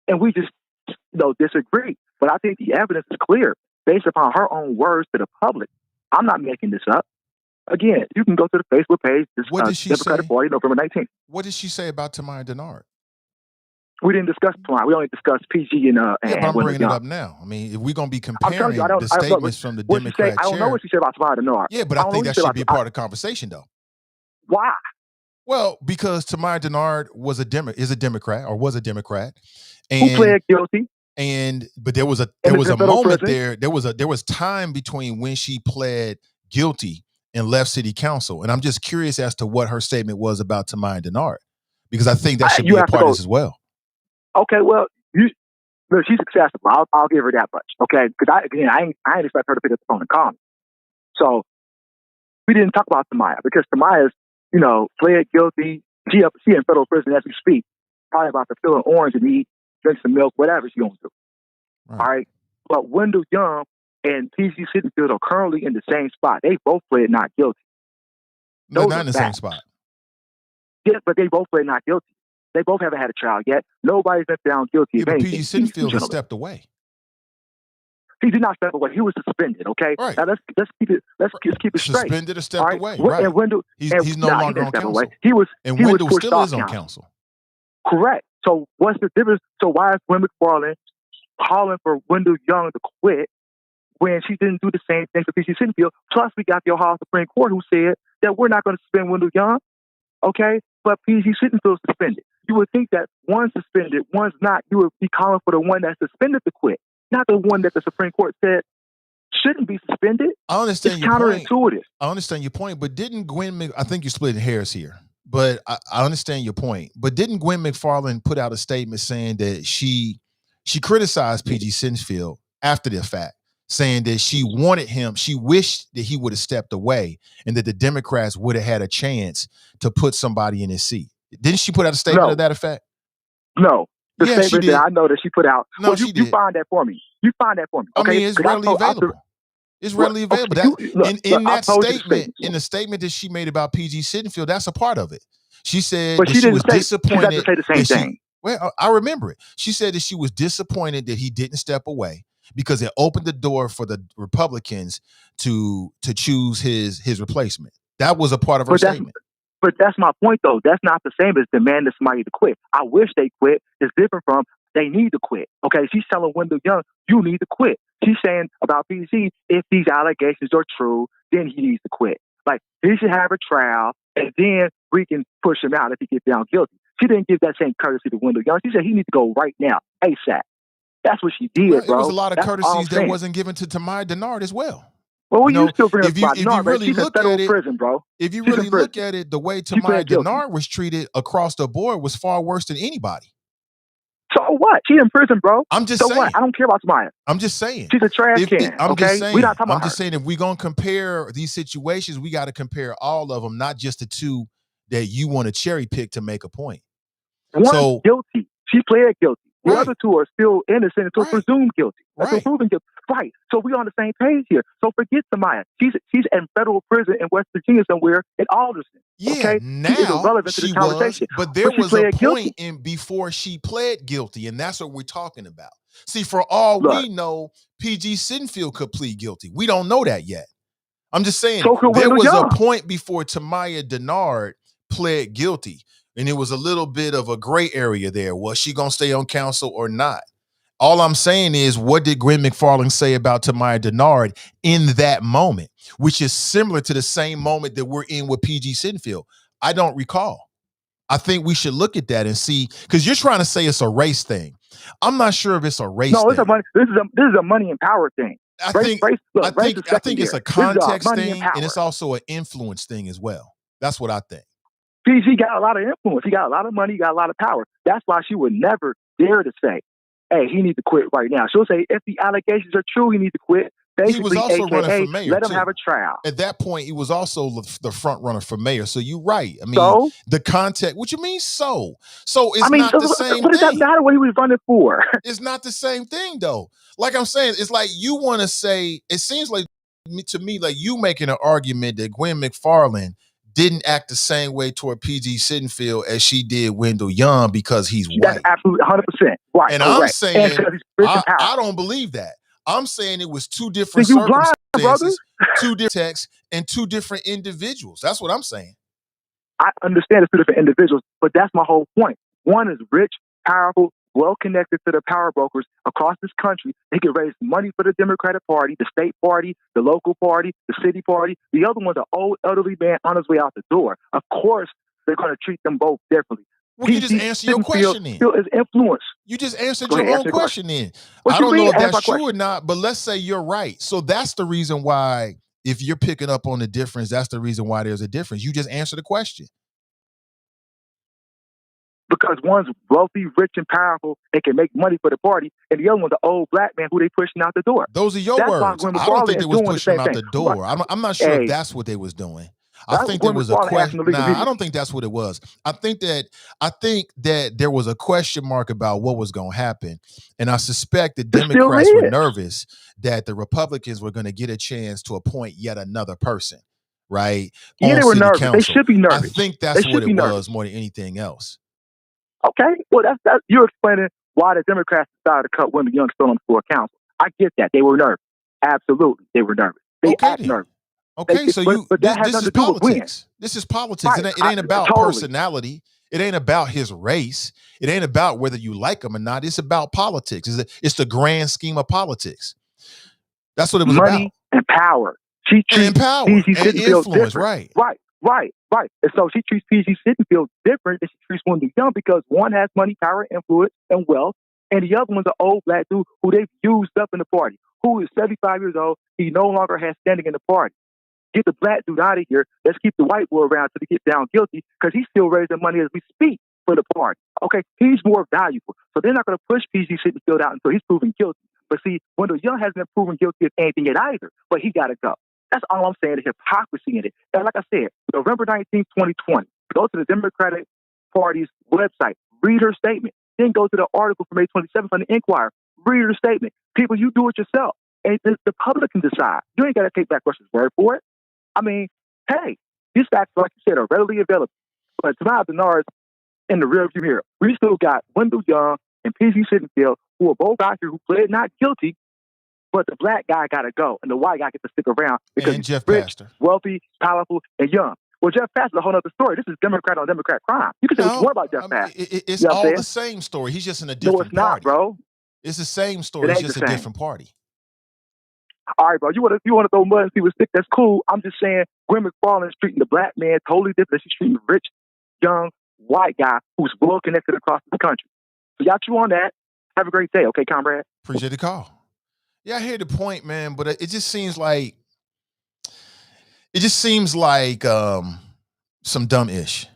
And we just disagree. But I think the evidence is clear based upon her own words to the public. I'm not making this up. Again, you can go to the Facebook page. What did she Democratic say? Party, November 19th. What did she say about Tamaya Denard? We didn't discuss Tamaya. We only discussed PG and but I'm bringing it up now. I mean, if we're going to be comparing the statements from the Democrat I don't know what she said about Tamaya Denard. Yeah, but I think that should be a part of the conversation, though. Why? Well, because Tamaya Denard is a Democrat, and who pled guilty. But there was a moment there. There was time between when she pled guilty and left city council, and I'm just curious as to what her statement was about Tamaya Denard, because I think that should be a part of this as well. Okay, well, she's accessible. I'll give her that much. Okay, because I ain't expect her to pick up the phone and call me. So we didn't talk about Tamaya because Tamaya's pled guilty. She in federal prison as we speak, probably about to fill an orange and eat, drink some milk, whatever she's going to do. Right. All right. But Wendell Young and PG Sittenfield are currently in the same spot. They both pled not guilty. They're not in the same spot. Yeah, but they both pled not guilty. They both haven't had a trial yet. Nobody's been found guilty. Yeah, but PG Sittenfield has stepped away. He did not step away. He was suspended. Okay. Right. Now let's keep it straight. Suspended or stepped away. Right. And Wendell, he's no longer on council. And Wendell still is on council. Correct. So what's the difference? So why is Gwen McFarland calling for Wendell Young to quit when she didn't do the same thing for PG Sittenfield? Plus, we got the Ohio Supreme Court who said that we're not going to suspend Wendell Young. Okay, but PG Sittenfield suspended. You would think that one's suspended, one's not. You would be calling for the one that's suspended to quit, not the one that the Supreme Court said shouldn't be suspended. I understand your counterintuitive. Point. I understand your point, but didn't I think you're splitting hairs here, but I understand your point. But didn't Gwen McFarland put out a statement saying that she criticized PG Sittenfield after the fact, saying that she wished that he would have stepped away and that the Democrats would have had a chance to put somebody in his seat? Didn't she put out a statement of that effect? No. The statement that I know that she put out. No, you find that for me. You find that for me. Okay? I mean, it's readily available. It's readily available. In the statement that she made about PG Sittenfield, that's a part of it. She said that she was disappointed. She doesn't say the same thing. Well, I remember it. She said that she was disappointed that he didn't step away because it opened the door for the Republicans to choose his replacement. That was a part of her statement. But that's my point, though. That's not the same as demanding somebody to quit. I wish they quit. It's different from they need to quit. Okay, she's telling Wendell Young, you need to quit. She's saying about PG, if these allegations are true, then he needs to quit. Like, he should have a trial, and then we can push him out if he gets found guilty. She didn't give that same courtesy to Wendell Young. She said he needs to go right now, ASAP. That's what she did, bro. There was a lot of courtesies that wasn't given to Tamaya Denard as well. Well, you still bring if you really look at it, prison, bro. If you really look at it, the way Tamaya Denard was treated across the board was far worse than anybody. So what? She in prison, bro. I'm just saying. What? I don't care about Tamaya. I'm just saying. She's a trash can. I'm just saying. I'm just saying if we're gonna compare these situations, we got to compare all of them, not just the two that you want to cherry pick to make a point. One's guilty. She pled guilty. The other two are still innocent until presumed guilty. Until proven guilty. Right. So we're on the same page here. So forget Tamaya. She's in federal prison in West Virginia somewhere in Alderson. Yeah, okay? Now she is irrelevant to this conversation. But there was a point before she pled guilty, and that's what we're talking about. See, for all we know, PG Sittenfield could plead guilty. We don't know that yet. I'm just saying there was a point before Tamaya Denard pled guilty, and it was a little bit of a gray area there. Was she going to stay on council or not? All I'm saying is, what did Gwen McFarlane say about Tamaya Denard in that moment, which is similar to the same moment that we're in with PG Sittenfield? I don't recall. I think we should look at that and see, because you're trying to say it's a race thing. I'm not sure if it's a race thing. This is a money and power thing. I think it's a context thing, and it's also an influence thing as well. That's what I think. PG got a lot of influence. He got a lot of money. He got a lot of power. That's why she would never dare to say, hey, he needs to quit right now. She'll say, if the allegations are true, he needs to quit. Basically, he was also running for mayor. Let him have a trial. At that point, he was also the front runner for mayor. So you're right. I mean, the context. What you mean? So it's not the same thing. What does that matter? What he was running for? It's not the same thing, though. Like I'm saying, it's like you want to say. It seems like to me like you making an argument that Gwen McFarlane didn't act the same way toward PG Sittenfield as she did Wendell Young because he's white. That's absolutely 100% right. And correct. I'm saying I don't believe that. I'm saying it was two different circumstances, two different texts, and two different individuals. That's what I'm saying. I understand it's two different individuals, but that's my whole point. One is rich, powerful, well-connected to the power brokers across this country. They can raise money for the Democratic Party, the state party, the local party, the city party. The other one's an old elderly man on his way out the door. Of course, they're going to treat them both differently. Well, you just answer your question then. Still is influence. You just answered your own question then. I don't know if that's true or not, but let's say you're right. So that's the reason why, if you're picking up on the difference, that's the reason why there's a difference. You just answer the question. Because one's wealthy, rich, and powerful and can make money for the party, and the other one's an old black man who they pushing out the door. Those are your words. I don't think they was pushing out the door. I'm not sure if that's what they was doing. I think there was a question. I don't think that's what it was. I think that there was a question mark about what was going to happen, and I suspect the Democrats were nervous that the Republicans were going to get a chance to appoint yet another person, right? Yeah, they were nervous. Council. They should be nervous. I think that's what it was more than anything else. Okay, well, that's you're explaining why the Democrats decided to cut Wendell Young still on the floor of council. I get that. They were nervous. Absolutely, they were nervous. They act nervous. Okay, so this is politics. This is politics. Right. It ain't about personality. It ain't about his race. It ain't about whether you like him or not. It's about politics. It's the grand scheme of politics. That's what it was about. Money and power. She treats PG Sittenfield different. Right. And so she treats PG Sittenfield different than she treats Wendell Young because one has money, power, influence, and wealth, and the other one's an old black dude who they've used up in the party, who is 75 years old. He no longer has standing in the party. Get the black dude out of here. Let's keep the white boy around till he gets down guilty because he's still raising money as we speak for the party. Okay, he's more valuable. So they're not going to push PG Sittenfield out until he's proven guilty. But see, Wendell Young hasn't been proven guilty of anything yet either, but he got to go. That's all I'm saying, the hypocrisy in it. And like I said, November 19th, 2020, go to the Democratic Party's website, read her statement, then go to the article from May 27th on the Inquirer, read her statement. People, you do it yourself. And the public can decide. You ain't got to take back Russia's word for it. I mean, hey, these facts, like you said, are readily available. But Tamaya Denard in the rearview mirror. We still got Wendell Young and PG Sittenfield, who are both out here who pled not guilty, but the black guy got to go, and the white guy gets to stick around because he's rich, wealthy, powerful, and young. Well, Jeff Pastor is a whole other story. This is Democrat on Democrat crime. You can say what you want about Jeff Pastor. It's all the same story. He's just in a different party. No, it's not, bro. It's the same story. It's just a different party. All right, bro. You want to throw mud and see what stick? That's cool. I'm just saying, Gwen McFarlane is treating the black man totally different. She's treating the rich, young, white guy who's well connected across the country. So y'all chew on that. Have a great day, okay, comrade? Appreciate the call. Yeah, I hear the point, man, but it just seems like some dumb ish.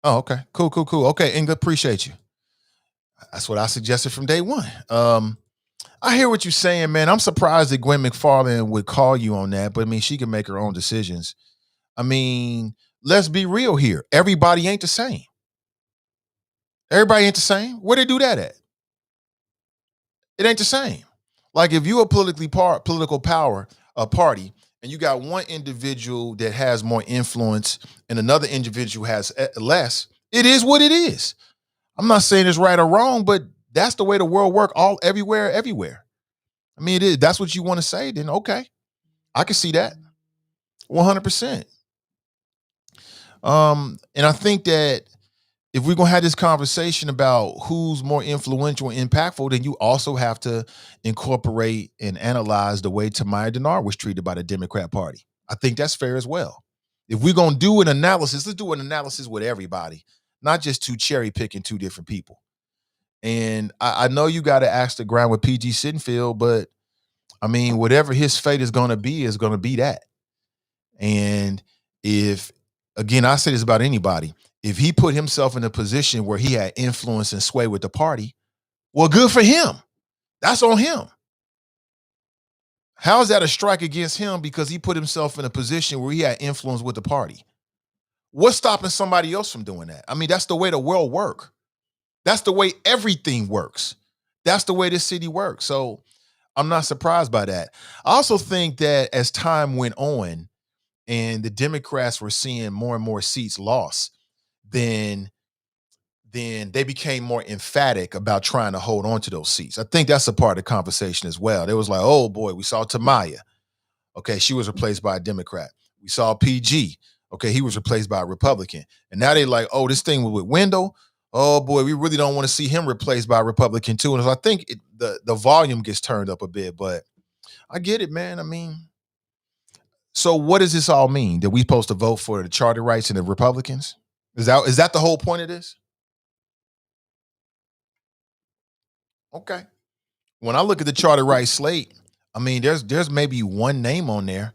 Oh, okay, cool. Okay, Ingrid, appreciate you. That's what I suggested from day one. I hear what you're saying, man. I'm surprised that Gwen McFarlane would call you on that, but I mean, she can make her own decisions. I mean, let's be real here. Everybody ain't the same. Everybody ain't the same. Where they do that at? It ain't the same. Like if you're a political power, a party, and you got one individual that has more influence and another individual has less, it is what it is. I'm not saying it's right or wrong, but that's the way the world works everywhere. I mean, it is. That's what you want to say, then okay. I can see that. 100%. And I think that if we're going to have this conversation about who's more influential and impactful, then you also have to incorporate and analyze the way Tamaya Denard was treated by the Democrat Party. I think that's fair as well. If we're going to do an analysis, let's do an analysis with everybody, not just two cherry picking two different people. And I know you got to ask the ground with PG Sinfield, but I mean, whatever his fate is going to be that. And if, again, I say this about anybody, if he put himself in a position where he had influence and sway with the party, well, good for him. That's on him. How is that a strike against him because he put himself in a position where he had influence with the party? What's stopping somebody else from doing that? I mean, that's the way the world works. That's the way everything works. That's the way this city works. So I'm not surprised by that. I also think that as time went on and the Democrats were seeing more and more seats lost, then they became more emphatic about trying to hold on to those seats. I think that's a part of the conversation as well. They was like, oh boy, we saw Tamaya. Okay, she was replaced by a Democrat. We saw PG. Okay, he was replaced by a Republican. And now they're like, oh, this thing with Wendell. Oh boy, we really don't want to see him replaced by a Republican too. And so I think the volume gets turned up a bit, but I get it, man. I mean, so what does this all mean? That we supposed to vote for the charter rights and the Republicans? Is that the whole point of this? Okay. When I look at the charter rights slate, I mean, there's maybe one name on there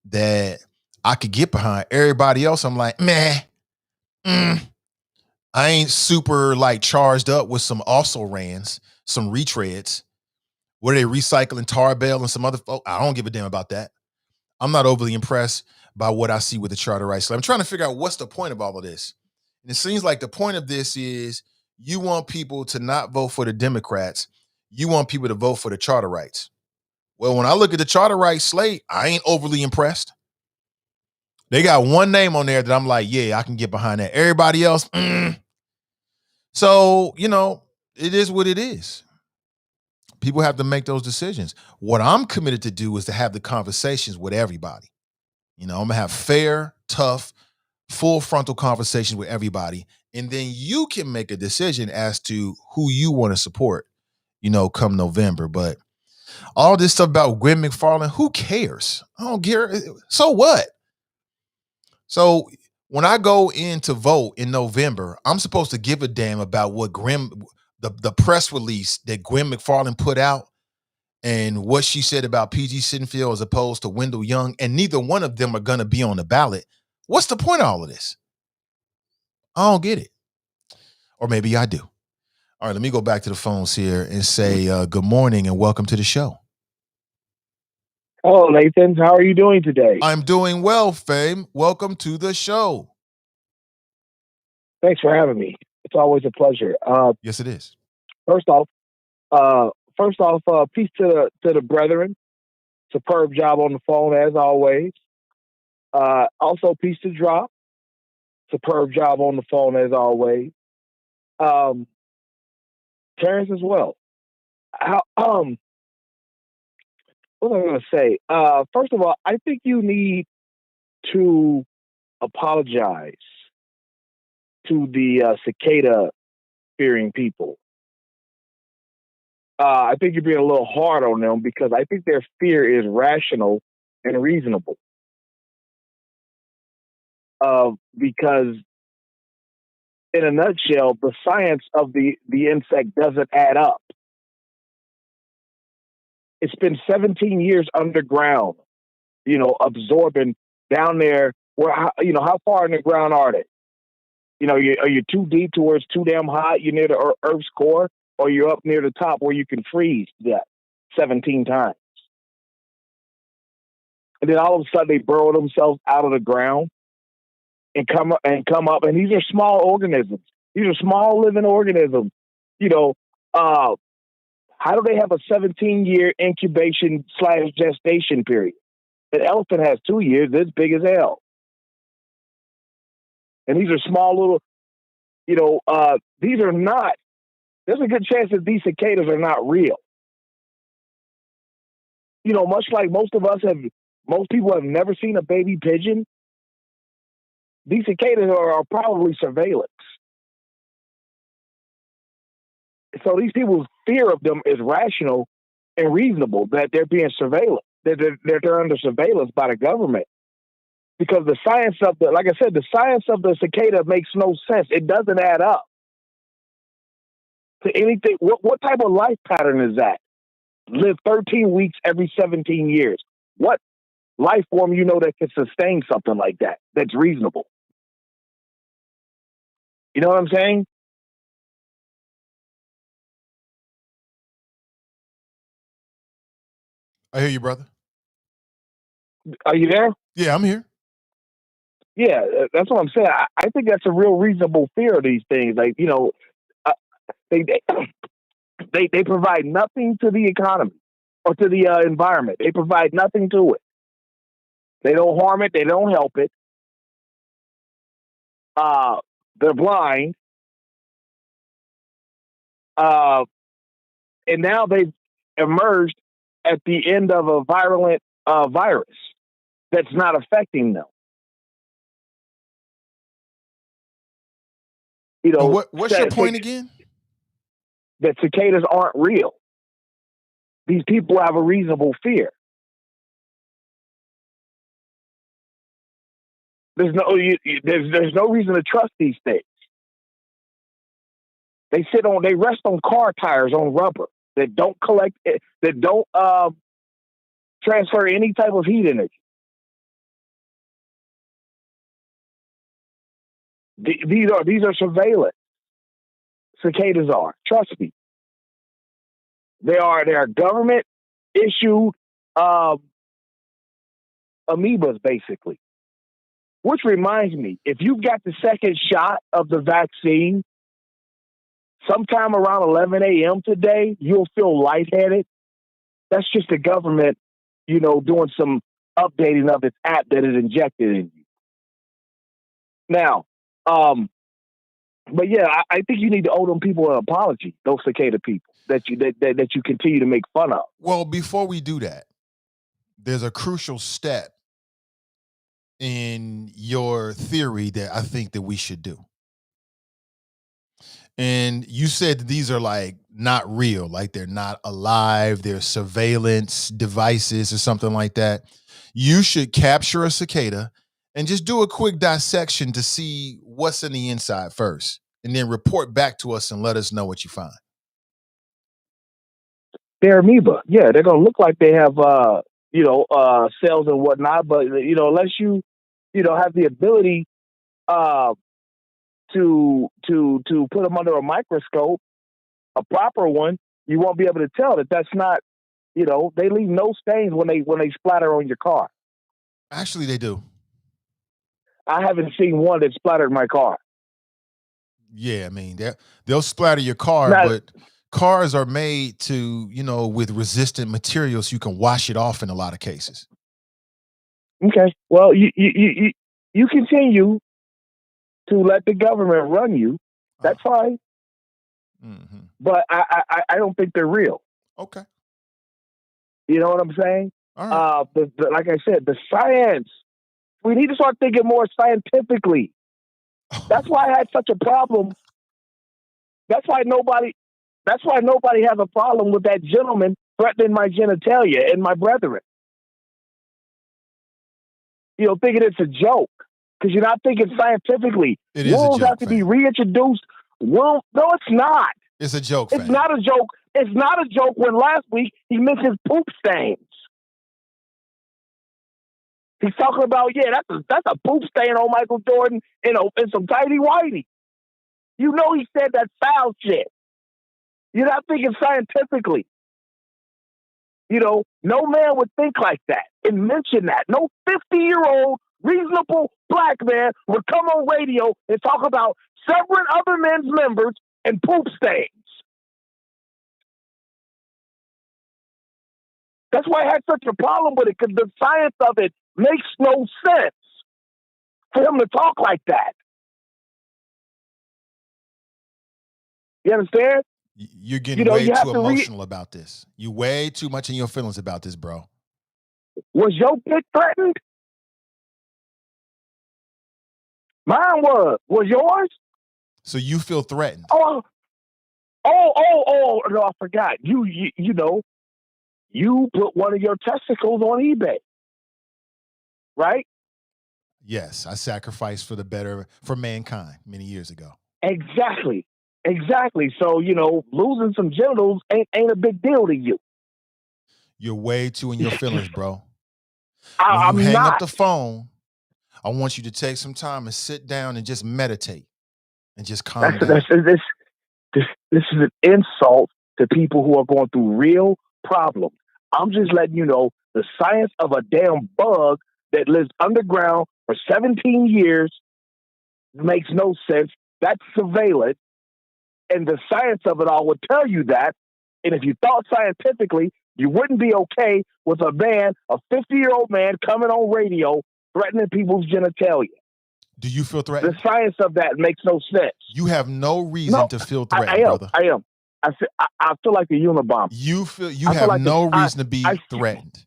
that I could get behind. Everybody else, I'm like, meh. I ain't super like charged up with some also rans, some retreads. What are they recycling Tarbell and some other folk? I don't give a damn about that. I'm not overly impressed by what I see with the charter rights. So I'm trying to figure out what's the point of all of this. And it seems like the point of this is you want people to not vote for the Democrats. You want people to vote for the charter rights. Well, when I look at the charter rights slate, I ain't overly impressed. They got one name on there that I'm like, yeah, I can get behind that. Everybody else, So, it is what it is. People have to make those decisions. What I'm committed to do is to have the conversations with everybody. I'm going to have fair, tough, full frontal conversations with everybody. And then you can make a decision as to who you want to support, come November. But all this stuff about Gwen McFarland, who cares? I don't care. So what? So when I go in to vote in November, I'm supposed to give a damn about what the press release that Gwen McFarland put out and what she said about PG Sinfield as opposed to Wendell Young, and neither one of them are going to be on the ballot. What's the point of all of this? I don't get it. Or maybe I do. All right, let me go back to the phones here and say good morning and welcome to the show. Hello, Nathan. How are you doing today? I'm doing well, Fame. Welcome to the show. Thanks for having me. It's always a pleasure. Yes, it is. First off, peace to the brethren. Superb job on the phone as always. Also, peace to Drop. Superb job on the phone as always. Terrence as well. What am I going to say? First of all, I think you need to apologize to the cicada-fearing people. I think you're being a little hard on them because I think their fear is rational and reasonable. Because in a nutshell, the science of the insect doesn't add up. It's been 17 years underground, absorbing down there. How far in the ground are they? Are you too deep to where it's too damn hot? You're near the Earth's core, or you're up near the top where you can freeze that 17 times. And then all of a sudden they burrow themselves out of the ground and come up. And these are small organisms. These are small living organisms. How do they have a 17-year incubation / gestation period? An elephant has 2 years, this big as hell. And these are small little, these are not, there's a good chance that these cicadas are not real. Much like most people have never seen a baby pigeon. These cicadas are probably surveillance. So these people's fear of them is rational and reasonable, that they're being surveilled, that they're under surveillance by the government. Because the science of like I said, the science of the cicada makes no sense. It doesn't add up to anything. What type of life pattern is that? Live 13 weeks every 17 years. What life form that can sustain something like that? That's reasonable. You know what I'm saying? I hear you, brother. Are you there? Yeah, I'm here. Yeah, that's what I'm saying. I think that's a real reasonable fear of these things. Like, they they provide nothing to the economy or to the environment. They provide nothing to it. They don't harm it. They don't help it. They're blind. And now they've emerged at the end of a virulent virus that's not affecting them. What's your point again? That cicadas aren't real. These people have a reasonable fear. There's no reason to trust these things. They rest on car tires on rubber that don't transfer any type of heat energy. These are surveillance. Cicadas are. Trust me. They are government issued amoebas, basically. Which reminds me, if you got the second shot of the vaccine, sometime around 11 a.m. today, you'll feel lightheaded. That's just the government, doing some updating of its app that is injected in you. Now, but yeah, I think you need to owe them people an apology, those cicada people that you continue to make fun of. Well, before we do that, there's a crucial step in your theory that I think that we should do. And you said that these are like not real, like they're not alive, they're surveillance devices or something like that. You should capture a cicada and just do a quick dissection to see what's in the inside first, and then report back to us and let us know what you find. They're amoeba. Yeah, they're going to look like they have, cells and whatnot, but, unless you, have the ability to put them under a microscope, a proper one, you won't be able to tell that that's not, they leave no stains when they splatter on your car. Actually, they do. I haven't seen one that splattered my car. Yeah, I mean, they'll splatter your car, but cars are made to, with resistant materials, so you can wash it off in a lot of cases. Okay. Well, you continue to let the government run you. That's fine. Mm-hmm. But I don't think they're real. Okay. You know what I'm saying? All right. Like I said, the science, we need to start thinking more scientifically. That's why I had such a problem. That's why nobody has a problem with that gentleman threatening my genitalia and my brethren. Thinking it's a joke because you're not thinking scientifically. It is a joke. Have to be reintroduced. Well, no, it's not. It's a joke. It's not a joke. It's not a joke when last week he mentioned poop stains. He's talking about, that's a poop stain on Michael Jordan and some tighty whitey. He said that foul shit. You're not thinking scientifically. No man would think like that and mention that. No 50-year-old reasonable black man would come on radio and talk about severing other men's members and poop stains. That's why I had such a problem with it, because the science of it makes no sense for him to talk like that. You understand? You're getting way too emotional about this. You way too much in your feelings about this, bro. Was your dick threatened? Mine was. Was yours? So you feel threatened? Oh, Oh, no, I forgot. You know, you put one of your testicles on eBay, right? Yes, I sacrificed for mankind many years ago. Exactly. So, you know, losing some genitals ain't a big deal to you. You're way too in your feelings, bro. When you I'm hang not. up the phone, I want you to take some time and sit down and just meditate and just calm down. This is an insult to people who are going through real problems. I'm just letting you know the science of a damn bug that lives underground for 17 years makes no sense. That's surveillance. And the science of it all would tell you that. And if you thought scientifically, you wouldn't be okay with a 50-year-old man coming on radio threatening people's genitalia. Do you feel threatened? The science of that makes no sense. You have no reason to feel threatened, brother. I am. I feel like a Unabomber. You have no reason to be threatened.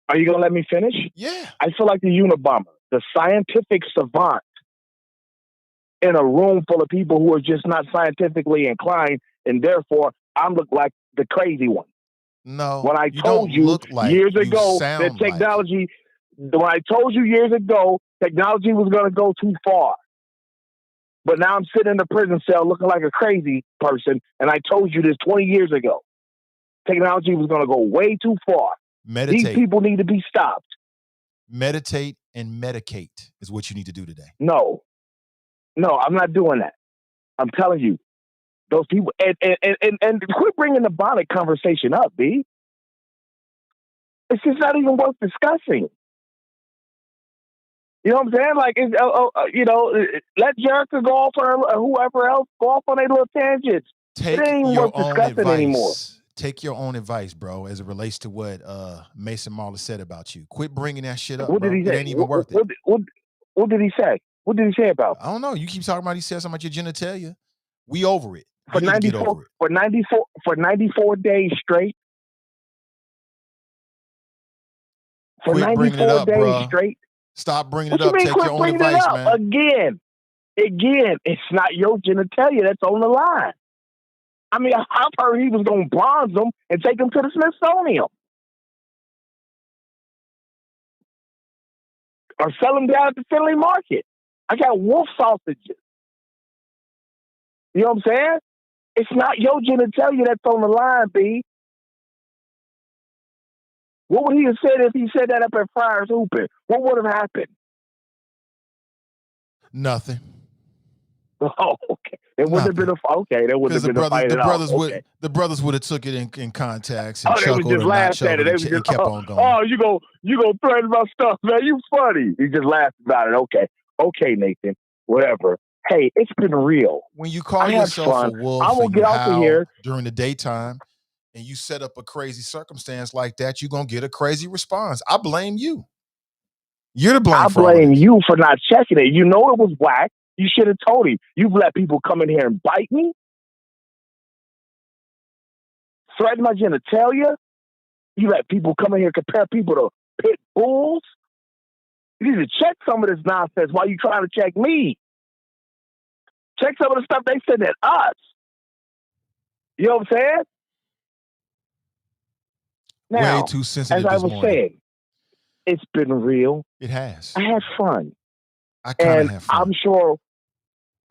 Are you going to let me finish? Yeah. I feel like the Unabomber, the scientific savant in a room full of people who are just not scientifically inclined, and therefore I look like the crazy one. No, when I told you years ago that technology, when I told you years ago technology was going to go too far, but now I'm sitting in the prison cell looking like a crazy person, and I told you this 20 years ago. Technology was going to go way too far. Meditate. These people need to be stopped. Meditate and medicate is what you need to do today. No, I'm not doing that. I'm telling you, those people, and quit bringing the bonnet conversation up, B. It's just not even worth discussing. You know what I'm saying? Like, you know, let Jerica go off or whoever else go off on their little tangents. Take it ain't your worth own discussing advice. Anymore. Take your own advice, bro, as it relates to what Mason Marler said about you. Quit bringing that shit up, what bro. Did he say? It ain't even worth it. What did he say? What did he say about? I don't know. You keep talking about he said something about your genitalia. We over it. For 94 for 94 days straight. For quit 94 days bro. Straight. Stop bringing what it up. Mean, Take your own advice, man. Again, it's not your genitalia that's on the line. I mean, I've heard he was going to bronze them and take them to the Smithsonian. Or sell them down at the Finley Market. I got wolf sausages. You know what I'm saying? It's not your genitalia that's on the line, B. What would he have said if he said that up at Friars Hooping? What would have happened? Nothing. Oh, okay. It wouldn't have been There wouldn't have been a fight at all. The brothers would have took it in contacts and they chuckled would just laugh at it. They would just kept on going. Oh, you go threaten my stuff, man. You funny. He just laughed about it. Okay, Nathan. Whatever. Hey, it's been real. When you call yourself a wolf, I will get out of here during the daytime, and you set up a crazy circumstance like that, you're gonna get a crazy response. I blame you. You're to blame. I blame you for not checking it. You know it was whack. You should have told him. You've let people come in here and bite me, threaten my genitalia. You let people come in here and compare people to pit bulls. You need to check some of this nonsense while you trying to check me. Check some of the stuff they said at us. You know what I'm saying? Now, way too sensitive. As I was saying, it's been real. It has. I had fun. I kind of have fun.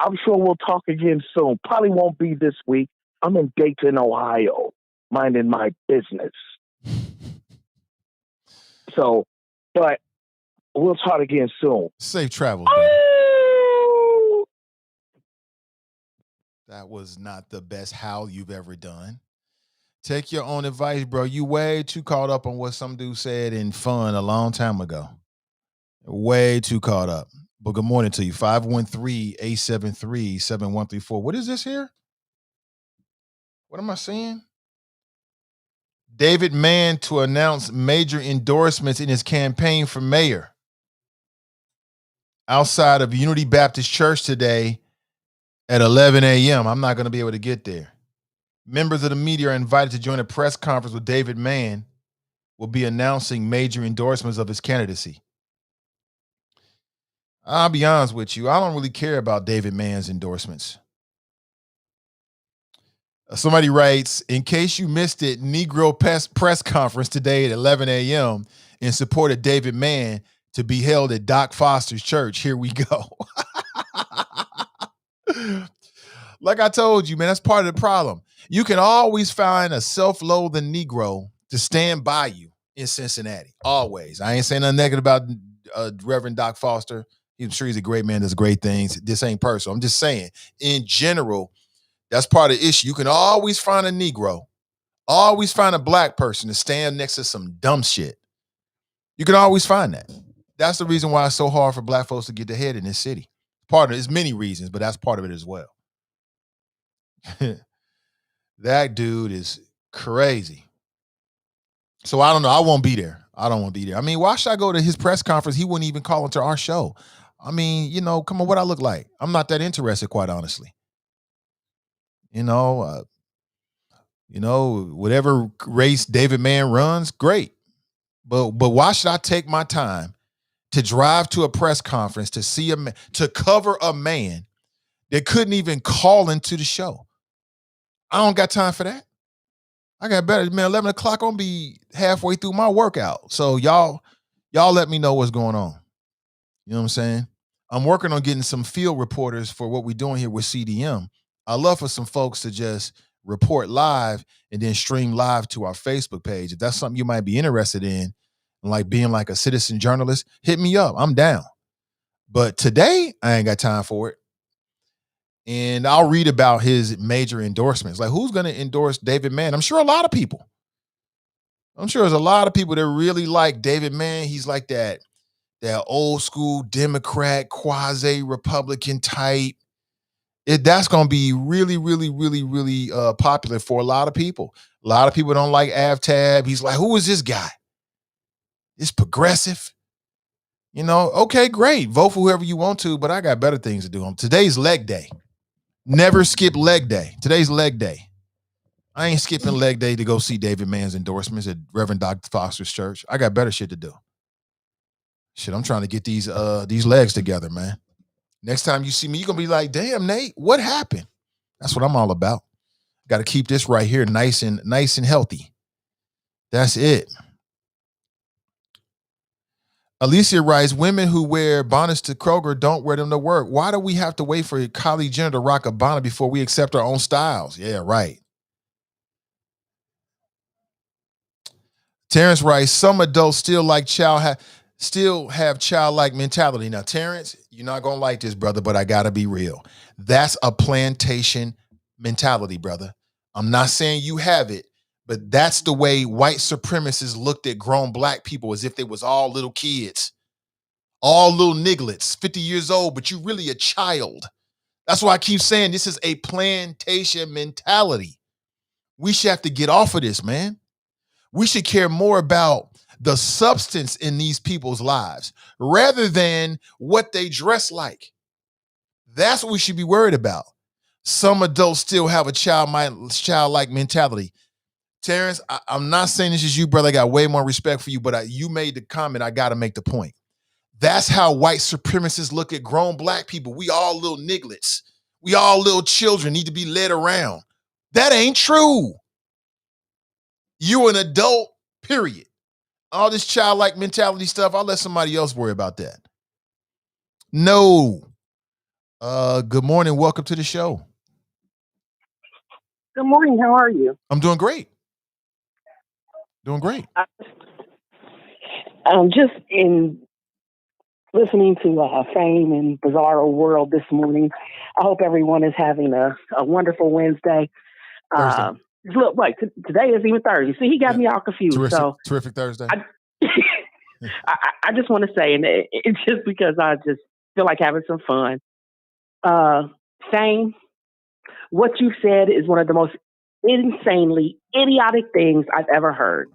I'm sure we'll talk again soon. Probably won't be this week. I'm in Dayton, Ohio, minding my business. So, but we'll talk again soon. Safe travels, That was not the best howl you've ever done. Take your own advice, bro. You way too caught up on what some dude said in fun a long time ago. Way too caught up. But good morning to you. 513-873-7134. What is this here? What am I seeing? David Mann to announce major endorsements in his campaign for mayor. Outside of Unity Baptist Church today at 11 a.m. I'm not going to be able to get there. Members of the media are invited to join a press conference with David Mann. Will be announcing major endorsements of his candidacy. I'll be honest with you. I don't really care about David Mann's endorsements. Somebody writes, in case you missed it, Negro press conference today at 11 a.m. in support of David Mann to be held at Doc Foster's church. Here we go. Like I told you, man, that's part of the problem. You can always find a self-loathing Negro to stand by you in Cincinnati. Always. I ain't saying nothing negative about Reverend Doc Foster. I'm sure he's a great man, does great things. This ain't personal. I'm just saying, in general, that's part of the issue. You can always find a Negro, always find a black person to stand next to some dumb shit. You can always find that. That's the reason why it's so hard for black folks to get ahead in this city. Part of it is many reasons, but that's part of it as well. That dude is crazy. So I don't know. I won't be there. I don't want to be there. I mean, why should I go to his press conference? He wouldn't even call into our show. I mean, come on, what I look like? I'm not that interested, quite honestly. Whatever race David Mann runs, great. But why should I take my time to drive to a press conference to see to cover a man that couldn't even call into the show? I don't got time for that. I got better, man. 11 o'clock, I'm gonna be halfway through my workout. So y'all let me know what's going on. You know what I'm saying? I'm working on getting some field reporters for what we're doing here with CDM. I love for some folks to just report live and then stream live to our Facebook page. If that's something you might be interested in, like being like a citizen journalist, hit me up. I'm down. But today, I ain't got time for it. And I'll read about his major endorsements. Like, who's going to endorse David Mann? I'm sure a lot of people. I'm sure there's a lot of people that really like David Mann. He's like that old school Democrat, quasi-Republican type. That's going to be really, really, really, really popular for a lot of people. A lot of people don't like Avtab. He's like, who is this guy? It's progressive. Okay, great. Vote for whoever you want to, but I got better things to do. Today's leg day. Never skip leg day. Today's leg day. I ain't skipping leg day to go see David Mann's endorsements at Reverend Dr. Foster's church. I got better shit to do. Shit, I'm trying to get these legs together, man. Next time you see me, you're going to be like, damn, Nate, what happened? That's what I'm all about. Got to keep this right here nice and healthy. That's it. Alicia writes, women who wear bonnets to Kroger don't wear them to work. Why do we have to wait for Kylie Jenner to rock a bonnet before we accept our own styles? Yeah, right. Terrence writes, some adults still have childlike mentality. Now, Terrence, you're not going to like this, brother, but I got to be real. That's a plantation mentality, brother. I'm not saying you have it, but that's the way white supremacists looked at grown black people, as if they was all little kids, all little nigglets, 50 years old, but you really a child. That's why I keep saying this is a plantation mentality. We should have to get off of this, man. We should care more about the substance in these people's lives rather than what they dress like. That's what we should be worried about. Some adults still have a childlike mentality. Terrence, I'm not saying this is you, brother. I got way more respect for you, but you made the comment. I got to make the point. That's how white supremacists look at grown black people. We all little nigglets. We all little children, need to be led around. That ain't true. You're an adult, period. All this childlike mentality stuff, I'll let somebody else worry about that. No. Good morning. Welcome to the show. Good morning. How are you? I'm doing great. Doing great. Just in listening to Fame and Bizarro World this morning, I hope everyone is having a wonderful Wednesday. Look, wait, today is even Thursday. See, he got me all confused. Terrific Thursday. I just want to say, and it's just because I just feel like having some fun. Fame, what you said is one of the most insanely idiotic things I've ever heard.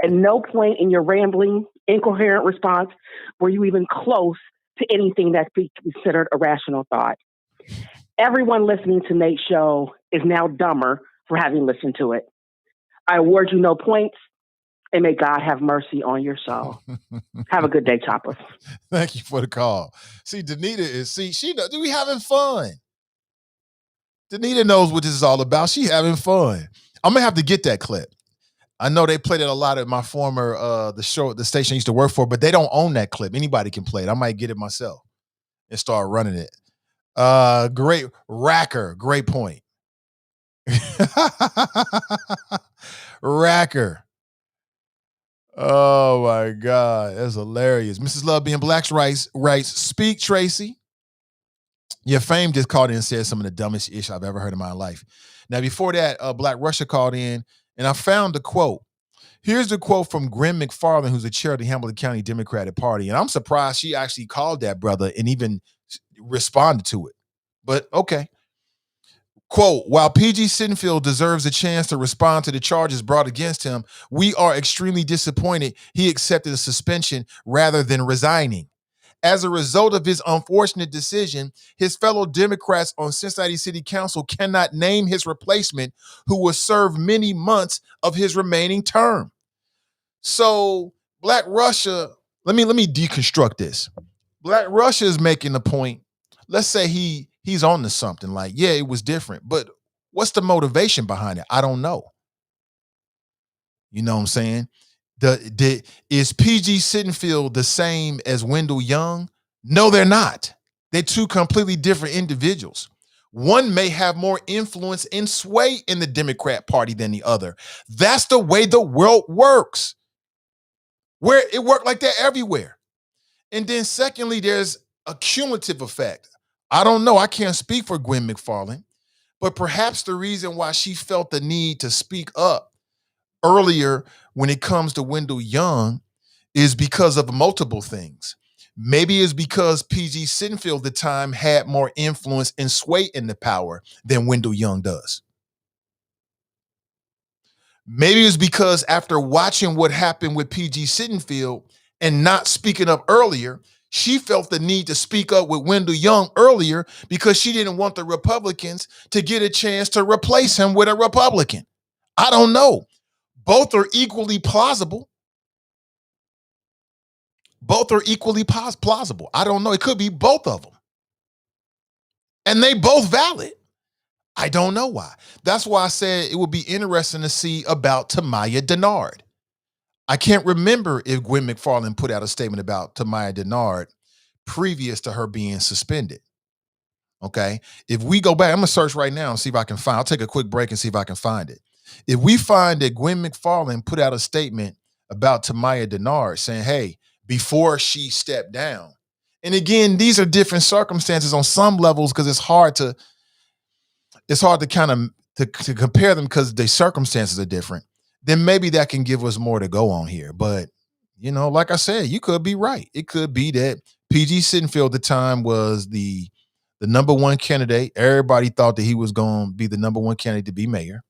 At no point in your rambling, incoherent response were you even close to anything that's considered a rational thought. Everyone listening to Nate's show is now dumber for having listened to it. I award you no points, and may God have mercy on your soul. Have a good day, Chopper. Thank you for the call. See, Danita we having fun. Danita knows what this is all about. She having fun. I'm gonna have to get that clip. I know they played it a lot at my former the station I used to work for, but they don't own that clip. Anybody can play it. I might get it myself and start running it. Great Racker, great point. Racker. Oh my God, that's hilarious. Mrs. Love being Black's writes, speak, Tracy. Your fame just called in and said some of the dumbest ish I've ever heard in my life. Now, before that, Black Russia called in and I found the quote. Here's the quote from Gwen McFarland, who's the chair of the Hamilton County Democratic Party. And I'm surprised she actually called that brother and even responded to it. But okay. Quote, while PG Sittenfield deserves a chance to respond to the charges brought against him, we are extremely disappointed he accepted a suspension rather than resigning. As a result of his unfortunate decision, his fellow Democrats on Cincinnati City Council cannot name his replacement, who will serve many months of his remaining term. So Black Russia, let me deconstruct this. Black Russia is making the point. Let's say he's on to something like, yeah, it was different, but what's the motivation behind it? I don't know. You know what I'm saying? Is PG Sittenfield the same as Wendell Young? No, they're not. They're two completely different individuals. One may have more influence and sway in the Democrat Party than the other. That's the way the world works. Where it worked like that everywhere. And then secondly, there's a cumulative effect. I don't know. I can't speak for Gwen McFarland, but perhaps the reason why she felt the need to speak up earlier when it comes to Wendell Young is because of multiple things. Maybe it's because PG Sittenfield at the time had more influence and sway in the power than Wendell Young does. Maybe it's because after watching what happened with PG Sittenfield and not speaking up earlier, she felt the need to speak up with Wendell Young earlier because she didn't want the Republicans to get a chance to replace him with a Republican. I don't know. Both are equally plausible. Both are equally plausible. I don't know. It could be both of them. And they both valid. I don't know why. That's why I said it would be interesting to see about Tamaya Denard. I can't remember if Gwen McFarland put out a statement about Tamaya Denard previous to her being suspended. Okay. If we go back, I'm going to search right now and see if I can find, I'll take a quick break and see if I can find it. If we find that Gwen McFarland put out a statement about Tamaya Denard saying, hey, before she stepped down, and again, these are different circumstances on some levels because it's hard to kind of to compare them because the circumstances are different, then maybe that can give us more to go on here. But, you know, like I said, you could be right. It could be that PG Sittenfield at the time was the number one candidate. Everybody thought that he was going to be the number one candidate to be mayor.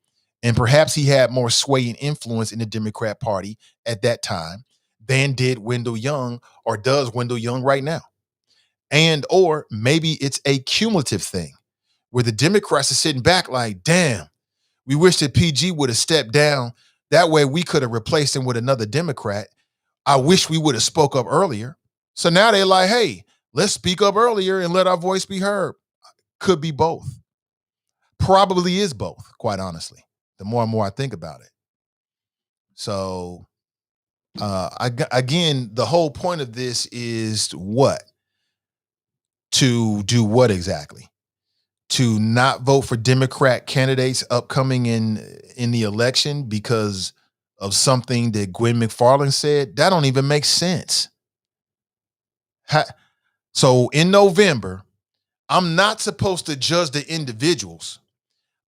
And perhaps he had more sway and influence in the Democrat Party at that time than did Wendell Young or does Wendell Young right now. And or maybe it's a cumulative thing where the Democrats are sitting back like, damn, we wish that PG would have stepped down. That way we could have replaced him with another Democrat. I wish we would have spoke up earlier. So now they're like, hey, let's speak up earlier and let our voice be heard. Could be both. Probably is both, quite honestly, the more and more I think about it. So again, the whole point of this is what? To do what exactly? To not vote for Democrat candidates upcoming in the election because of something that Gwen McFarland said? That don't even make sense. So in November, I'm not supposed to judge the individuals.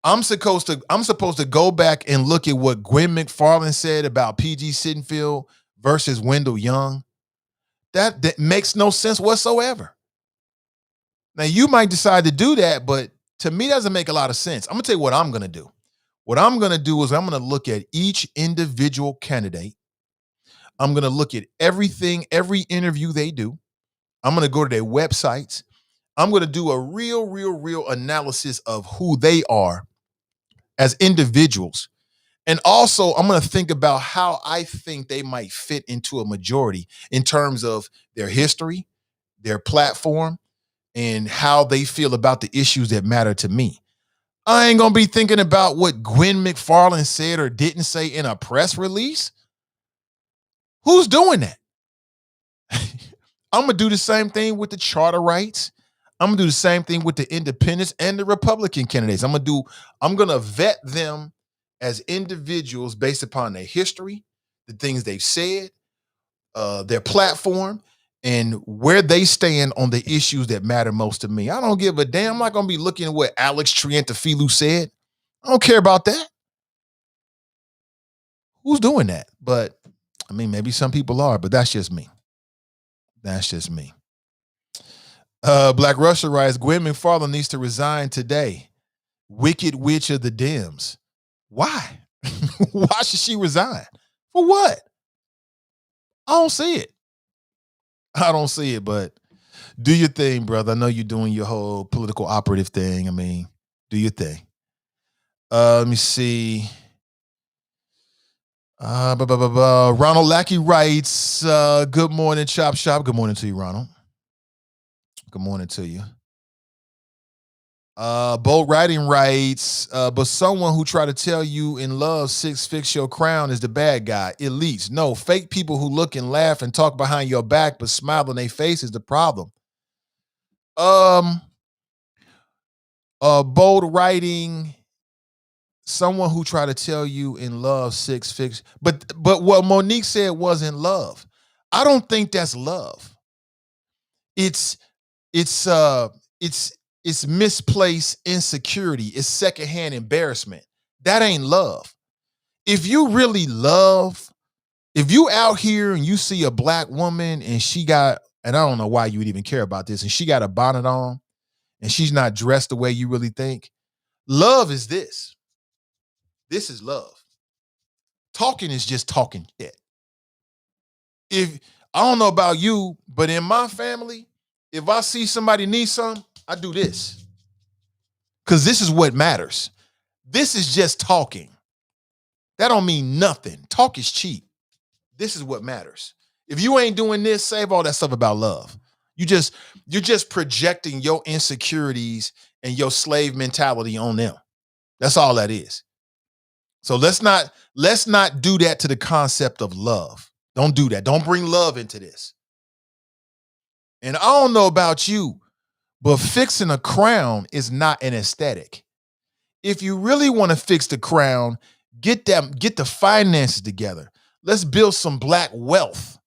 I'm supposed to go back and look at what Gwen McFarland said about PG Sittenfield versus Wendell Young. That makes no sense whatsoever. Now, you might decide to do that, but to me, that doesn't make a lot of sense. I'm going to tell you what I'm going to do. What I'm going to do is I'm going to look at each individual candidate. I'm going to look at everything, every interview they do. I'm going to go to their websites. I'm going to do a real analysis of who they are as individuals. And also, I'm going to think about how I think they might fit into a majority in terms of their history, their platform, and how they feel about the issues that matter to me. I ain't gonna be thinking about what Gwen McFarlane said or didn't say in a press release. Who's doing that? I'm gonna do the same thing with the charter rights. I'm gonna do the same thing with the independents and the Republican candidates. I'm gonna vet them as individuals based upon their history, the things they've said, their platform, and where they stand on the issues that matter most to me. I don't give a damn. I'm not gonna be looking at what Alex Triantafilou said. I don't care about that. Who's doing that? But I mean, maybe some people are, but that's just me. That's just me. Black Russia writes, Gwen McFarlane needs to resign today. Wicked witch of the Dems. Why? Why should she resign? For what? I don't see it. I don't see it, but do your thing, brother. I know you're doing your whole political operative thing. I mean, do your thing. Let me see. Ronald Lackey writes, good morning, Chop Shop. Good morning to you, Ronald. Good morning to you. Bold Writing writes, but someone who try to tell you in love fix your crown is the bad guy. Elites. No, fake people who look and laugh and talk behind your back but smile on their face is the problem. Bold Writing, someone who try to tell you in love fix. But what Monique said wasn't love. I don't think that's love. It's misplaced insecurity. It's secondhand embarrassment. That ain't love. If you really love, if you out here and you see a black woman and she got, and I don't know why you would even care about this, and she got a bonnet on and she's not dressed the way you really think, love is this. This is love. Talking is just talking shit. If I don't know about you, but in my family, if I see somebody need something, I do this. Because this is what matters. This is just talking. That don't mean nothing. Talk is cheap. This is what matters. If you ain't doing this, save all that stuff about love. You're just projecting your insecurities and your slave mentality on them. That's all that is. So let's not do that to the concept of love. Don't do that. Don't bring love into this. And I don't know about you, but fixing a crown is not an aesthetic. If you really want to fix the crown, get the finances together. Let's build some black wealth.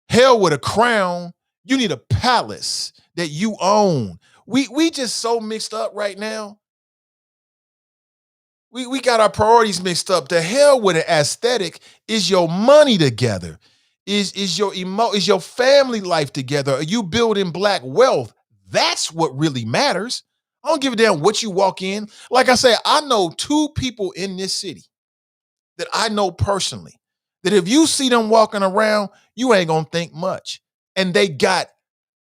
Hell with a crown, you need a palace that you own. We just so mixed up right now. We got our priorities mixed up. The hell with an aesthetic. Is your money together? Is your family life together? Are you building black wealth? That's what really matters. I don't give a damn what you walk in. Like I say, I know 2 people in this city that I know personally, that if you see them walking around, you ain't gonna think much. And they got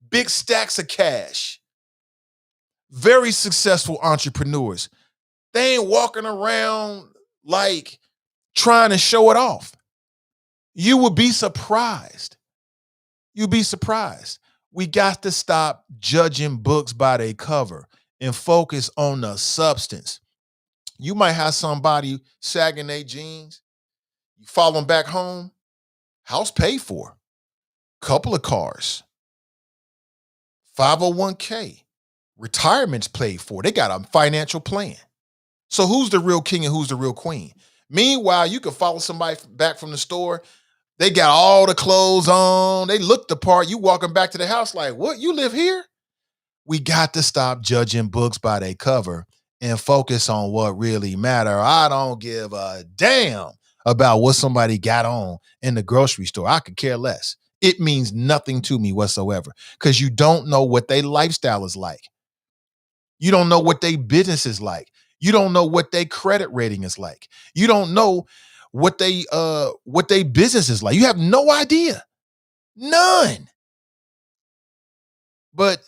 big stacks of cash. Very successful entrepreneurs. They ain't walking around like trying to show it off. You would be surprised. You'd be surprised. We got to stop judging books by their cover and focus on the substance. You might have somebody sagging their jeans. You follow them back home. House paid for. Couple of cars. 501k. Retirement's paid for. They got a financial plan. So who's the real king and who's the real queen? Meanwhile, you can follow somebody back from the store. They got all the clothes on. They look the part. You walking back to the house like, what? You live here? We got to stop judging books by their cover and focus on what really matter. I don't give a damn about what somebody got on in the grocery store. I could care less. It means nothing to me whatsoever because you don't know what their lifestyle is like. You don't know what their business is like. You don't know what their credit rating is like. You don't know what they business is like. You have no idea. None. But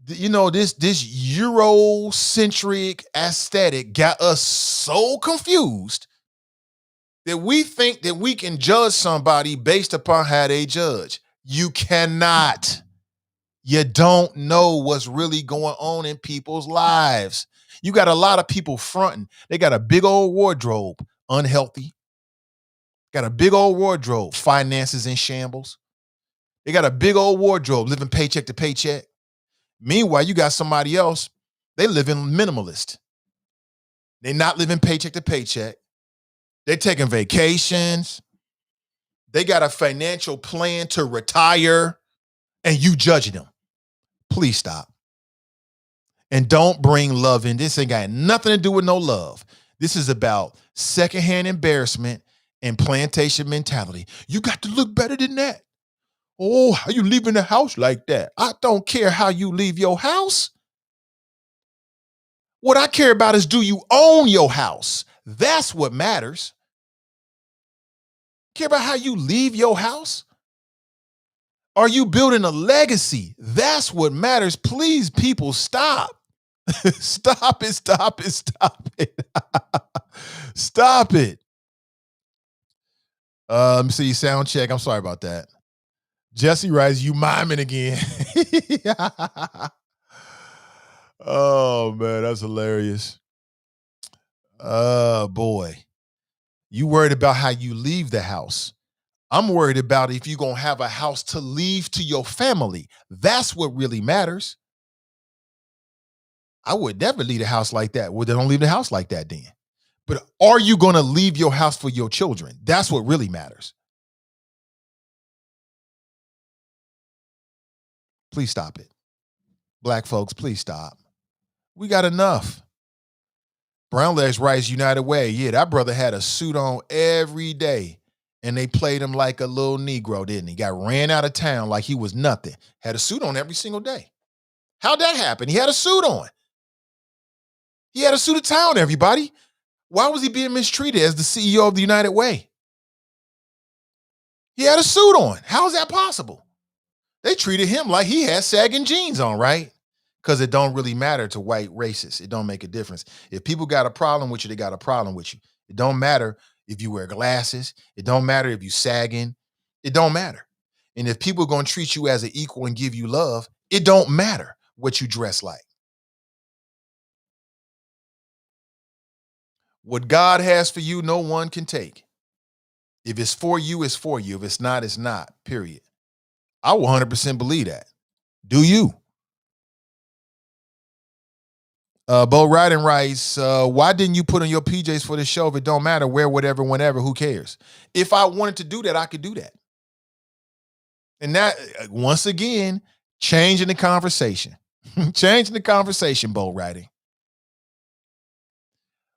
you know, this Eurocentric aesthetic got us so confused that we think that we can judge somebody based upon how they judge. You cannot. You don't know what's really going on in people's lives. You got a lot of people fronting. They got a big old wardrobe, unhealthy. Got a big old wardrobe, finances in shambles. They got a big old wardrobe, living paycheck to paycheck. Meanwhile, you got somebody else, they living minimalist. They're not living paycheck to paycheck. They're taking vacations. They got a financial plan to retire, and you judging them. Please stop. And don't bring love in. This ain't got nothing to do with no love. This is about secondhand embarrassment and plantation mentality. You got to look better than that. Oh, how you leaving the house like that? I don't care how you leave your house. What I care about is, do you own your house? That's what matters. Care about how you leave your house? Are you building a legacy? That's what matters. Please, people, stop. Stop it, stop it, stop it. Stop it. Let me see, sound check. I'm sorry about that. Jesse writes, you miming again. Oh, man, that's hilarious. Boy. You worried about how you leave the house. I'm worried about if you're going to have a house to leave to your family. That's what really matters. I would never leave a house like that. Well, then don't leave the house like that then. But are you going to leave your house for your children? That's what really matters. Please stop it. Black folks, please stop. We got enough. Brown Legs writes United Way. Yeah, that brother had a suit on every day, and they played him like a little Negro, didn't he? Got ran out of town like he was nothing. Had a suit on every single day. How'd that happen? He had a suit on. He had a suit of town, everybody. Why was he being mistreated as the CEO of the United Way? He had a suit on. How is that possible? They treated him like he had sagging jeans on, right? Because it don't really matter to white racists. It don't make a difference. If people got a problem with you, they got a problem with you. It don't matter if you wear glasses. It don't matter if you sagging. It don't matter. And if people are going to treat you as an equal and give you love, it don't matter what you dress like. What God has for you, no one can take. If it's for you, it's for you. If it's not, it's not, period. I will 100% believe that. Do you? Bo Ryden writes, why didn't you put on your PJs for the show? If it don't matter, wear whatever, whenever, who cares? If I wanted to do that, I could do that. And that, once again, changing the conversation. Changing the conversation, Bo Ryden.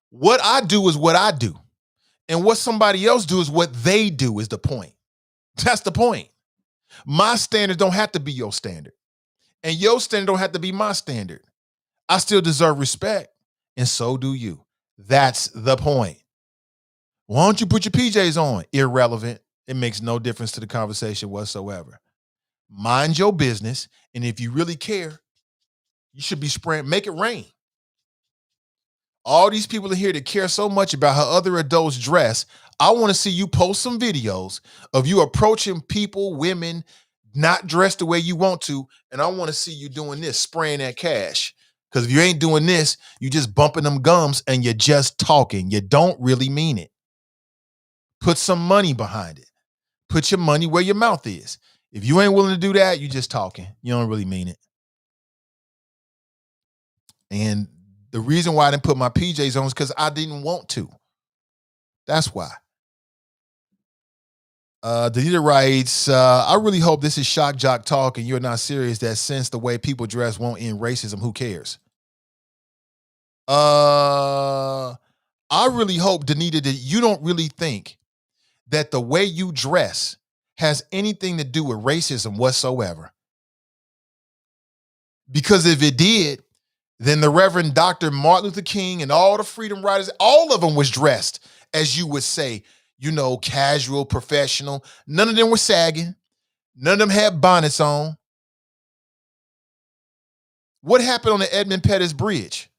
What I do is what I do. And what somebody else do is what they do is the point. That's the point. My standards don't have to be your standard. And your standard don't have to be my standard. I still deserve respect, and so do you. That's the point. Why don't you put your PJs on? Irrelevant. It makes no difference to the conversation whatsoever. Mind your business, and if you really care, you should be spraying, make it rain. All these people in here that care so much about how other adults dress, I want to see you post some videos of you approaching people, women, not dressed the way you want to, and I want to see you doing this, spraying that cash. Because if you ain't doing this, you just bumping them gums and you're just talking. You don't really mean it. Put some money behind it. Put your money where your mouth is. If you ain't willing to do that, you just talking. You don't really mean it. And the reason why I didn't put my PJs on is because I didn't want to. That's why. Danita writes, I really hope this is shock jock talk and you're not serious that since the way people dress won't end racism, who cares? I really hope, Danita, that you don't really think that the way you dress has anything to do with racism whatsoever. Because if it did, then the Reverend Dr. Martin Luther King and all the freedom riders, all of them was dressed, as you would say, you know, casual, professional. None of them were sagging. None of them had bonnets on. What happened on the Edmund Pettus Bridge?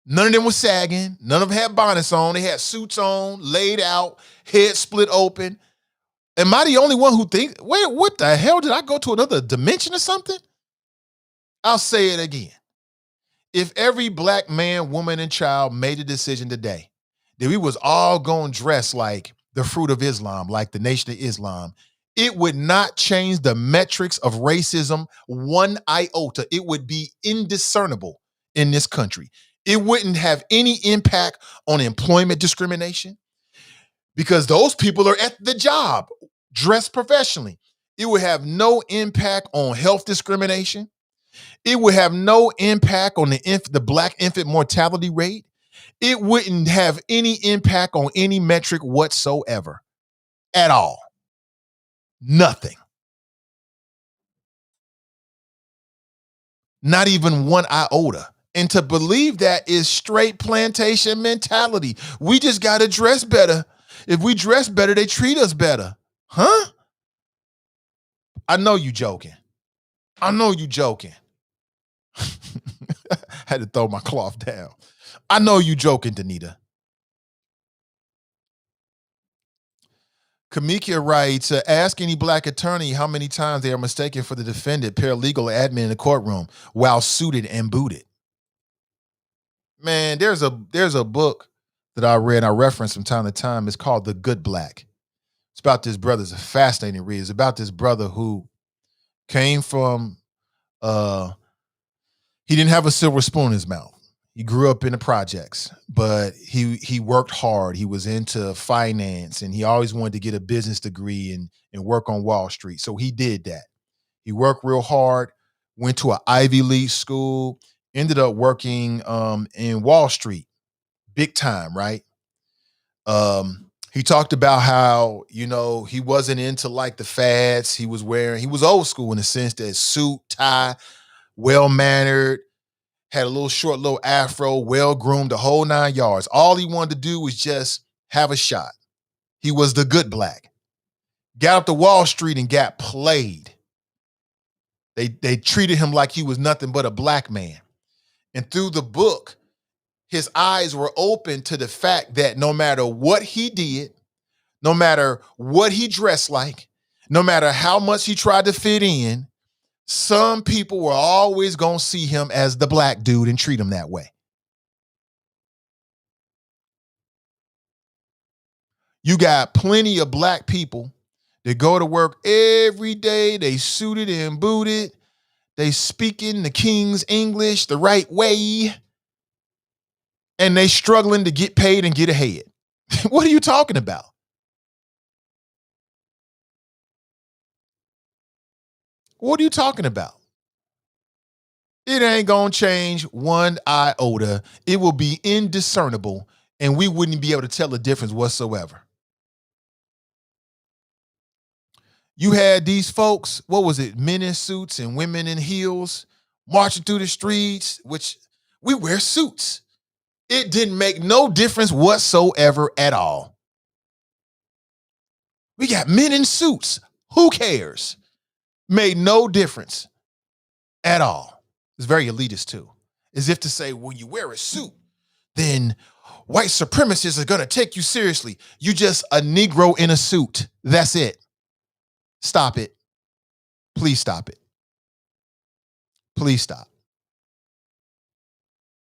None of them was sagging. None of them had bonnets on. They had suits on, laid out, head split open. Am I the only one who thinks, wait, what the hell? Did I go to another dimension or something? I'll say it again. If every black man, woman, and child made a decision today that we was all going to dress like the fruit of Islam, like the Nation of Islam, it would not change the metrics of racism one iota. It would be indiscernible in this country. It wouldn't have any impact on employment discrimination because those people are at the job, dressed professionally. It would have no impact on health discrimination. It would have no impact on the black infant mortality rate. It wouldn't have any impact on any metric whatsoever at all. Nothing. Not even one iota. And to believe that is straight plantation mentality. We just got to dress better. If we dress better, they treat us better. Huh? I know you joking. I know you joking. Had to throw my cloth down. I know you joking, Danita. Kamikia writes, ask any black attorney how many times they are mistaken for the defendant, paralegal, or admin in the courtroom while suited and booted. Man, there's a book that I read, I reference from time to time. It's called The Good Black. It's about this brother. It's a fascinating read. It's about this brother who came from, he didn't have a silver spoon in his mouth. He grew up in the projects, but he worked hard. He was into finance, and he always wanted to get a business degree and work on Wall Street. So he did that. He worked real hard, went to an Ivy League school, ended up working in Wall Street, big time, right? He talked about how, he wasn't into like the fads. He was old school in the sense that suit, tie, well-mannered, had a little afro, well-groomed, the whole 9 yards. All he wanted to do was just have a shot. He was the good black. Got up to Wall Street and got played. They treated him like he was nothing but a black man. And through the book, his eyes were open to the fact that no matter what he did, no matter what he dressed like, no matter how much he tried to fit in, some people were always going to see him as the black dude and treat him that way. You got plenty of black people that go to work every day. They suited and booted. They speaking the king's English the right way. And they struggling to get paid and get ahead. What are you talking about? What are you talking about? It ain't gonna change one iota. It will be indiscernible, and we wouldn't be able to tell the difference whatsoever. You had these folks, what was it, men in suits and women in heels, marching through the streets, which we wear suits. It didn't make no difference whatsoever at all. We got men in suits. Who cares? Made no difference at all. It's very elitist too. As if to say, when you wear a suit, then white supremacists are going to take you seriously. You just a Negro in a suit. That's it. Stop it. Please stop it. Please stop.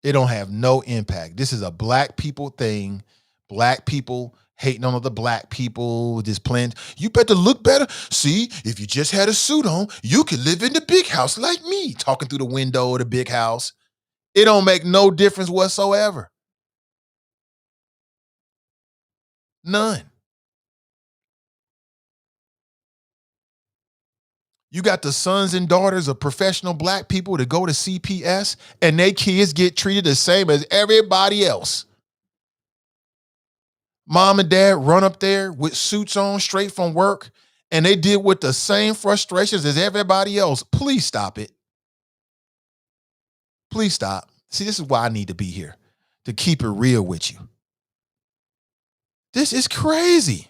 It don't have no impact. This is a black people thing. Black people hating on other black people, just playing. You better look better. See, if you just had a suit on, you could live in the big house like me, talking through the window of the big house. It don't make no difference whatsoever. None. You got the sons and daughters of professional black people that go to CPS and their kids get treated the same as everybody else. Mom and dad run up there with suits on straight from work and they deal with the same frustrations as everybody else. Please stop it. Please stop. See, this is why I need to be here, to keep it real with you. This is crazy.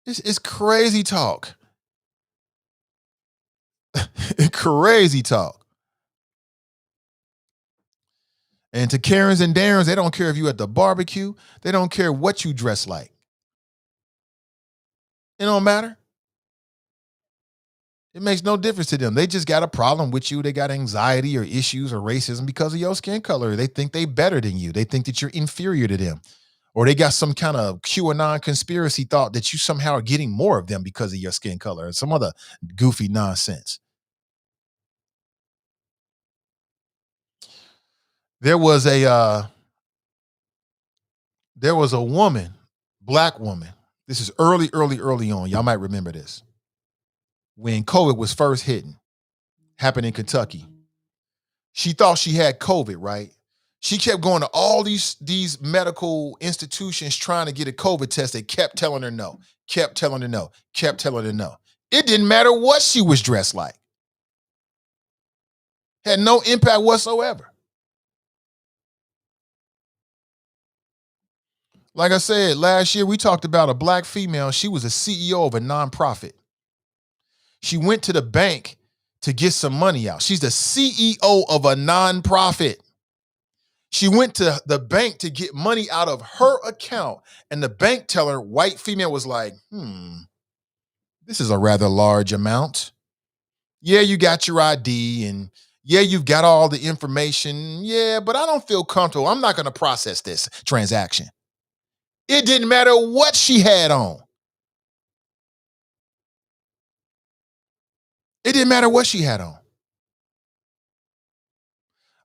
This is crazy talk. Crazy talk. And to Karens and Darrens, they don't care if you at the barbecue. They don't care what you dress like. It don't matter. It makes no difference to them. They just got a problem with you. They got anxiety or issues or racism because of your skin color. They think they better than you. They think that you're inferior to them. Or they got some kind of QAnon conspiracy thought that you somehow are getting more of them because of your skin color or some other goofy nonsense. There was a woman, black woman. This is early on. Y'all might remember this. When COVID was first hitting, happened in Kentucky. She thought she had COVID, right? She kept going to all these medical institutions trying to get a COVID test. They kept telling her no, kept telling her no, kept telling her no. It didn't matter what she was dressed like. Had no impact whatsoever. Like I said, last year we talked about a black female. She was a CEO of a nonprofit. She went to the bank to get some money out. She's the CEO of a nonprofit. She went to the bank to get money out of her account, and the bank teller, white female, was like, this is a rather large amount. Yeah, you got your ID, and yeah, you've got all the information. Yeah, but I don't feel comfortable. I'm not going to process this transaction. It didn't matter what she had on. It didn't matter what she had on.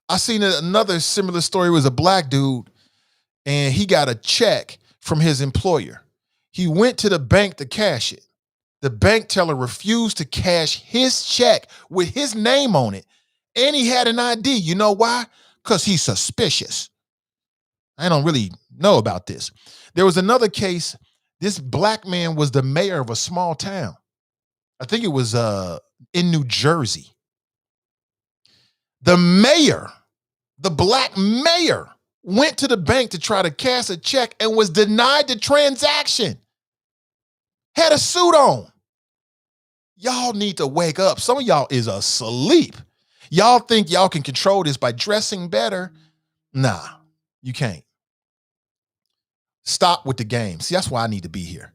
I seen another similar story. It was a black dude, and he got a check from his employer. He went to the bank to cash it. The bank teller refused to cash his check with his name on it, and he had an ID. You know why? Because he's suspicious. I don't really know about this. There was another case. This black man was the mayor of a small town. I think it was in New Jersey. The mayor, the black mayor, went to the bank to try to cash a check and was denied the transaction. Had a suit on. Y'all need to wake up. Some of y'all is asleep. Y'all think y'all can control this by dressing better? Nah, you can't. Stop with the game. See, that's why I need to be here.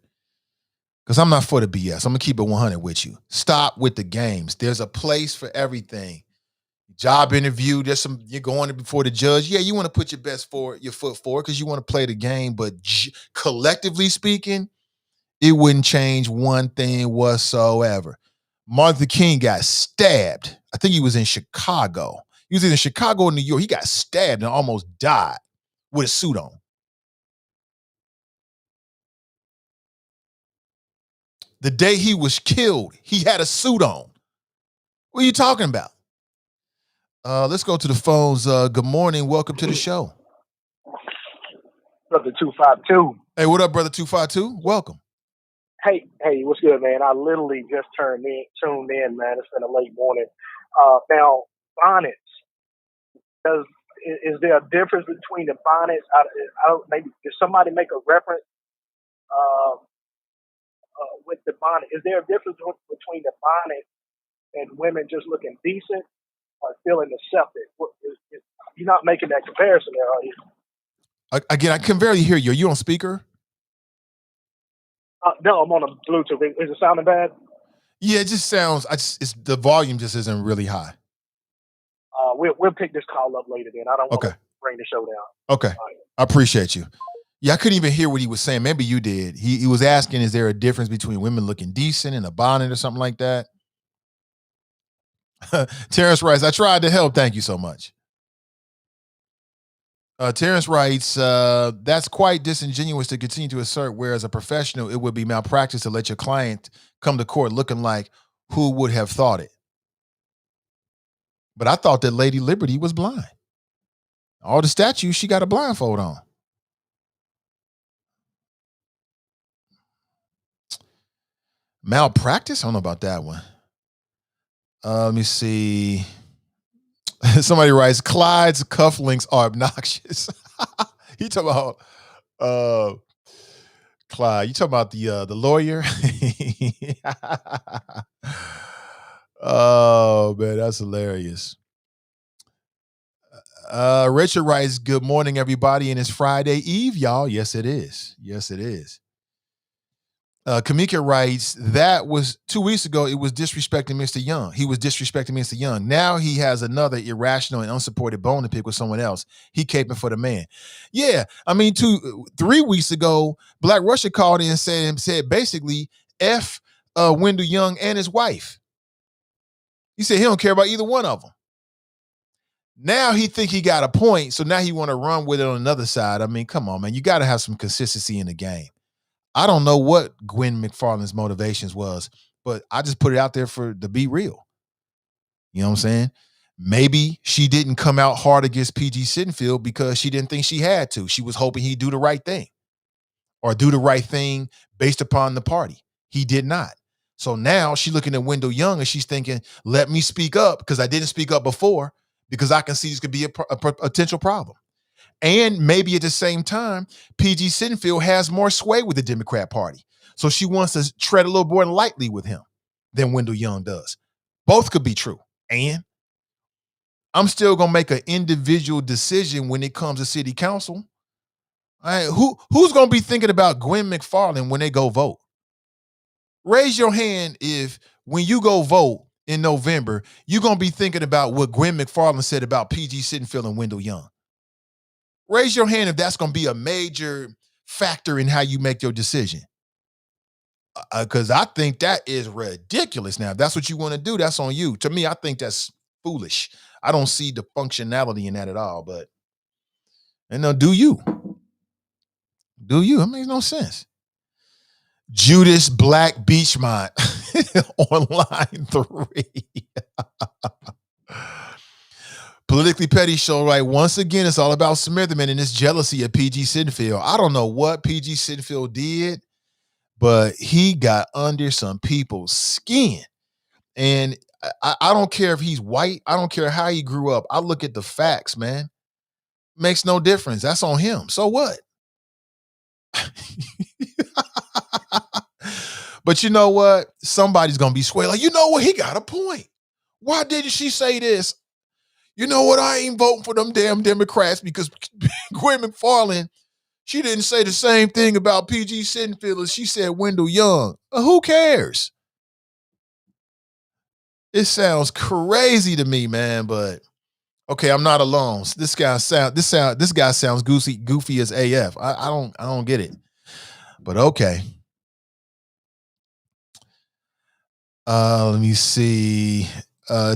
Because I'm not for the BS. I'm going to keep it 100 with you. Stop with the games. There's a place for everything. Job interview, you're going before the judge. Yeah, you want to put your foot forward because you want to play the game, but collectively speaking, it wouldn't change one thing whatsoever. Martin Luther King got stabbed. I think he was in Chicago. He was either in Chicago or New York. He got stabbed and almost died with a suit on. The day he was killed, he had a suit on. What are you talking about? Let's go to the phones. Good morning. Welcome to the show. Brother 252. Hey, what up, brother 252? Welcome. Hey, what's good, man? I literally just tuned in, man. It's been a late morning. Now, bonnets. Is there a difference between the bonnets? Maybe did somebody make a reference with the bonnet? Is there a difference between the bonnet and women just looking decent or feeling accepted? You're not making that comparison there, are you? Again, I can barely hear you. Are you on speaker? No, I'm on a Bluetooth. Is it sounding bad? Yeah, it just sounds. The volume just isn't really high. We'll pick this call up later. Then I don't want to bring the show down. Okay, I appreciate you. Yeah, I couldn't even hear what he was saying. Maybe you did. He was asking, is there a difference between women looking decent and a bonnet or something like that? Terrence writes, I tried to help. Thank you so much. Terrence writes, that's quite disingenuous to continue to assert, whereas a professional, it would be malpractice to let your client come to court looking like who would have thought it. But I thought that Lady Liberty was blind. All the statues, she got a blindfold on. Malpractice? I don't know about that one. Let me see. Somebody writes, Clyde's cufflinks are obnoxious. He talking about Clyde. You talking about the lawyer? Oh man, that's hilarious. Richard writes, good morning, everybody, and it's Friday Eve, y'all. Yes, it is. Yes, it is. Kamika writes, that was 2 weeks ago. It was disrespecting Mr. Young. He was disrespecting Mr. Young. Now he has another irrational and unsupported bone to pick with someone else. He caping for the man. Yeah, I mean, 3 weeks ago, Black Russia called in and said basically, F Wendell Young and his wife. He said he don't care about either one of them. Now he think he got a point, so now he want to run with it on another side. I mean, come on, man. You got to have some consistency in the game. I don't know what Gwen McFarland's motivations was, but I just put it out there to be real. You know what I'm saying? Maybe she didn't come out hard against PG Sittenfield because she didn't think she had to. She was hoping he'd do the right thing or do the right thing based upon the party. He did not. So now she's looking at Wendell Young and she's thinking, let me speak up because I didn't speak up before because I can see this could be a potential problem. And maybe at the same time, PG Sittenfield has more sway with the Democrat Party. So she wants to tread a little more lightly with him than Wendell Young does. Both could be true. And I'm still going to make an individual decision when it comes to city council. All right, who's going to be thinking about Gwen McFarland when they go vote? Raise your hand if when you go vote in November, you're going to be thinking about what Gwen McFarland said about PG Sittenfield and Wendell Young. Raise your hand if that's going to be a major factor in how you make your decision. Because I think that is ridiculous. Now, if that's what you want to do, that's on you. To me, I think that's foolish. I don't see the functionality in that at all. But, do you? Do you? It makes no sense. Judas Black Beachmont on line 3. Politically Petty Show, right? Once again, it's all about Smitherman and his jealousy of PG Sittenfield. I don't know what PG Sittenfield did, but he got under some people's skin. And I don't care if he's white. I don't care how he grew up. I look at the facts, man. Makes no difference. That's on him. So what? But you know what? Somebody's going to be swayed. Like, you know what? He got a point. Why didn't she say this? You know what? I ain't voting for them damn Democrats because Gwen McFarland, she didn't say the same thing about PG Sittenfield as she said Wendell Young. Who cares? It sounds crazy to me, man, but okay, I'm not alone. This guy sounds goofy as AF. I don't get it. But okay. Let me see.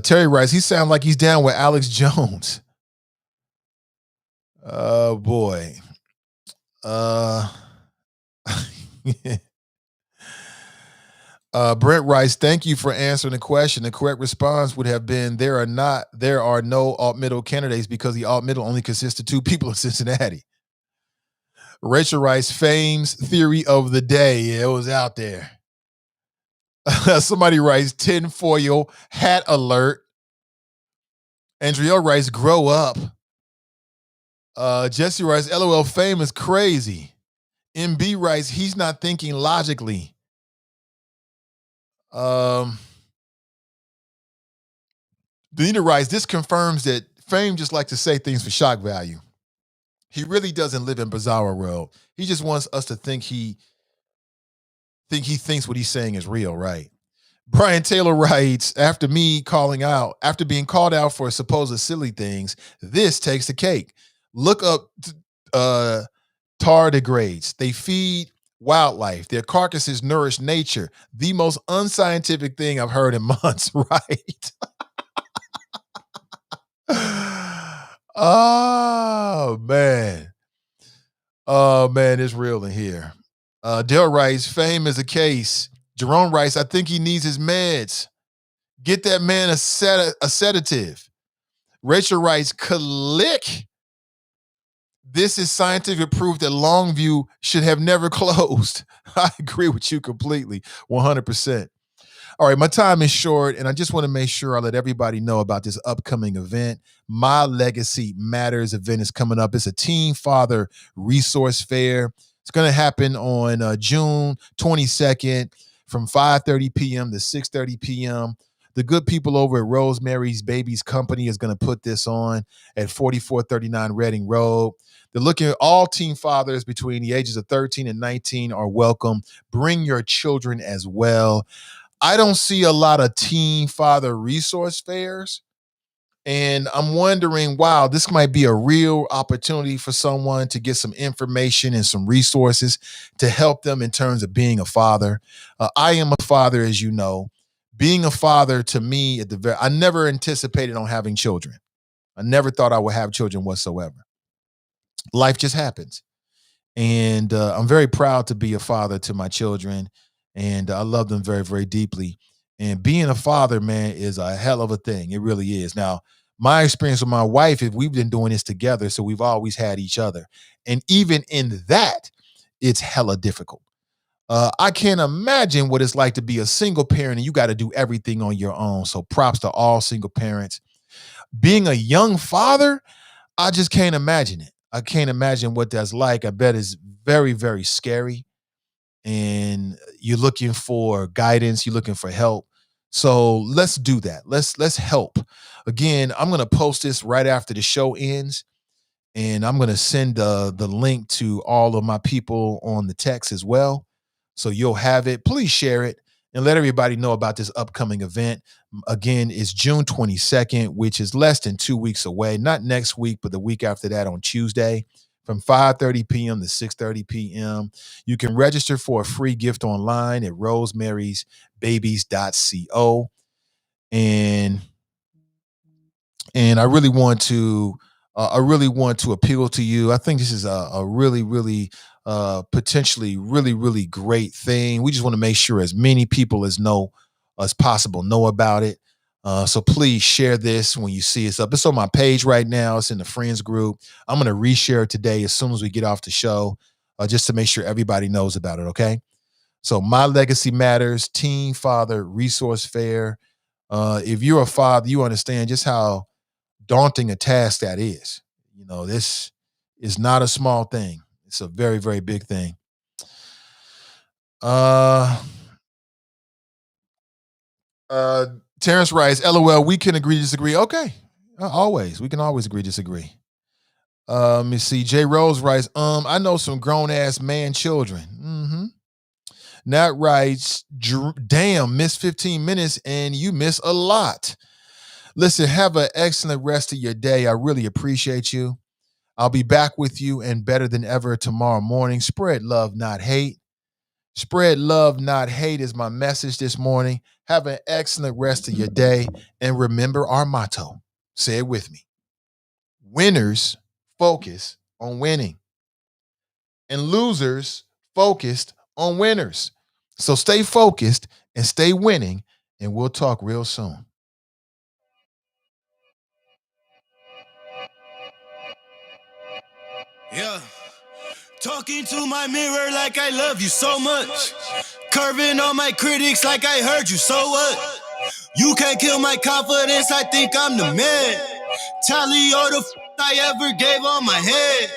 Terry writes, he sounds like he's down with Alex Jones. Boy. Brent writes, thank you for answering the question. The correct response would have been there are no alt-middle candidates because the alt-middle only consists of 2 people in Cincinnati. Rachel writes, Fame's theory of the day. Yeah, it was out there. Somebody writes, tinfoil hat alert. Andrea writes, grow up. Jesse writes, LOL, Fame is crazy. MB writes, he's not thinking logically. Danita writes, this confirms that Fame just likes to say things for shock value. He really doesn't live in Bizarro world. He just wants us to think he thinks what he's saying is real, right? Brian Taylor writes, after being called out for supposed silly things, this takes the cake. Look up tardigrades. They feed wildlife. Their carcasses nourish nature. The most unscientific thing I've heard in months, right? Oh, man. Oh, man, it's real in here. Dale writes, Fame is a case. Jerome writes, I think he needs his meds. Get that man a sedative. Rachel writes, click. This is scientific proof that Longview should have never closed. I agree with you completely, 100%. All right, my time is short, and I just want to make sure I let everybody know about this upcoming event. My Legacy Matters event is coming up. It's a Teen Father Resource Fair. It's going to happen on June 22nd from 5:30 p.m. to 6:30 p.m. The good people over at Rosemary's Babies Company is going to put this on at 4439 Reading Road. They're looking at all teen fathers between the ages of 13 and 19 are welcome. Bring your children as well. I don't see a lot of teen father resource fairs. And I'm wondering, wow, this might be a real opportunity for someone to get some information and some resources to help them in terms of being a father. I am a father, as you know. Being a father to me, I never anticipated on having children. I never thought I would have children whatsoever. Life just happens. And I'm very proud to be a father to my children. And I love them very, very deeply. And being a father, man, is a hell of a thing. It really is. Now, my experience with my wife is we've been doing this together. So we've always had each other. And even in that, it's hella difficult. I can't imagine what it's like to be a single parent and you got to do everything on your own. So props to all single parents. Being a young father, I just can't imagine it. I can't imagine what that's like. I bet it's very, very scary. And you're looking for guidance, you're looking for help. So let's do that. Let's help. Again, I'm gonna post this right after the show ends, and I'm gonna send the link to all of my people on the text as well. So you'll have it. Please share it and let everybody know about this upcoming event. Again, it's June 22nd, which is less than 2 weeks away. Not next week, but the week after that on Tuesday from 5:30 p.m. to 6:30 p.m. You can register for a free gift online at rosemarysbabies.co. And I really want to appeal to you. I think this is a really, really potentially really, really great thing. We just want to make sure as many people as possible know about it. So please share this when you see it up. It's on my page right now. It's in the friends group. I'm going to reshare it today as soon as we get off the show, just to make sure everybody knows about it. Okay. So My Legacy Matters, Teen Father Resource Fair. If you're a father, you understand just how daunting a task that is. You know, this is not a small thing. It's a very, very big thing. Terrence writes, LOL, we can agree to disagree. Okay. Always. We can always agree to disagree. Let me see. J Rose writes, I know some grown-ass man children. Mm-hmm. Nat writes, damn, missed 15 minutes and you miss a lot. Listen, have an excellent rest of your day. I really appreciate you. I'll be back with you and better than ever tomorrow morning. Spread love, not hate. Spread love, not hate is my message this morning. Have an excellent rest of your day. And remember our motto. Say it with me. Winners focus on winning. And losers focused on winners. So stay focused and stay winning. And we'll talk real soon. Yeah. Talking to my mirror like I love you so much. Curving on my critics like I heard you, so what? You can't kill my confidence, I think I'm the man. Tally all the I ever gave on my head.